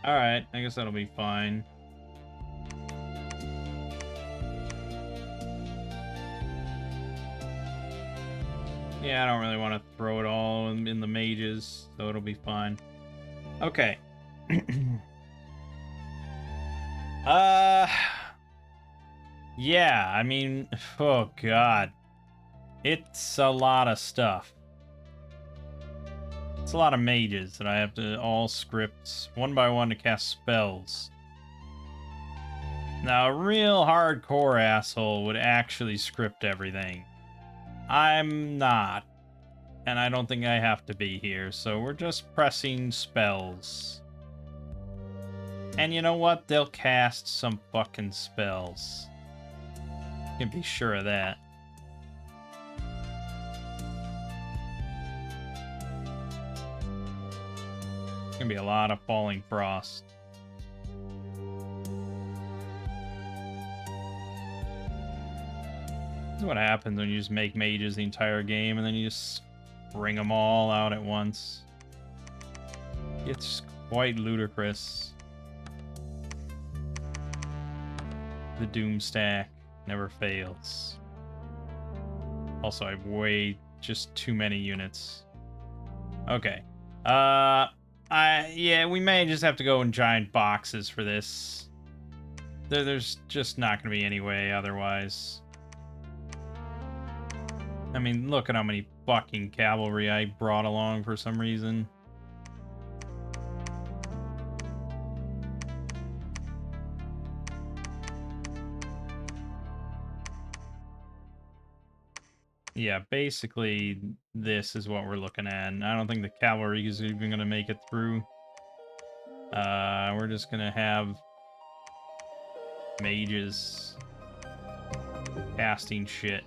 Alright, I guess that'll be fine. Yeah, I don't really want to throw it all in the mages, so it'll be fine. Okay. Yeah, I mean, oh god. It's a lot of stuff. It's a lot of mages that I have to all script one by one to cast spells. Now, a real hardcore asshole would actually script everything. I'm not. And I don't think I have to be here, so we're just pressing spells. And you know what? They'll cast some fucking spells. You can be sure of that. It's gonna be a lot of Falling Frost. This is what happens when you just make mages the entire game and then you just bring them all out at once. It's quite ludicrous. The Doom stack never fails. Also, I have way just too many units. Okay. Yeah, we may just have to go in giant boxes for this. There's just not going to be any way otherwise. I mean, look at how many fucking cavalry I brought along for some reason. Yeah, basically, this is what we're looking at. And I don't think the cavalry is even going to make it through. We're just going to have mages casting shit.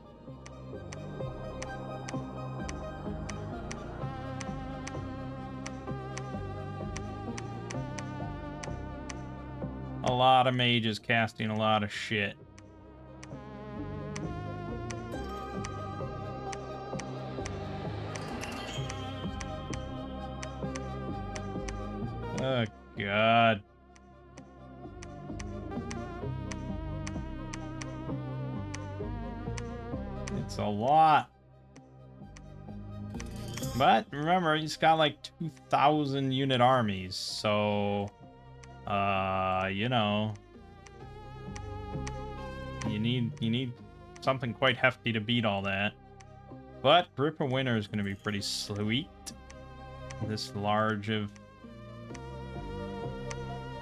A lot of mages casting a lot of shit. Oh, God. It's a lot. But remember, he's got like 2,000 unit armies, so you know, you need something quite hefty to beat all that. But Grip of Winter is going to be pretty sweet. This large of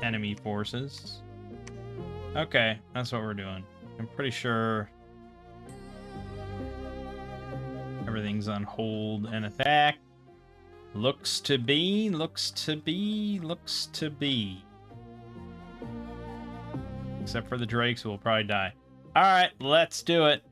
enemy forces. Okay, that's what we're doing. I'm pretty sure everything's on hold and attack. Looks to be. Except for the Drakes, who will probably die. Alright, let's do it.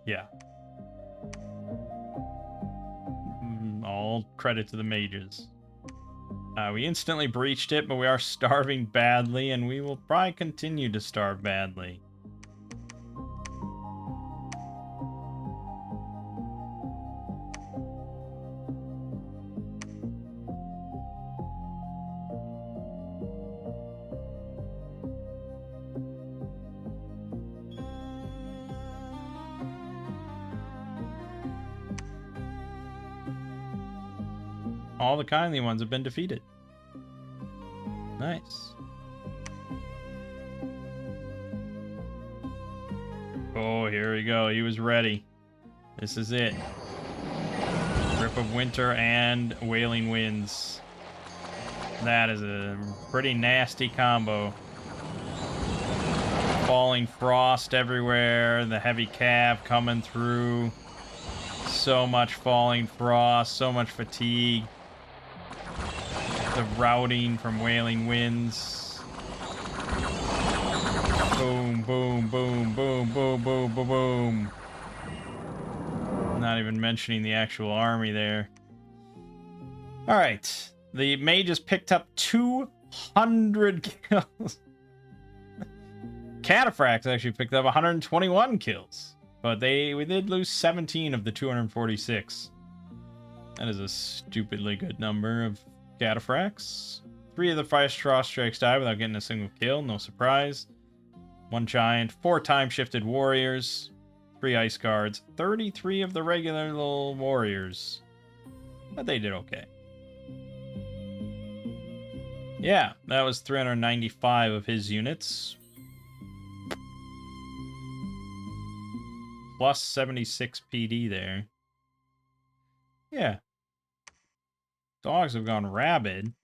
Yeah. All credit to the mages. We instantly breached it, but we are starving badly, and we will probably continue to starve badly. All the kindly ones have been defeated. Nice. Oh, here we go. He was ready. This is it. Grip of Winter and Wailing Winds. That is a pretty nasty combo. Falling frost everywhere. The heavy cav coming through. So much falling frost. So much fatigue. The routing from Wailing Winds. Boom, boom, boom, boom, boom, boom, boom, boom. Not even mentioning the actual army there. Alright. The mages picked up 200 kills. Cataphracts actually picked up 121 kills. But we did lose 17 of the 246. That is a stupidly good number of Cataphracts. 3 of the 5 straw strikes died without getting a single kill, no surprise. 1 giant, 4 time-shifted warriors, 3 ice guards, 33 of the regular little warriors. But they did okay. Yeah, that was 395 of his units. Plus 76 PD there. Yeah. Dogs have gone rabid.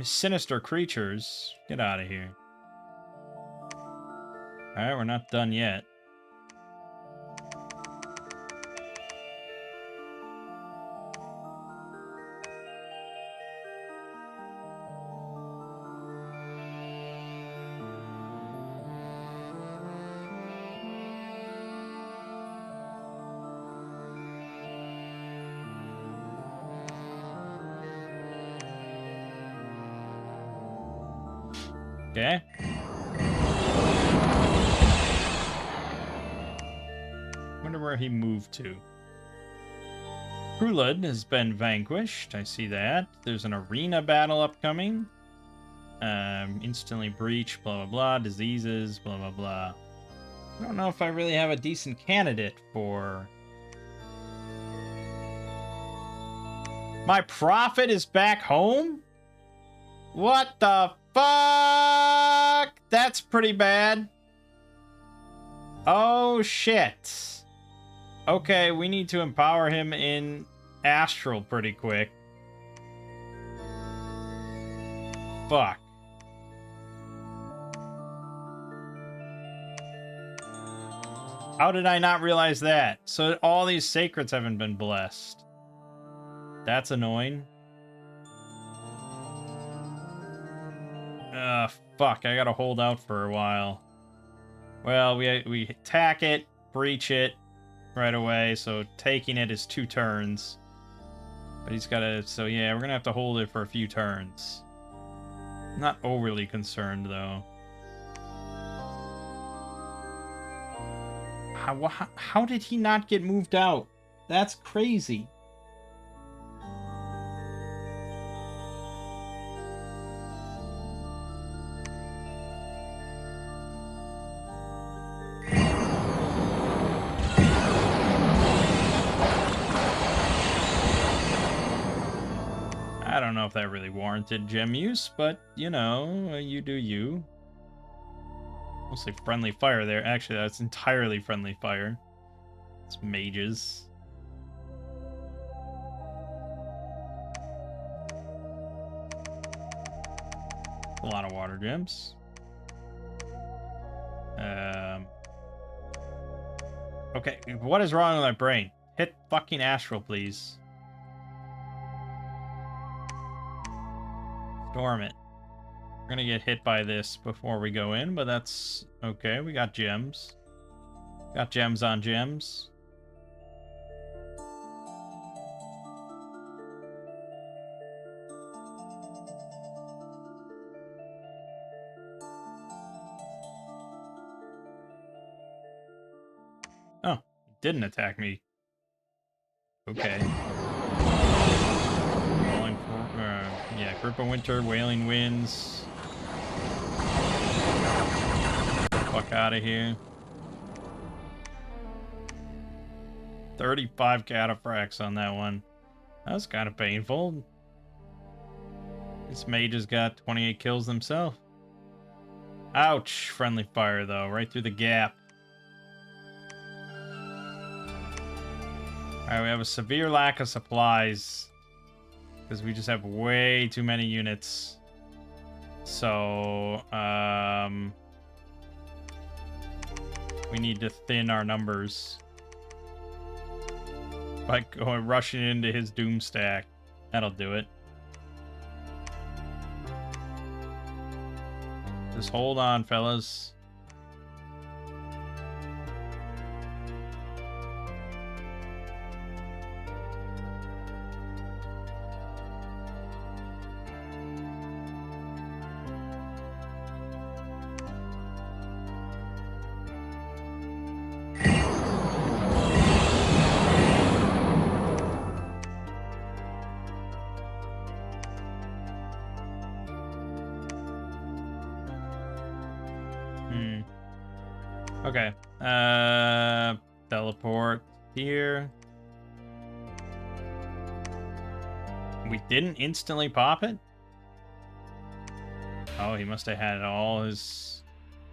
Sinister creatures. Get out of here. Alright, we're not done yet. Okay. Wonder where he moved to. Krulud has been vanquished. I see that. There's an arena battle upcoming. Instantly breach, blah, blah, blah. Diseases, blah, blah, blah. I don't know if I really have a decent candidate for... My prophet is back home? What the fuck? That's pretty bad. Oh, shit. Okay, we need to empower him in Astral pretty quick. Fuck. How did I not realize that? So all these sacreds haven't been blessed. That's annoying. Fuck, I gotta hold out for a while. Well, we attack it, breach it right away, so taking it is 2 turns. But he's got to... So, yeah, we're going to have to hold it for a few turns. Not overly concerned, though. How did he not get moved out? That's crazy. I don't know if that really warranted gem use, but, you know, you do you. Mostly friendly fire there. Actually, that's entirely friendly fire. It's mages. A lot of water gems. Okay, what is wrong with my brain? Hit fucking Astral, please. Storm it. We're gonna get hit by this before we go in, but that's okay. We got gems. Got gems on gems. Oh, it didn't attack me. Okay. Yeah, Grip of Winter, Wailing Winds. Fuck out of here. 35 cataphracts on that one. That was kind of painful. This mage has got 28 kills himself. Ouch! Friendly fire, though. Right through the gap. Alright, we have a severe lack of supplies. Because we just have way too many units. So, we need to thin our numbers. By going rushing into his doom stack. That'll do it. Just hold on, fellas. Okay. Teleport here. We didn't instantly pop it? Oh, he must have had all his...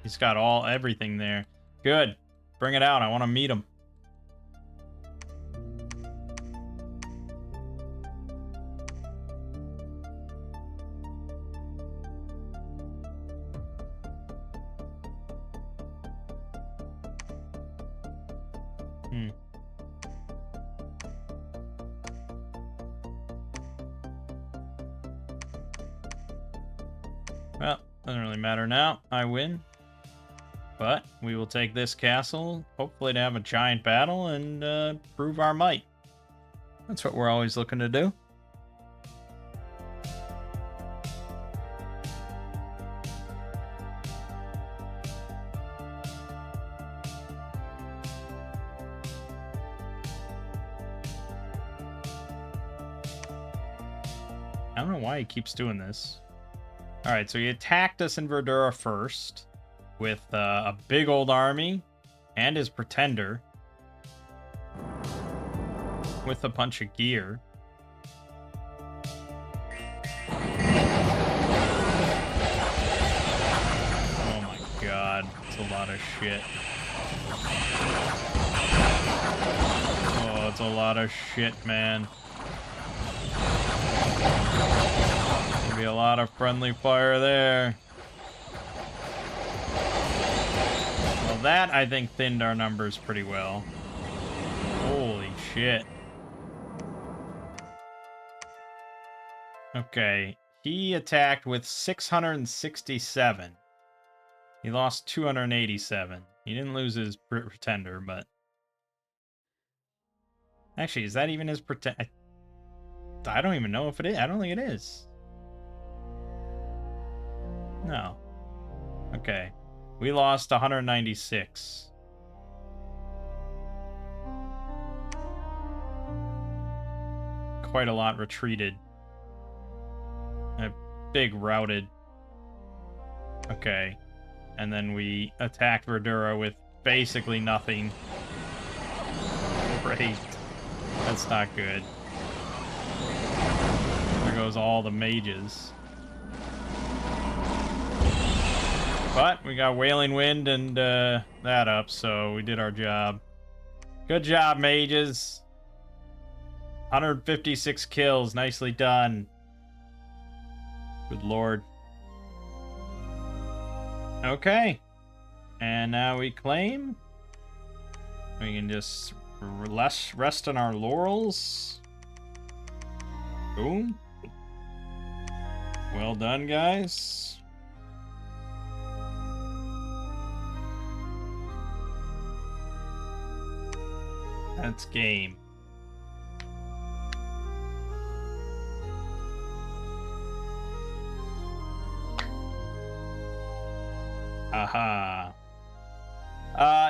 He's got everything there. Good. Bring it out. I want to meet him. Well, doesn't really matter now. I win. But we will take this castle, hopefully to have a giant battle and prove our might. That's what we're always looking to do. I don't know why he keeps doing this. Alright, so he attacked us in Verdura first with a big old army and his pretender with a bunch of gear. Oh my god, it's a lot of shit. Oh, it's a lot of shit, man. Be a lot of friendly fire there. Well, that I think thinned our numbers pretty well. Holy shit. Okay, he attacked with 667. He lost 287. He didn't lose his pretender, but... Actually, is that even his pretender? I don't even know if it is. I don't think it is. No. Okay. We lost 196. Quite a lot retreated. A big routed. Okay. And then we attacked Verdura with basically nothing. Great. That's not good. There goes all the mages. But we got Wailing Wind and that up, so we did our job. Good job, mages. 156 kills. Nicely done. Good lord. Okay. And now we claim. We can just rest on our laurels. Boom. Well done, guys. That's game. Aha.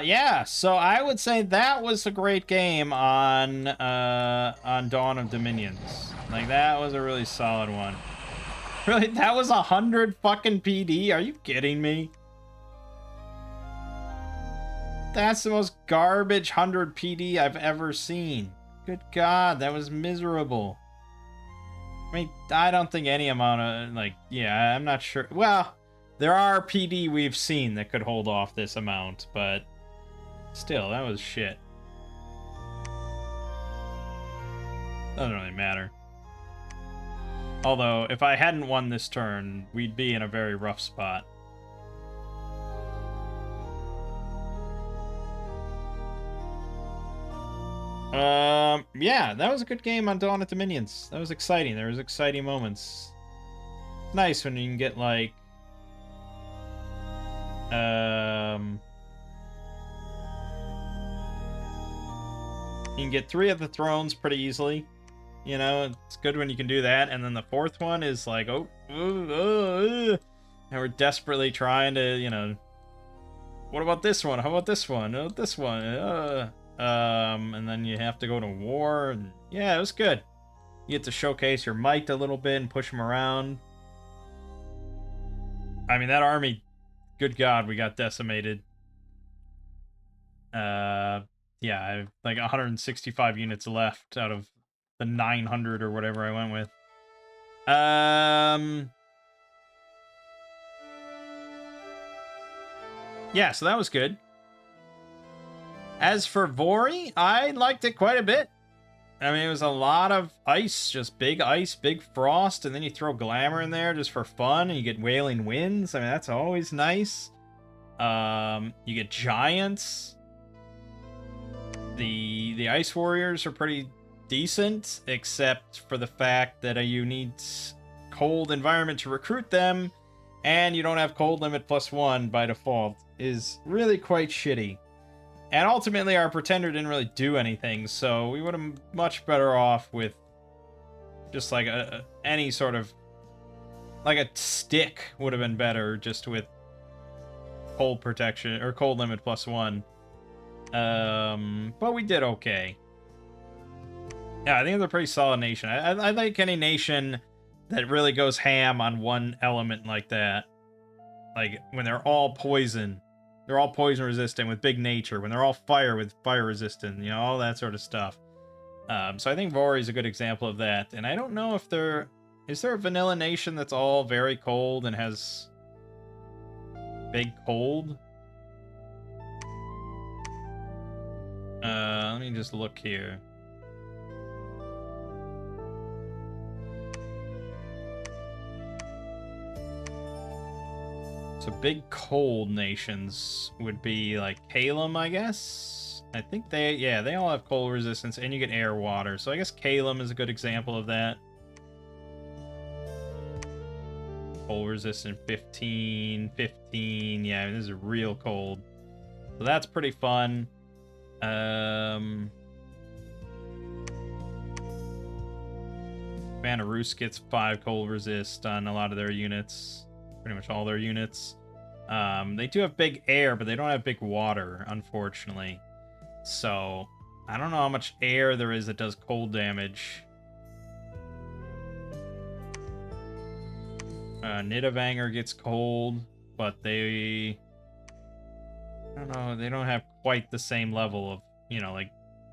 Yeah, so I would say that was a great game on Dawn of Dominions. Like, that was a really solid one. Really, that was 100 fucking PD? Are you kidding me? That's the most garbage 100 PD I've ever seen. Good God, that was miserable. I mean, I don't think any amount of, like, yeah, I'm not sure. Well, there are PD we've seen that could hold off this amount, but still, that was shit. Doesn't really matter. Although, if I hadn't won this turn, we'd be in a very rough spot. Yeah, that was a good game on Dawn of Dominions. That was exciting. There was exciting moments. It's nice when you can get, like, you can get 3 of the thrones pretty easily. You know, it's good when you can do that. And then the 4th one is like, and we're desperately trying to, you know, what about this one? How about this one? This one? And then you have to go to war. And yeah, it was good. You get to showcase your might a little bit and push them around. I mean, that army, good God, we got decimated. Yeah, I have like 165 units left out of the 900 or whatever I went with. Yeah, so that was good. As for Vori, I liked it quite a bit. I mean, it was a lot of ice, just big ice, big frost, and then you throw glamour in there just for fun, and you get wailing winds. I mean, that's always nice. You get giants. The ice warriors are pretty decent, except for the fact that you need cold environment to recruit them, and you don't have cold limit +1 by default, is really quite shitty. And ultimately, our pretender didn't really do anything, so we would have much better off with just like any sort of, like a stick would have been better, just with cold protection or cold limit +1. But we did okay. Yeah, I think it's a pretty solid nation. I like any nation that really goes ham on one element like that. Like when they're all poison. They're all poison resistant with big nature. When they're all fire with fire resistant, you know, all that sort of stuff. So I think Vori is a good example of that. And I don't know if is there a vanilla nation that's all very cold and has big cold? Let me just look here. So big cold nations would be like Calum, I guess. I think they all have cold resistance, and you get air water. So I guess Calum is a good example of that. Cold resistant 15, 15. Yeah, this is real cold. So that's pretty fun. Vanarus gets 5 cold resist on a lot of their units. Pretty much all their units. They do have big air, but they don't have big water, unfortunately. So, I don't know how much air there is that does cold damage. Nidavanger gets cold, but they... I don't know, they don't have quite the same level of, you know, like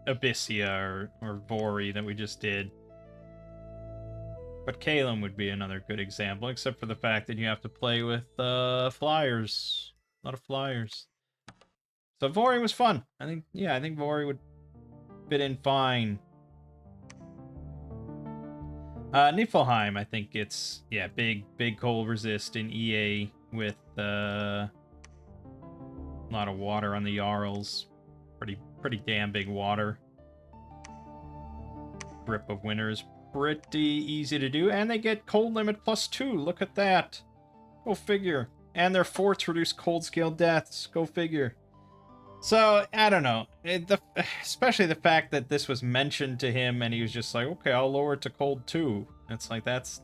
Abyssia or Vori that we just did. But Kalem would be another good example, except for the fact that you have to play with flyers. A lot of flyers. So Vori was fun. I think Vori would fit in fine. Niflheim, I think it's, yeah, big cold resist in EA with a lot of water on the Jarls. Pretty damn big water. Grip of Winter is pretty easy to do, and they get cold limit +2. Look at that. Go figure. And their forts reduce cold scale deaths. Go figure. So, I don't know. Especially the fact that this was mentioned to him and he was just like, okay, I'll lower it to cold 2. It's like, that's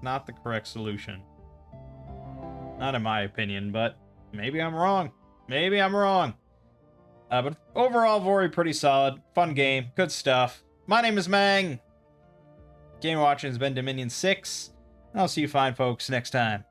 not the correct solution. Not in my opinion, but maybe I'm wrong. Maybe I'm wrong. But overall, Vori pretty solid. Fun game. Good stuff. My name is Mangg. Game watching has been Dominion 6. And I'll see you fine folks next time.